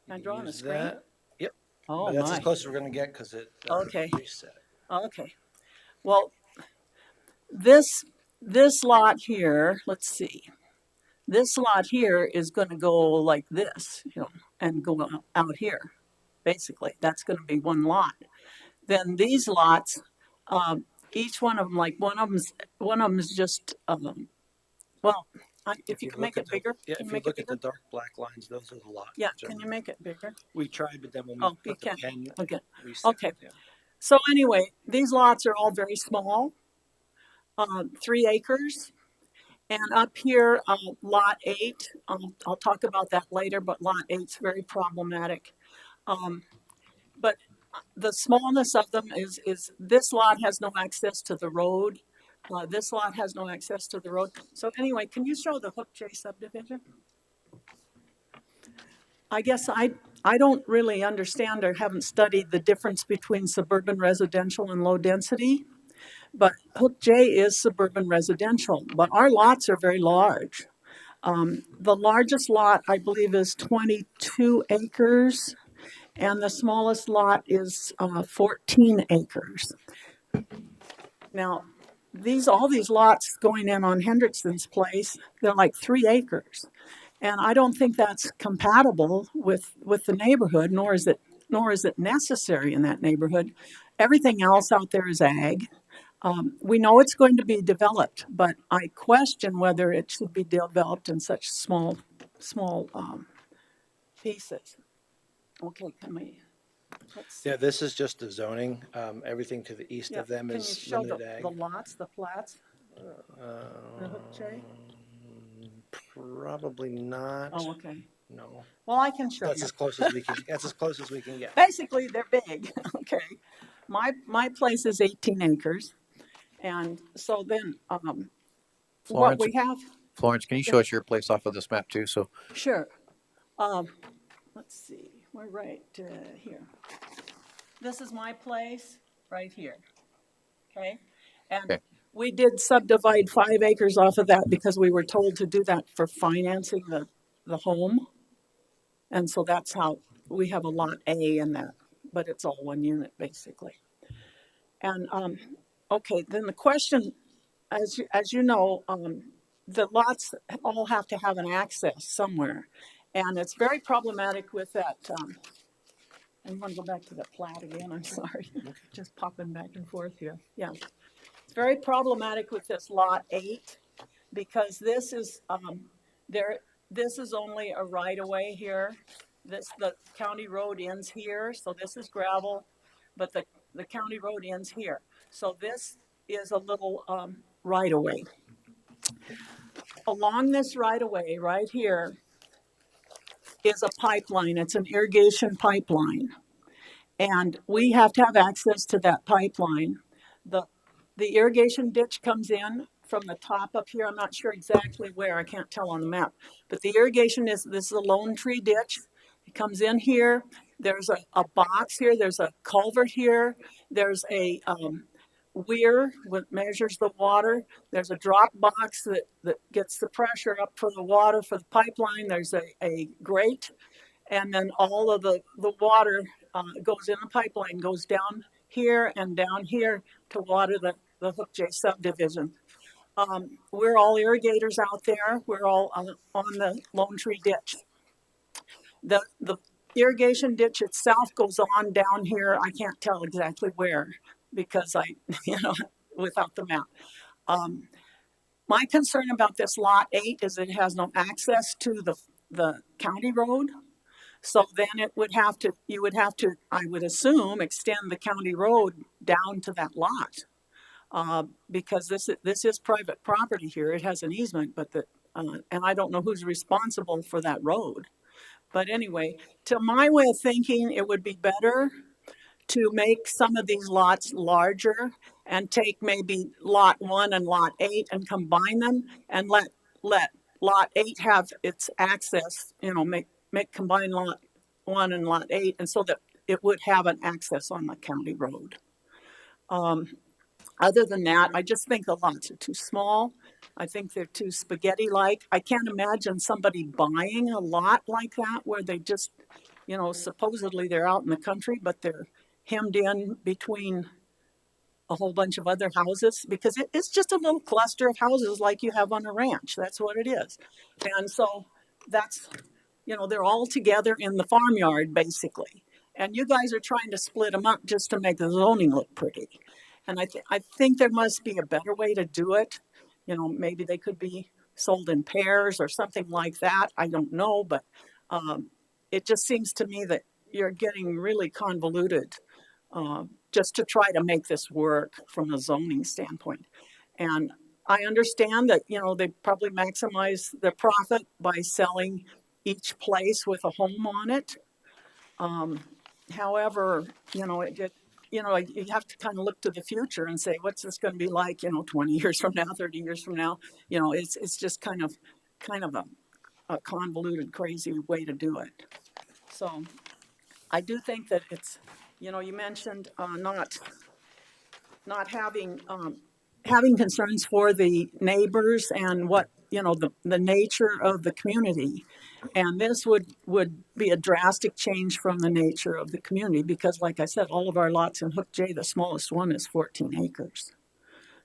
Can I draw on the screen? That. Yep. Oh, but that's my. as close as we're going to get because it Okay. reset. Okay. Well, this lot here, let's see. This lot here is going to go like this, and go out here. Basically, that's going to be one lot. Then these lots, each one of them, like one of them's just, if you can make it bigger. Yeah, if you look at the dark black lines, those are the lots. Yeah, can you make it bigger? We tried, but then when we put the pen, okay. reset. Okay. Yeah. So anyway, these lots are all very small, 3 acres. And up here, lot 8, I'll talk about that later, but lot 8's very problematic. But the smallness of them is this lot has no access to the road. This lot has no access to the road. So anyway, can you show the Hook J subdivision? I guess I don't really understand or haven't studied the difference between suburban residential and low density. But Hook J is suburban residential, but our lots are very large. The largest lot, I believe, is 22 acres, and the smallest lot is 14 acres. Now, all these lots going in on Hendrickson's place, they're like 3 acres. And I don't think that's compatible with the neighborhood, nor is it necessary in that neighborhood. Everything else out there is ag. We know it's going to be developed, but I question whether it should be developed in such small pieces. Okay, Yeah, this is just the zoning. Everything to the east of them is can you show limited ag. the lots, the plats? The Hook J? Probably not. Oh, okay. No. Well, I can show That's you. as close as we can. That's as close as we can get. Basically, they're big. Okay, my place is 18 acres, and so then what we have. Florence, can you show us your place off of this map too? So Sure. Let's see. We're right here. This is my place right here. Okay, and we did subdivide 5 acres off of that because we were told to do that for financing the home. And so that's how we have a lot A in that, but it's all one unit basically. And Okay, then the question, as you know, the lots all have to have an access somewhere. And it's very problematic with that, I want to go back to the plat again, I'm sorry. Just popping back and forth here. Yeah. It's very problematic with this lot 8 because this is this is only a right of way here. The county road ends here, so this is gravel, but the county road ends here. So this is a little right of way. Along this right of way right here is a pipeline. It's an irrigation pipeline. And we have to have access to that pipeline. The irrigation ditch comes in from the top up here. I'm not sure exactly where. I can't tell on the map. But the irrigation this is a lone tree ditch. It comes in here. There's a box here. There's a culvert here. There's a weir that measures the water. There's a drop box that gets the pressure up for the water for the pipeline. There's a grate. And then all of the water goes in a pipeline, goes down here and down here to water the Hook J subdivision. We're all irrigators out there. We're all on the Lone Tree Ditch. The irrigation ditch itself goes on down here. I can't tell exactly where because without the map. My concern about this lot 8 is it has no access to the county road. So then you would have to, I would assume, extend the county road down to that lot. Because this is private property here. It has an easement, but and I don't know who's responsible for that road. But anyway, to my way of thinking, it would be better to make some of these lots larger and take maybe lot 1 and lot 8 and combine them and let lot 8 have its access, make combine lot 1 and lot 8, and so that it would have an access on the county road. Other than that, I just think the lots are too small. I think they're too spaghetti-like. I can't imagine somebody buying a lot like that where they just, supposedly they're out in the country, but they're hemmed in between a whole bunch of other houses because it's just a little cluster of houses like you have on a ranch. That's what it is. And so that's, they're all together in the farmyard basically. And you guys are trying to split them up just to make the zoning look pretty. And I think there must be a better way to do it. Maybe they could be sold in pairs or something like that. I don't know, but it just seems to me that you're getting really convoluted just to try to make this work from a zoning standpoint. And I understand that, they probably maximize their profit by selling each place with a home on it. However, you have to kind of look to the future and say, what's this going to be like, 20 years from now, 30 years from now? It's just kind of a convoluted, crazy way to do it. So I do think that it's, you mentioned not having concerns for the neighbors and what, the nature of the community. And this would be a drastic change from the nature of the community because, like I said, all of our lots in Hook J, the smallest one is 14 acres.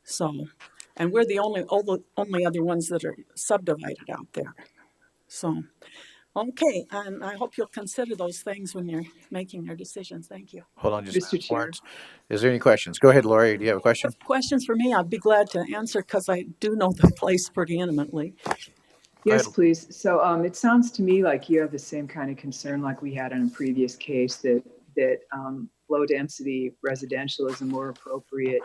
So, and we're the only other ones that are subdivided out there. So, okay, and I hope you'll consider those things when you're making your decisions. Thank you. Hold on just Mr. Chair. Lawrence. Is there any questions? Go ahead, Lori. Do you have a question? Questions for me, I'd be glad to answer because I do know the place pretty intimately. Yes, please. So it sounds to me like you have the same kind of concern like we had in a previous case that low density residential is a more appropriate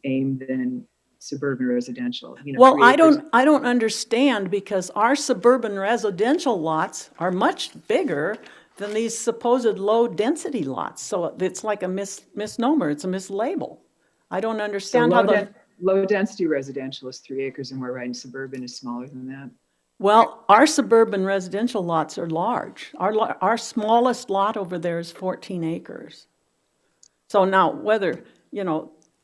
aim than suburban residential. Well, I don't understand because our suburban residential lots are much bigger than these supposed low density lots. So it's like a misnomer. It's a mislabel. I don't understand how low density residential is 3 acres and we're right, suburban is smaller than that. Well, our suburban residential lots are large. Our smallest lot over there is 14 acres. So now whether,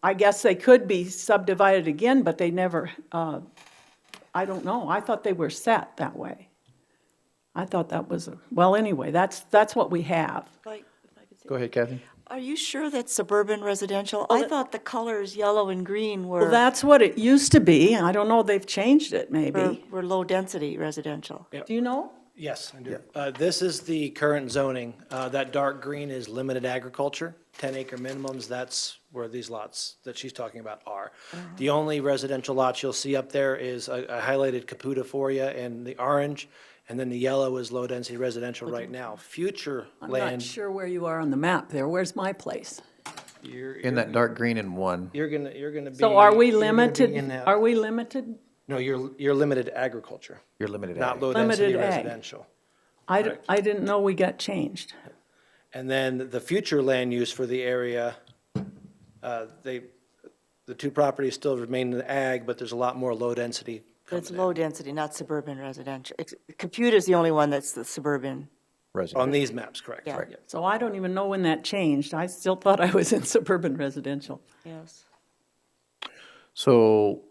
I guess they could be subdivided again, but they never, I don't know. I thought they were set that way. I thought that was, well, anyway, that's what we have. If I could Go ahead, Kathy. Are you sure that's suburban residential? I thought the colors yellow and green Well, were, that's what it used to be. I don't know, they've changed it maybe. were low-density residential. Do you know? Yes, I do. This is the current zoning. That dark green is limited agriculture, 10-acre minimums. That's where these lots that she's talking about are. The only residential lots you'll see up there is I highlighted Caputa for you and the orange, and then the yellow is low-density residential right now. Future I'm not land, sure where you are on the map there. Where's my place? In that dark green in one. you're gonna be. So are we you're gonna be limited? in that- Are we limited? No, you're limited agriculture, You're limited not ag. low-density Limited ag. residential. I didn't know we got changed. And then the future land use for the area, the two properties still remain in the ag, but there's a lot more low density. It's low-density, not suburban residential. Computa's the only one that's the suburban. On these maps, correct. Yeah. Right. So I don't even know when that changed. I still thought I was in suburban residential. Yes. So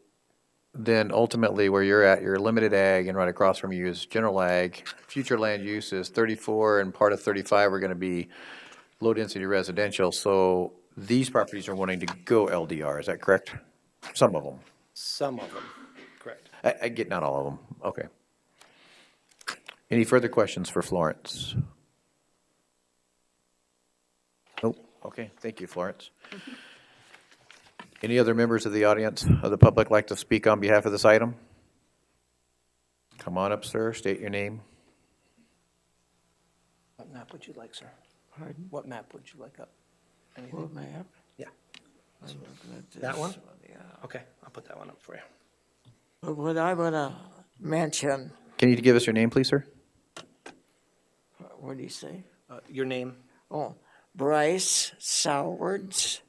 then ultimately where you're at, you're limited ag, and right across from you is general ag. Future land use is 34 and part of 35 are going to be low density residential. So these properties are wanting to go LDR, is that correct? Some of them. Some of them, correct. I get not all of them. Okay. Any further questions for Florence? Nope. Okay, thank you, Florence. Any other members of the audience, of the public, like to speak on behalf of this item? Come on up, sir, state your name. What map would you like, sir? Pardon? What map would you like up? Anything? What map? Yeah. I'm looking at That this one? yeah. Okay, I'll put that one up for you. But what I want to mention, Can you give us your name, please, sir? what do you say? Your name? Oh, Bryce Sowards.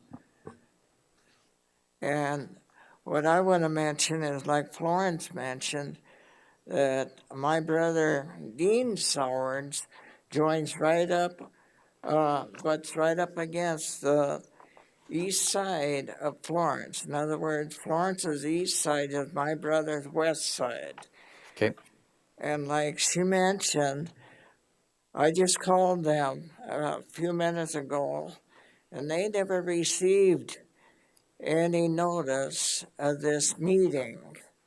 And what I want to mention is, like Florence mentioned, that my brother Dean Sowards joins right up, butts right up against the east side of Florence. In other words, Florence's east side is my brother's west side. Okay. And like she mentioned, I just called them a few minutes ago, and they never received any notice of this meeting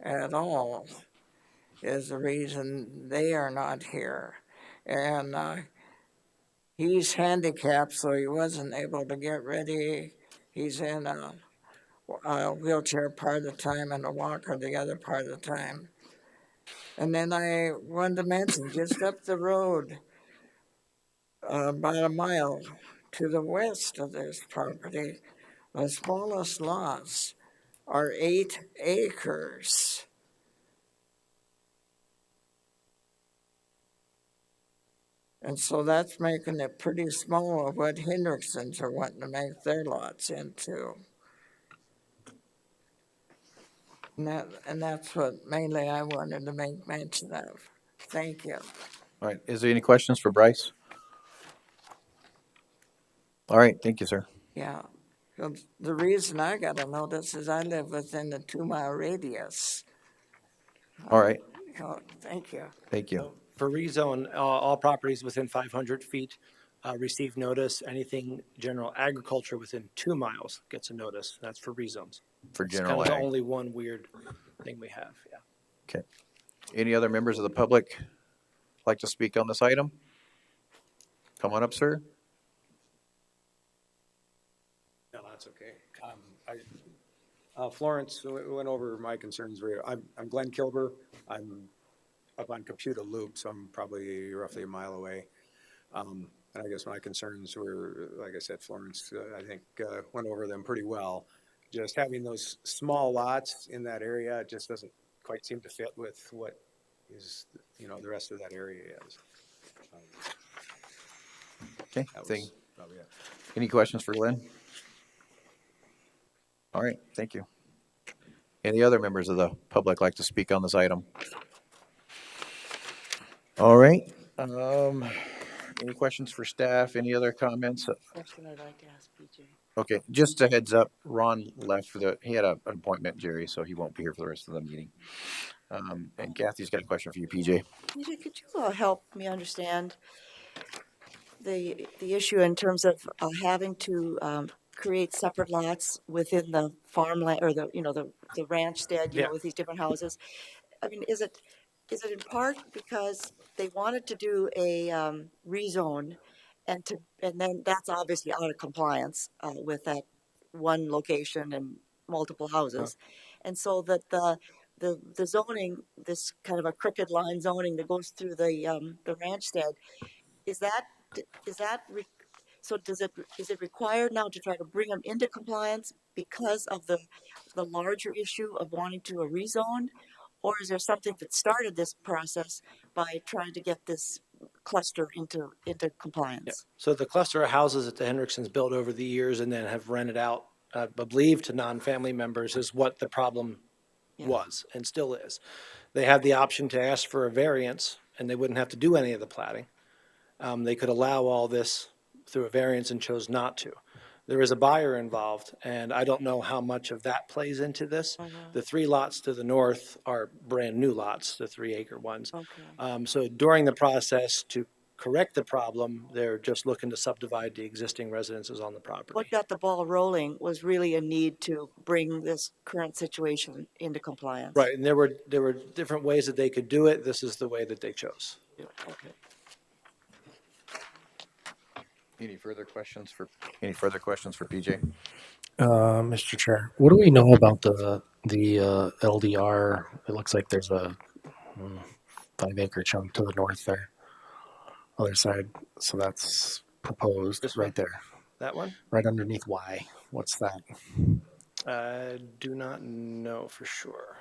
at all, is the reason they are not here. And he's handicapped, so he wasn't able to get ready. He's in a wheelchair part of the time and a walker the other part of the time. And then I wanted to mention, just up the road, about a mile to the west of this property, the smallest lots are 8 acres. And so that's making it pretty small of what Hendricksons are wanting to make their lots into. And that's what mainly I wanted to make mention of. Thank you. All right, is there any questions for Bryce? All right, thank you, sir. Yeah. The reason I got a notice is I live within the 2-mile radius. All right, Thank you. thank you. For rezone, all properties within 500 feet receive notice. Anything general agriculture within 2 miles gets a notice. That's for rezones. For It's general kind of ag. the only one weird thing we have, yeah. Okay. Any other members of the public like to speak on this item? Come on up, sir. No, that's okay. Florence went over my concerns. I'm Glenn Kilber. I'm up on Caputa Loop, so I'm probably roughly a mile away. And I guess my concerns were, like I said, Florence, I think, went over them pretty well. Just having those small lots in that area just doesn't quite seem to fit with what is, the rest of that area is. Okay, That was thank, probably it. any questions for Glenn? All right, thank you. Any other members of the public like to speak on this item? All right, any questions for staff? Any other comments? Question I'd like to ask PJ. Okay, just a heads up, Ron left he had an appointment, Jerry, so he won't be here for the rest of the meeting. And Kathy's got a question for you, PJ. PJ, could you help me understand? the issue in terms of having to create separate lots within the farmland, or the ranchstead, Yeah. with these different houses. I mean, is it in part because they wanted to do a rezone, and then that's obviously out of compliance with that one location and multiple houses, and so that the zoning, this kind of a crooked line zoning that goes through the ranchstead, is that is that re- so is it required now to try to bring them into compliance because of the larger issue of wanting to a rezone, or is there something that started this process by trying to get this cluster into compliance? So the cluster of houses that the Hendricksons built over the years and then have rented out, I believe, to non-family members is what the problem was and still is. They had the option to ask for a variance, and they wouldn't have to do any of the platting. They could allow all this through a variance and chose not to. There is a buyer involved, and I don't know how much of that plays into this. The 3 lots to the north are brand-new lots, the 3-acre ones. So during the process to correct the problem, they're just looking to subdivide the existing residences on the property. What got the ball rolling was really a need to bring this current situation into compliance. Right, and there were different ways that they could do it. This is the way that they chose. Okay. Any further questions for PJ? Mr. Chair, what do we know about the LDR? It looks like there's a 5-acre chunk to the north there, other side. So that's proposed right there. That one? Right underneath Y. What's that? I do not know for sure.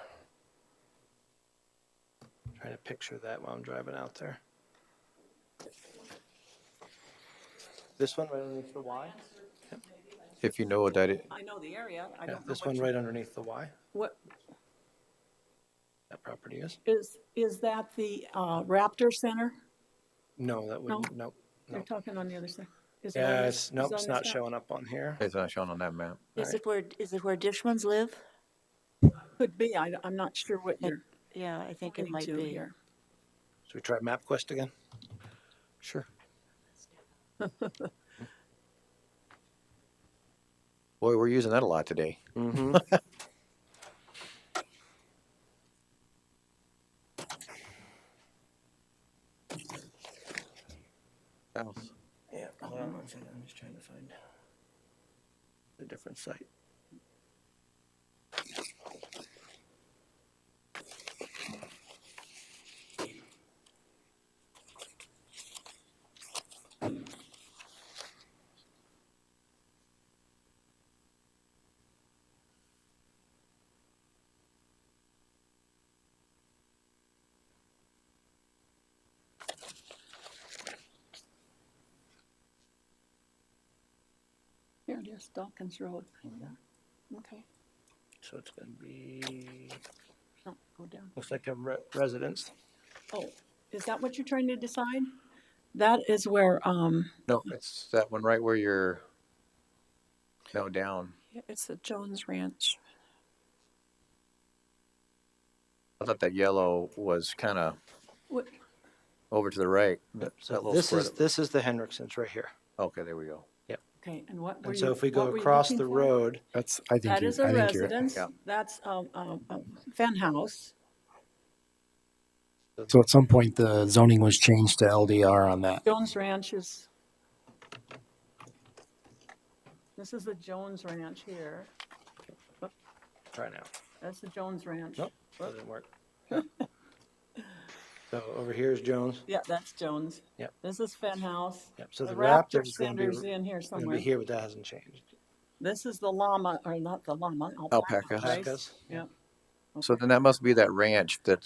Trying to picture that while I'm driving out there. This one right underneath the Y? Yep. If you know what that is. I know the area. I don't know This what one you- right underneath the Y. What That property is? is that the Raptor Center? No, that No? wouldn't. Nope. You're talking on the other side. Is it Yeah, on this- it's, nope, is it on it's this not map? showing up on here. It's not shown on that map. Is it where Dishmans live? Could be. I'm not sure what you're. Yeah, I think it pointing might to be. here. Should we try MapQuest again? Sure. Boy, we're using that a lot today. Mm-hmm. South. Yeah, hold on one second. I'm just trying to find a different site. Here it is, Dawkins Road. Okay. So it's going to be, No, go down. looks like a residence. Oh, is that what you're trying to decide? That is where, No, it's that one right where you're, no, down. Yeah, it's the Jones Ranch. I thought that yellow was kind of what, over to the right. So this is the Hendricksons right here. Okay, there we go. Yep. okay, and what were And you? so if we what go were you across looking the for? road, That's I think That you, is a I think you're- residence. yeah. That's Fen House. So at some point the zoning was changed to LDR on that. Jones Ranch is. This is the Jones Ranch here. try now. That's the Jones Ranch. Nope, that didn't work. So over here is Jones. Yeah, that's Jones. Yep. This is Fen House. Yep. So the Raptor Raptor's going to Center's be, in here going to somewhere. be here, but that hasn't changed. This is the llama, or not the llama, Alpacas. place. Alpacas. Yep. So then that must be that ranch that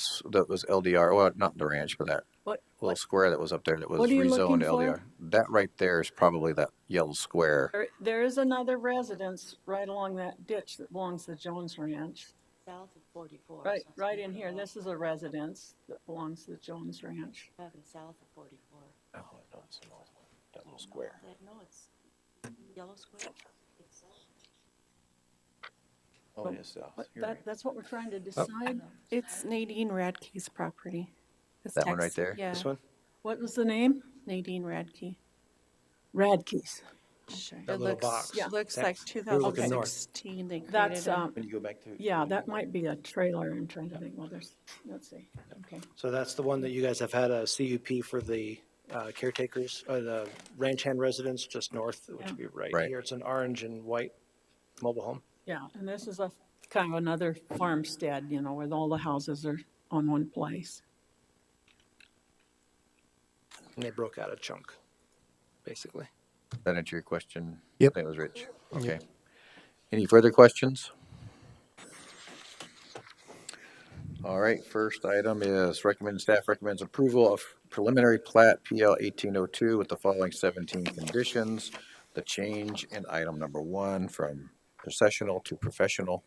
was LDR. Well, not the ranch, but that What- little square that was up there that was What are you rezoned looking to LDR. for? That right there is probably that yellow square. There is another residence right along that ditch that belongs to Jones Ranch. South of 44. Right, right in here. This is a residence that belongs to the Jones Ranch. South of 44. Oh, no, it's the north one. That little square. No, it's yellow square. It's Oh, yes, south. But You're right. that's what we're trying to decide. It's Nadine Radke's property. It's That one right text- there? Yeah. This one? What was the name? Nadine Radke. Radke's. That It little looks, box. Yeah. looks That- like you're looking north. 2016 they created That's, it. When you go back to. yeah, that might be a trailer. I'm trying to think, well, there's, let's see, okay. So that's the one that you guys have had a CUP for the caretakers, the ranch hand residents just north, which would be right Right. here. It's an orange and white mobile home. Yeah, and this is a kind of another farmstead, you know, where all the houses are on one place. And they broke out a chunk, basically. That answer your question? Yep. That was Rich. Okay. Any further questions? All right, first item is staff recommends approval of preliminary plat PL 1802 with the following 17 conditions. The change in item number 1 from processional to professional.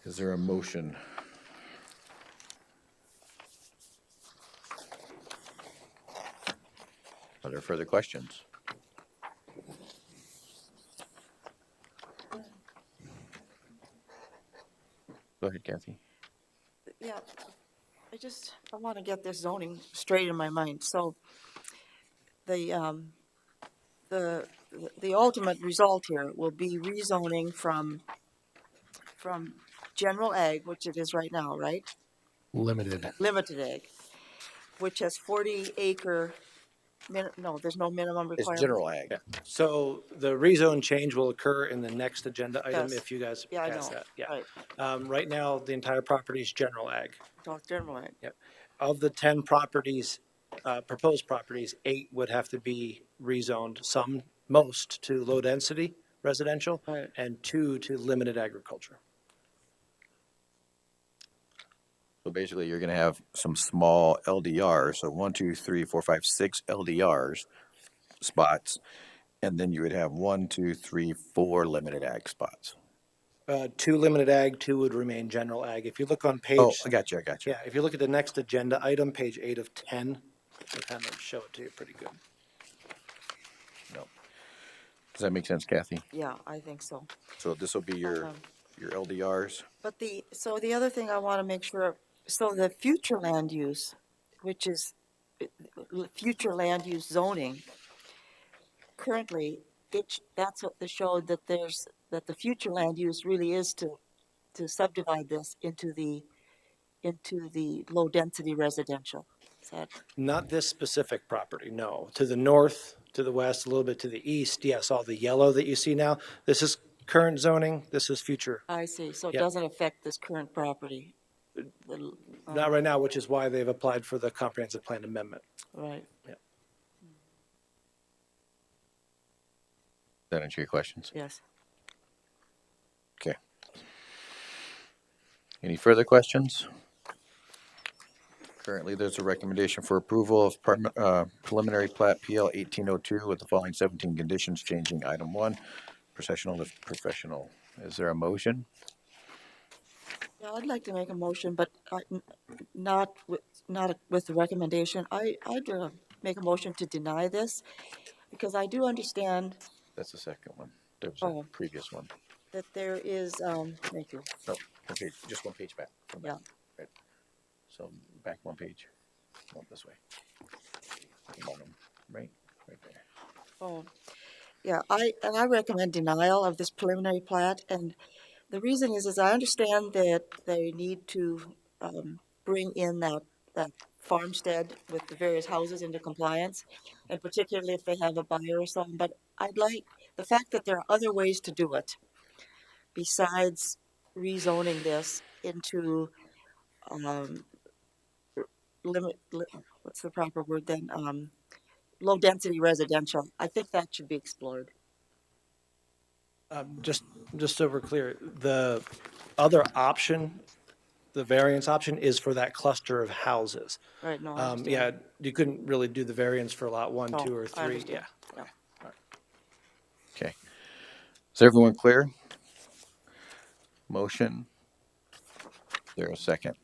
Is there a motion? Are there further questions? Go ahead, Kathy. Yeah, I want to get this zoning straight in my mind. So the ultimate result here will be rezoning from general ag, which it is right now, right? Limited. Limited ag, which has 40 acre, no, there's no minimum It's requirement. general ag. Yeah. So the rezone change will occur in the next agenda item Yes. if you guys Yeah, I pass know. that. Yeah. Right, Right now, the entire property is general ag. talk general ag. Yep. Of the 10 properties, proposed properties, 8 would have to be rezoned, most to low density residential, Right. and 2 to limited agriculture. So basically, you're going to have some small LDRs. So 1, 2, 3, 4, 5, 6 LDRs spots, and then you would have 1, 2, 3, 4 limited ag spots. 2 limited ag, 2 would remain general ag. If you look on page. Oh, I got you. Yeah, if you look at the next agenda item, page 8 of 10, it'll kind of show it to you pretty good. No. Does that make sense, Kathy? Yeah, I think so. So this will be your LDRs. But the other thing I want to make sure, so the future land use, which is future land use zoning, currently, that's what they showed, that the future land use really is to subdivide this into the low density residential. Is that? Not this specific property, no. To the north, to the west, a little bit to the east, yes, all the yellow that you see now, this is current zoning, this is future. I see, so it Yep. doesn't affect this current property. Not right now, which is why they've applied for the comprehensive plan amendment. Right. Yep. That answer your questions? Yes. Okay. Any further questions? Currently, there's a recommendation for approval of preliminary plat PL 1802 with the following 17 conditions, changing item 1, processional to professional. Is there a motion? Yeah, I'd like to make a motion, but not with the recommendation. I'd make a motion to deny this, because I do understand That's the second one. There was Oh. a previous one. that there is, thank you. No, okay, just one page back. Yeah. Right. So back one page. Go this way. Bottom, right there. Oh, yeah, I recommend denial of this preliminary plat, and the reason is I understand that they need to bring in that farmstead with the various houses into compliance, and particularly if they have a buyer or something, but I'd like the fact that there are other ways to do it besides rezoning this into what's the proper word then? Low density residential. I think that should be explored. Just so we're clear, the other option, the variance option, is for that cluster of houses. Right, no, I Yeah, understand. you couldn't really do the variance for lot 1, No, 2, or I 3. understand. Yeah. Okay. Is everyone clear? Motion. Is there a second?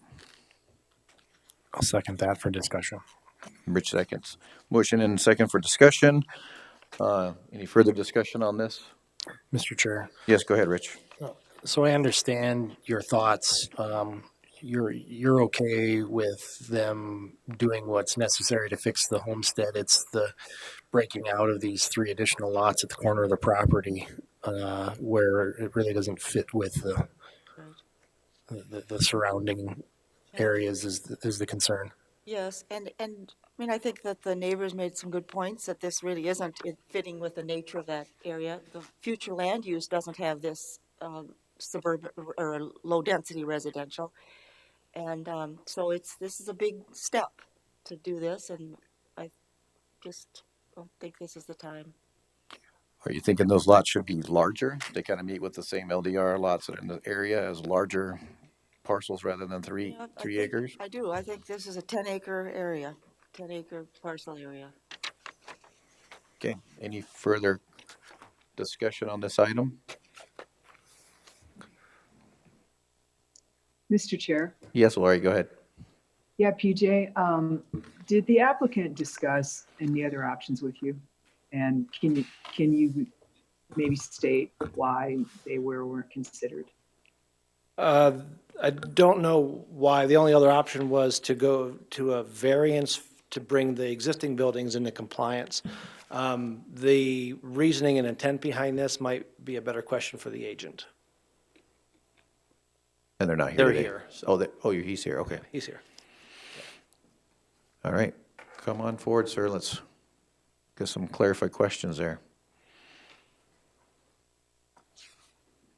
I'll second that for discussion. Rich seconds. Motion and second for discussion. Any further discussion on this? Mr. Chair. Yes, go ahead, Rich. So I understand your thoughts. you're okay with them doing what's necessary to fix the homestead. It's the breaking out of these 3 additional lots at the corner of the property where it really doesn't fit with the surrounding areas is the concern. Yes, and I mean, I think that the neighbors made some good points, that this really isn't fitting with the nature of that area. The future land use doesn't have this suburban or low-density residential. And so this is a big step to do this, and I just don't think this is the time. Are you thinking those lots should be larger? They kind of meet with the same LDR lots that are in the area as larger parcels rather than three Yeah, acres? I do. I think this is a 10-acre area, 10-acre parcel area. Okay, any further discussion on this item? Mr. Chair. Yes, Lori, go ahead. Yeah, PJ, did the applicant discuss any other options with you? And can you maybe state why they weren't considered? I don't know why. The only other option was to go to a variance to bring the existing buildings into compliance. The reasoning and intent behind this might be a better question for the agent. And they're not here They're today? here, so. He's here, okay. He's here. All right, come on forward, sir. Let's get some clarified questions there.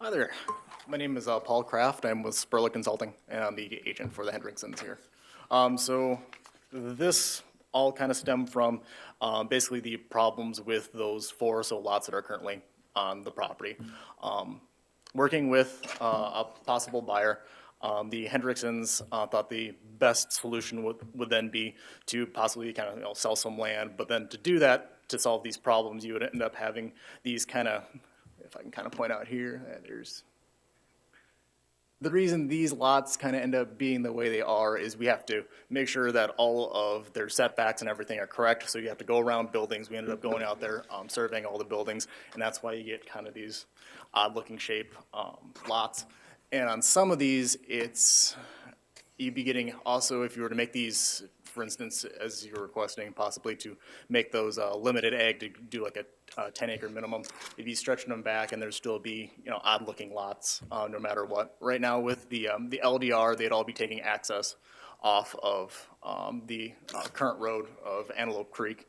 Hi there. My name is Paul Kraft. I'm with Spurla Consulting, and I'm the agent for the Hendricksons here. So this all kind of stemmed from basically the problems with those 4 or so lots that are currently on the property. Working with a possible buyer, the Hendricksons thought the best solution would then be to possibly kind of sell some land, but then to do that, to solve these problems, you would end up having these kind of, if I can kind of point out here, there's the reason these lots kind of end up being the way they are is we have to make sure that all of their setbacks and everything are correct. So you have to go around buildings. We ended up going out there, surveying all the buildings, and that's why you get kind of these odd-looking shape lots. And on some of these, you'd be getting also, if you were to make these, for instance, as you're requesting, possibly to make those limited ag to do like a 10-acre minimum, you'd be stretching them back, and there'd still be odd-looking lots no matter what. Right now, with the LDR, they'd all be taking access off of the current road of Antelope Creek,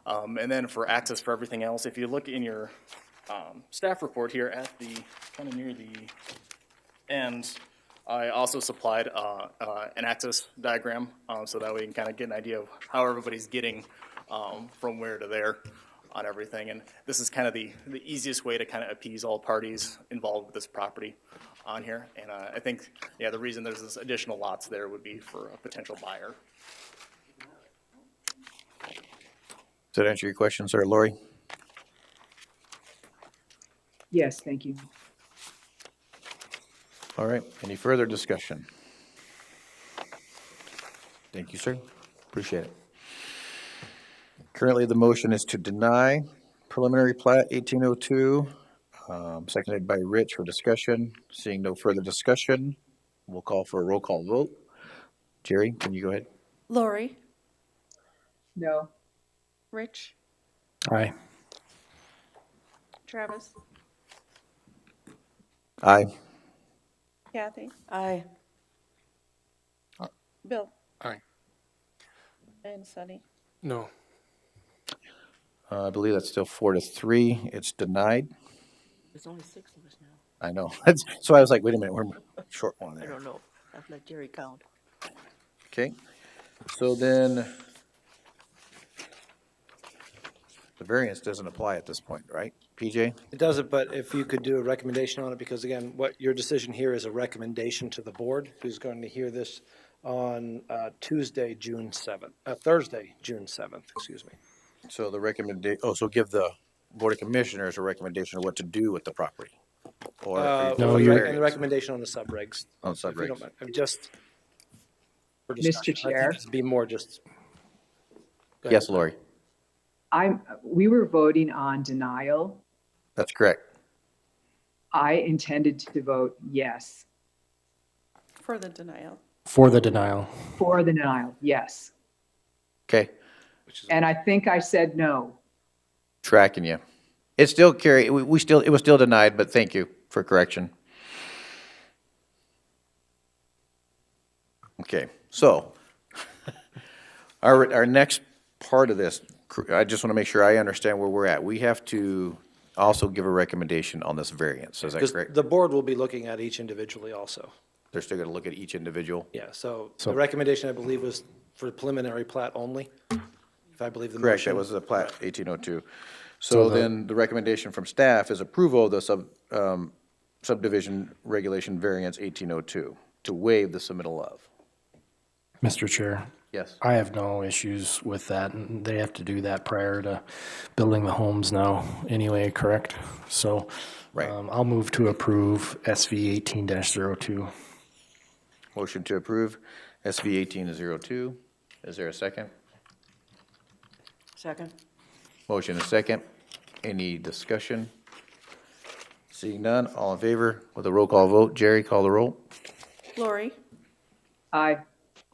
and then for access for everything else, if you look in your staff report here at the kind of near the end. I also supplied an access diagram, so that way you can kind of get an idea of how everybody's getting from where to there on everything. And this is kind of the easiest way to kind of appease all parties involved with this property on here. And I think, yeah, the reason there's this additional lots there would be for a potential buyer. Does that answer your question, sir, Lori? Yes, thank you. All right, any further discussion? Thank you, sir. Appreciate it. Currently, the motion is to deny preliminary plat 1802, seconded by Rich for discussion. Seeing no further discussion, we'll call for a roll call vote. Jerry, can you go ahead? Lori, No. Rich, Aye. Travis, Aye. Kathy, Aye. Bill. Aye. And Sunny. No. I believe that's still 4-3. It's denied. There's only 6 of us now. I know. So I was like, wait a minute, we're short one I there. don't know. I've let Jerry count. Okay, so then the variance doesn't apply at this point, right, PJ? It doesn't, but if you could do a recommendation on it, because again, what your decision here is a recommendation to the board, who's going to hear this on Thursday, June 7th, excuse me. So the recommendation, so give the Board of Commissioners a recommendation of what to do with the property? Or And the recommendation on the subregs. On if you subregs. don't mind. I'm just. for Mr. discussion. I Chair? think it'd be more just. Go ahead. Yes, Lori, We were voting on denial. that's correct. I intended to vote yes. For the denial. For the denial. For the denial, yes. Okay, And I think I said no. tracking you. It still it was still denied, but thank you for correction. Okay, so our next part of this, I just want to make sure I understand where we're at. We have to also give a recommendation on this variance, is that Because correct? the board will be looking at each individually also. They're still going to look at each individual? Yeah, so the recommendation, I believe, was for preliminary plat only, if I believe the motion. Correct, that was the Plat 1802. So then the recommendation from staff is approval of the subdivision regulation variance 1802 to waive the submittal of. Mr. Chair. Yes. I have no issues with that. And they have to do that prior to building the homes now anyway, correct? So Right. I'll move to approve SV 18-02. Motion to approve SV 18-02. Is there a second? Second. Motion is second. Any discussion? Seeing none, all in favor with a roll call vote. Jerry, call the roll. Lori, Aye.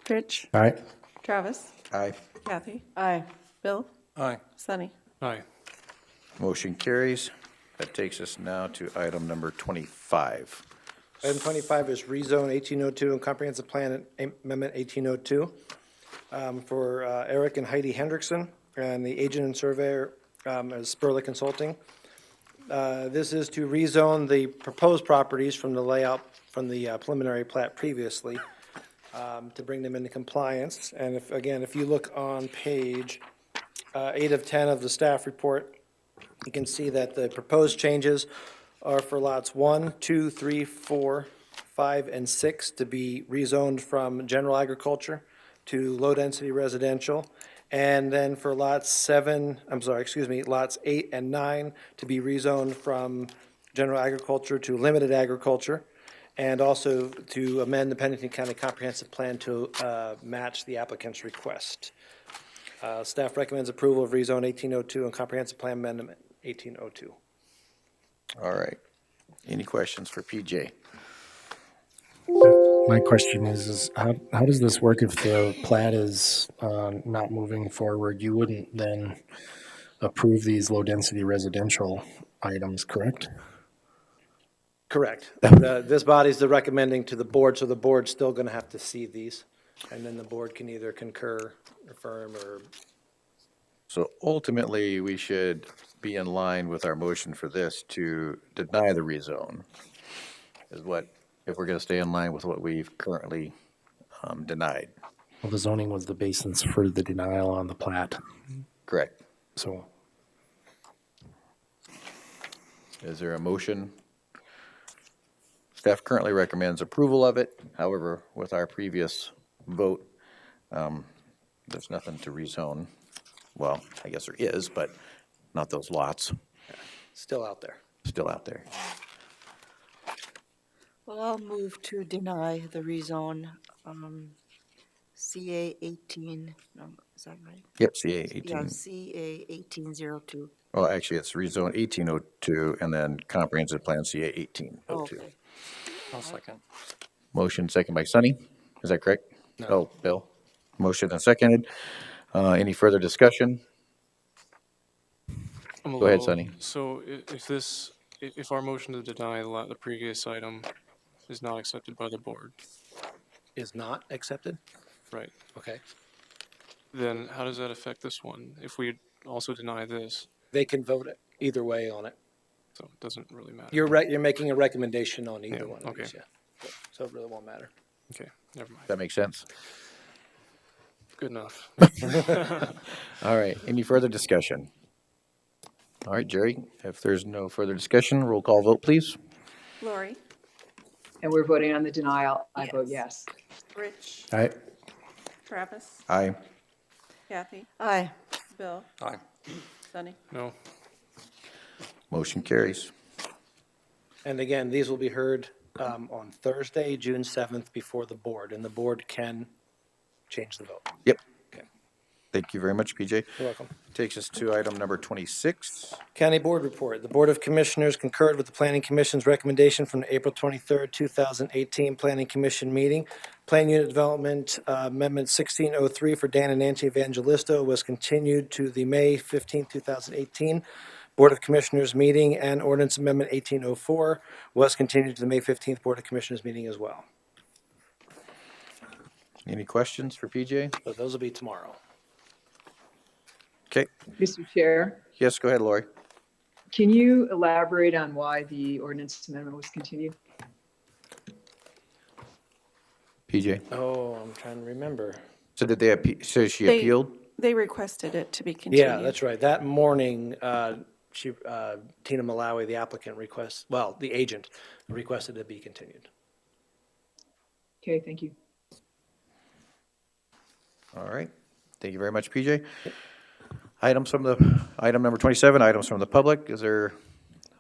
Rich, All right. Travis, Aye. Kathy, Aye. Bill, Aye. Sunny. Aye. Motion carries. That takes us now to item number 25. Item 25 is rezone 1802 and comprehensive plan amendment 1802 for Eric and Heidi Hendrickson, and the agent and surveyor is Spurlick Consulting. This is to rezone the proposed properties from the layout from the preliminary plat previously to bring them into compliance. And if you look on page 8 of 10 of the staff report, you can see that the proposed changes are for lots 1, 2, 3, 4, 5, and 6 to be rezoned from general agriculture to low-density residential. And then for lots 8 and 9 to be rezoned from general agriculture to limited agriculture. And also to amend the Pennington County Comprehensive Plan to match the applicant's request. Staff recommends approval of rezone 1802 and comprehensive plan amendment 1802. All right. Any questions for PJ? My question is how does this work if the plat is not moving forward? You wouldn't then approve these low-density residential items, correct? Correct. This body's the recommending to the board, so the board's still going to have to see these. And then the board can either concur, affirm, or... So ultimately, we should be in line with our motion for this to deny the rezone, is what, if we're going to stay in line with what we've currently denied. Well, the zoning was the basis for the denial on the plat. Correct. So is there a motion? Staff currently recommends approval of it. However, with our previous vote, there's nothing to rezone. Well, I guess there is, but not those lots. Still out there. Still out there. Well, I'll move to deny the rezone, CA 18, no, is that right? Yep, CA 18. Yeah, CA 1802. Well, actually, it's rezone 1802 and then comprehensive plan CA 1802. Oh, okay. I'll second. Motion second by Sunny. Is that correct? No. Oh, Bill. Motion and seconded. Any further discussion? Go ahead, Sunny. So if our motion to deny the previous item is not accepted by the board. Is not accepted? Right. Okay. Then how does that affect this one? If we also deny this? They can vote it either way on it. So it doesn't really matter. You're making a recommendation on either one of okay. these, yeah. So it really won't matter. Okay, never mind. That makes sense. Good enough. All right, any further discussion? All right, Jerry, if there's no further discussion, roll call vote, please. Lori, And we're voting on the denial. I vote yes. Rich, Aye. Travis, Aye. Kathy, Aye. Bill, Aye. Sunny. No. Motion carries. And again, these will be heard on Thursday, June 7th, before the board, and the board can change the vote. Yep. Okay. Thank you very much, PJ. You're welcome. Takes us to item number 26. County Board Report. The Board of Commissioners concurred with the Planning Commission's recommendation from the April 23rd, 2018 Planning Commission meeting. Plan Unit Development Amendment 1603 for Dan and Nancy Evangelisto was continued to the May 15th, 2018 Board of Commissioners meeting, and Ordinance Amendment 1804 was continued to the May 15th Board of Commissioners meeting as well. Any questions for PJ? So those will be tomorrow. Okay. Mr. Chair, Yes, go ahead, Lori. can you elaborate on why the ordinance amendment was continued? PJ. Oh, I'm trying to remember. So did they, so she They- appealed? They requested it to be continued. Yeah, that's right. That morning, Tina Malawi, the applicant the agent requested it be continued. Okay, thank you. All right. Thank you very much, PJ. Item number 27, items from the public. Is there,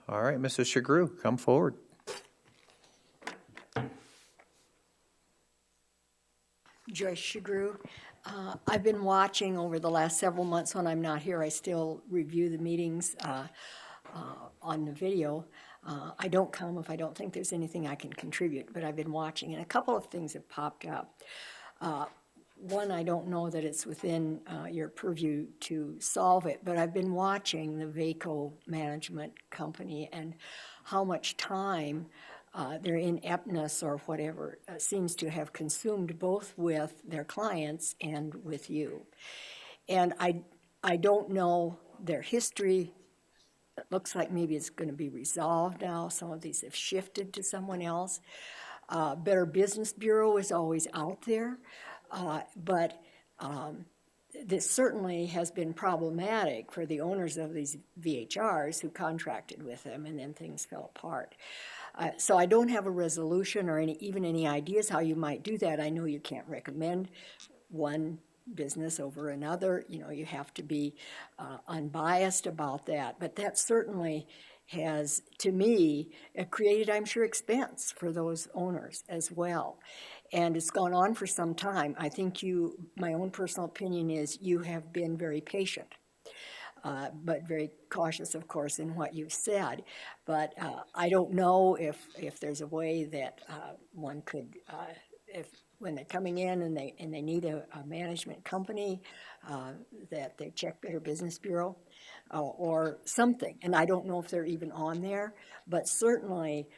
all right, Mrs. Shagru, come forward. Joyce Shagru. I've been watching over the last several months. When I'm not here, I still review the meetings on the video. I don't come if I don't think there's anything I can contribute, but I've been watching, and a couple of things have popped up. One, I don't know that it's within your purview to solve it, but I've been watching the VACO management company and how much time their ineptness or whatever seems to have consumed both with their clients and with you. And I don't know their history. It looks like maybe it's going to be resolved now. Some of these have shifted to someone else. Better Business Bureau is always out there, but this certainly has been problematic for the owners of these VHRs who contracted with them, and then things fell apart. So I don't have a resolution or even any ideas how you might do that. I know you can't recommend one business over another. You know, you have to be unbiased about that. But that certainly has, to me, created, I'm sure, expense for those owners as well. And it's gone on for some time. I think my own personal opinion is you have been very patient. But very cautious, of course, in what you've said. But I don't know if there's a way that one could, when they're coming in and they need a management company, that they check Better Business Bureau or something. And I don't know if they're even on there, but certainly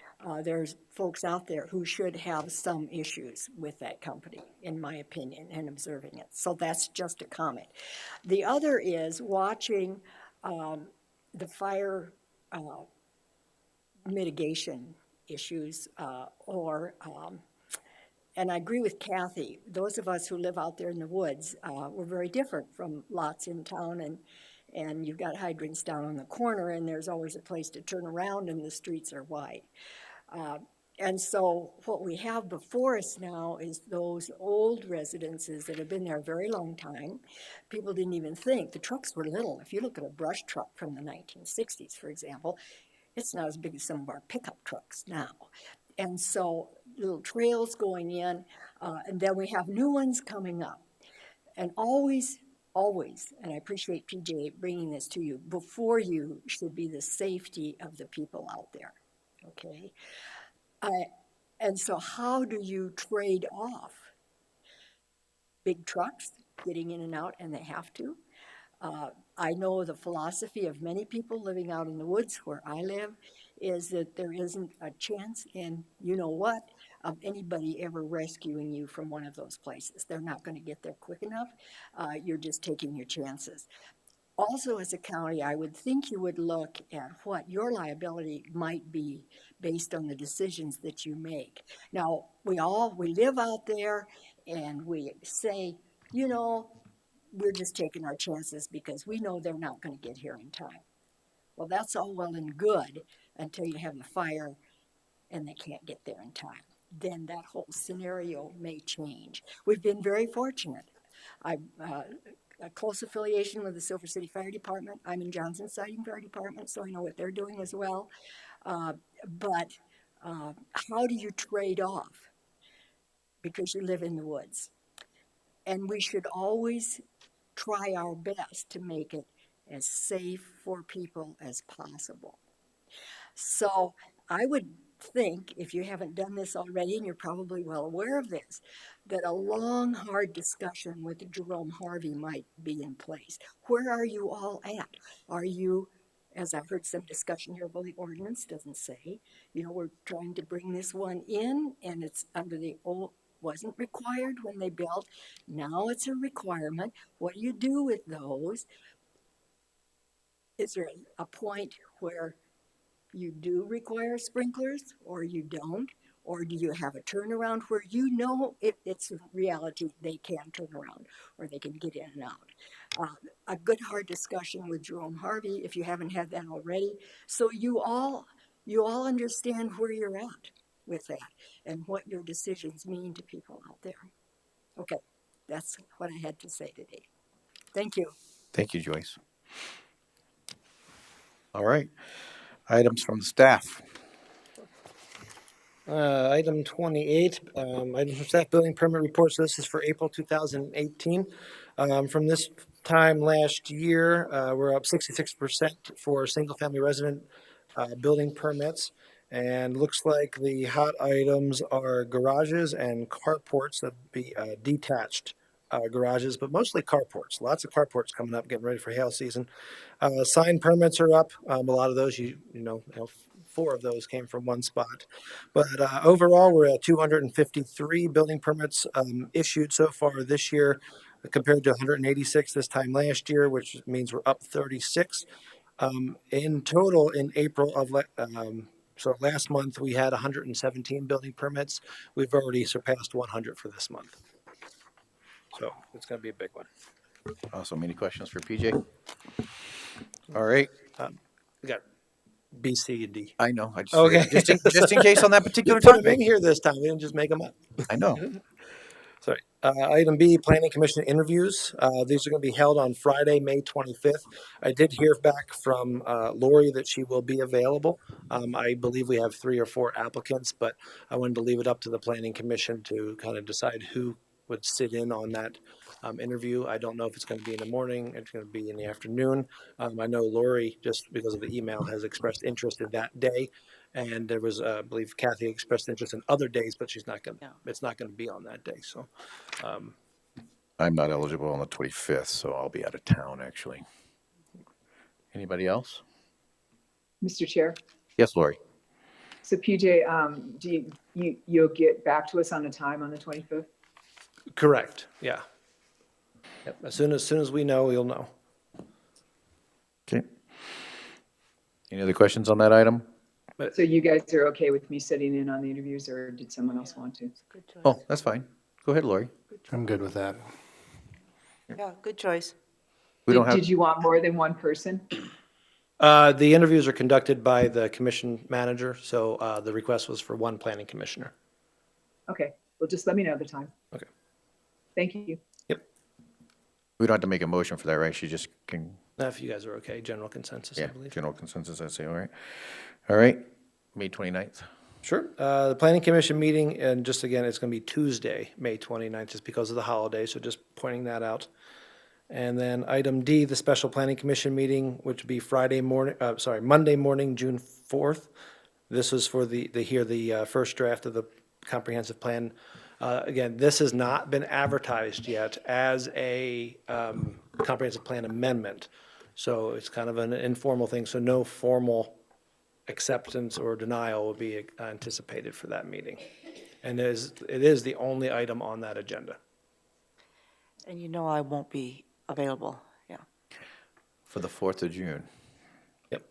there's folks out there who should have some issues with that company, in my opinion, and observing it. So that's just a comment. The other is watching the fire mitigation issues and I agree with Kathy, those of us who live out there in the woods, we're very different from lots in town, and you've got hydrants down on the corner, and there's always a place to turn around, and the streets are wide. And so what we have before us now is those old residences that have been there a very long time. People didn't even think. The trucks were little. If you look at a brush truck from the 1960s, for example, it's not as big as some of our pickup trucks now. And so little trails going in, and then we have new ones coming up. And always, and I appreciate PJ bringing this to you, before you should be the safety of the people out there, okay? And so how do you trade off big trucks getting in and out, and they have to? I know the philosophy of many people living out in the woods where I live is that there isn't a chance in, you know what, of anybody ever rescuing you from one of those places. They're not going to get there quick enough. You're just taking your chances. Also, as a county, I would think you would look at what your liability might be based on the decisions that you make. Now, we live out there and we say, you know, we're just taking our chances because we know they're not going to get here in time. Well, that's all well and good until you have a fire and they can't get there in time. Then that whole scenario may change. We've been very fortunate. I've a close affiliation with the Silver City Fire Department. I'm in Johnson Siding Fire Department, so I know what they're doing as well. But how do you trade off? Because you live in the woods. And we should always try our best to make it as safe for people as possible. So I would think, if you haven't done this already, and you're probably well aware of this, that a long, hard discussion with Jerome Harvey might be in place. Where are you all at? Are you, as I've heard some discussion here, well, the ordinance doesn't say, we're trying to bring this one in, and it's under the old, wasn't required when they built. Now it's a requirement. What do you do with those? Is there a point where you do require sprinklers or you don't? Or do you have a turnaround where it's a reality they can turn around or they can get in and out? A good hard discussion with Jerome Harvey, if you haven't had that already, so you all understand where you're at with that and what your decisions mean to people out there. Okay, that's what I had to say today. Thank you. Thank you, Joyce. All right. Items from staff. Item 28, item from staff building permit report. So this is for April 2018. From this time last year, we're up 66% for single-family resident building permits. And looks like the hot items are garages and carports, that be detached garages, but mostly carports. Lots of carports coming up, getting ready for hail season. Sign permits are up. A lot of those, 4 of those came from one spot. But overall, we're at 253 building permits issued so far this year, compared to 186 this time last year, which means we're up 36. In total, in April of so last month, we had 117 building permits. We've already surpassed 100 for this month. So it's going to be a big one. Awesome. Any questions for PJ? All right. We got B, C, and D. I know. I just, okay. just in case on that particular Put them topic. in here this time. We didn't just make them up. I know. Sorry. Item B, Planning Commission interviews. These are going to be held on Friday, May 25th. I did hear back from Lori that she will be available. I believe we have 3 or 4 applicants, but I wanted to leave it up to the Planning Commission to kind of decide who would sit in on that interview. I don't know if it's going to be in the morning, it's going to be in the afternoon. I know Lori, just because of the email, has expressed interest in that day. And there was, I believe Kathy expressed interest in other days, but she's not going to, it's not going to be on that day. So I'm not eligible on the 25th, so I'll be out of town, actually. Anybody else? Mr. Chair. Yes, Lori. So PJ, you'll get back to us on the time on the 25th? Correct. Yeah. Yep. As soon as we know, you'll know. Okay. Any other questions on that item? So you guys are okay with me sitting in on the interviews, or did someone else want to? Oh, that's fine. Go ahead, Lori. I'm good with that. Yeah, good choice. Did you want more than one person? The interviews are conducted by the commission manager, so the request was for one planning commissioner. Okay. Well, just let me know the time. Okay. Thank you. Yep. We don't have to make a motion for that, right? She just can. If you guys are okay, general consensus, I believe. General consensus, I say, all right. All right, May 29th. Sure. The planning commission meeting, and just again, it's going to be Tuesday, May 29th, just because of the holiday, so just pointing that out. And then item D, the special planning commission meeting, which would be Monday morning, June 4th. This was for the first draft of the comprehensive plan. Again, this has not been advertised yet as a comprehensive plan amendment. So it's kind of an informal thing. So no formal acceptance or denial will be anticipated for that meeting. And it is the only item on that agenda. And I won't be available. Yeah. For the 4th of June. Yep.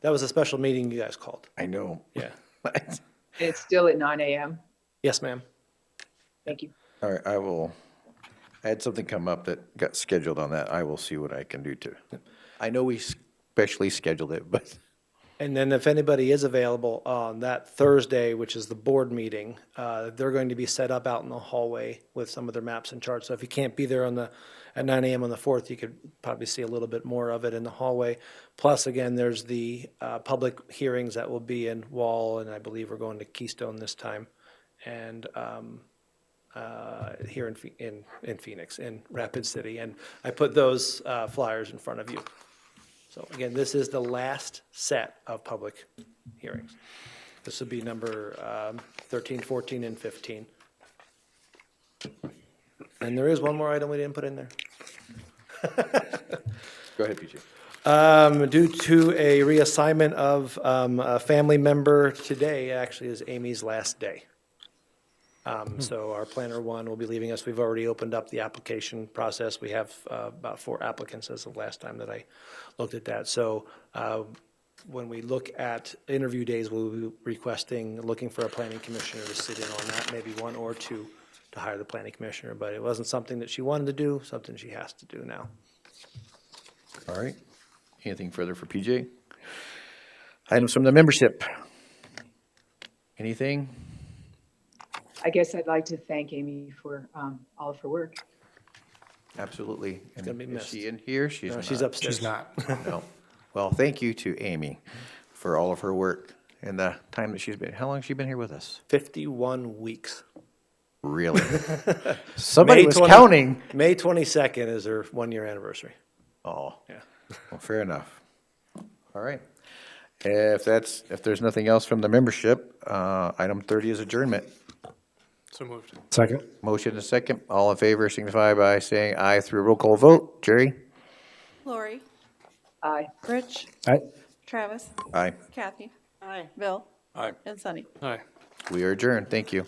That was a special meeting you guys called. I know. Yeah. It's still at 9 a.m.? Yes, ma'am. Thank you. All right, I had something come up that got scheduled on that. I will see what I can do to. I know we specially scheduled it, but. And then if anybody is available on that Thursday, which is the board meeting, they're going to be set up out in the hallway with some of their maps and charts. So if you can't be there at 9 a.m. on the 4th, you could probably see a little bit more of it in the hallway. Plus, again, there's the public hearings that will be in Wall, and I believe we're going to Keystone this time. And here in Phoenix, in Rapid City. And I put those flyers in front of you. So again, this is the last set of public hearings. This would be number 13, 14, and 15. And there is one more item we didn't put in there. Go ahead, PJ. Due to a reassignment of a family member, today actually is Amy's last day. So our planner one will be leaving us. We've already opened up the application process. We have about 4 applicants as of the last time that I looked at that. So when we look at interview days, we'll be looking for a planning commissioner to sit in on that, maybe 1 or 2 to hire the planning commissioner. But it wasn't something that she wanted to do, something she has to do now. All right. Anything further for PJ? Items from the membership. Anything? I guess I'd like to thank Amy for all of her work. Absolutely. It's gonna be Is missed. she in here? No, she's upstairs. She's not. No. Well, thank you to Amy for all of her work and the time that she's been. How long has she been here with us? 51 weeks. Really? Somebody was counting. May 22nd is her 1-year anniversary. Oh. Yeah. Well, fair enough. All right. If there's nothing else from the membership, item 30 is adjournment. So moved. Second. Motion and second. All in favor signify by saying aye through a roll call vote. Jerry? Lori, Aye. Rich, Aye. Travis, Aye. Kathy, Aye. Bill, Aye. and Sunny. Aye. We are adjourned. Thank you.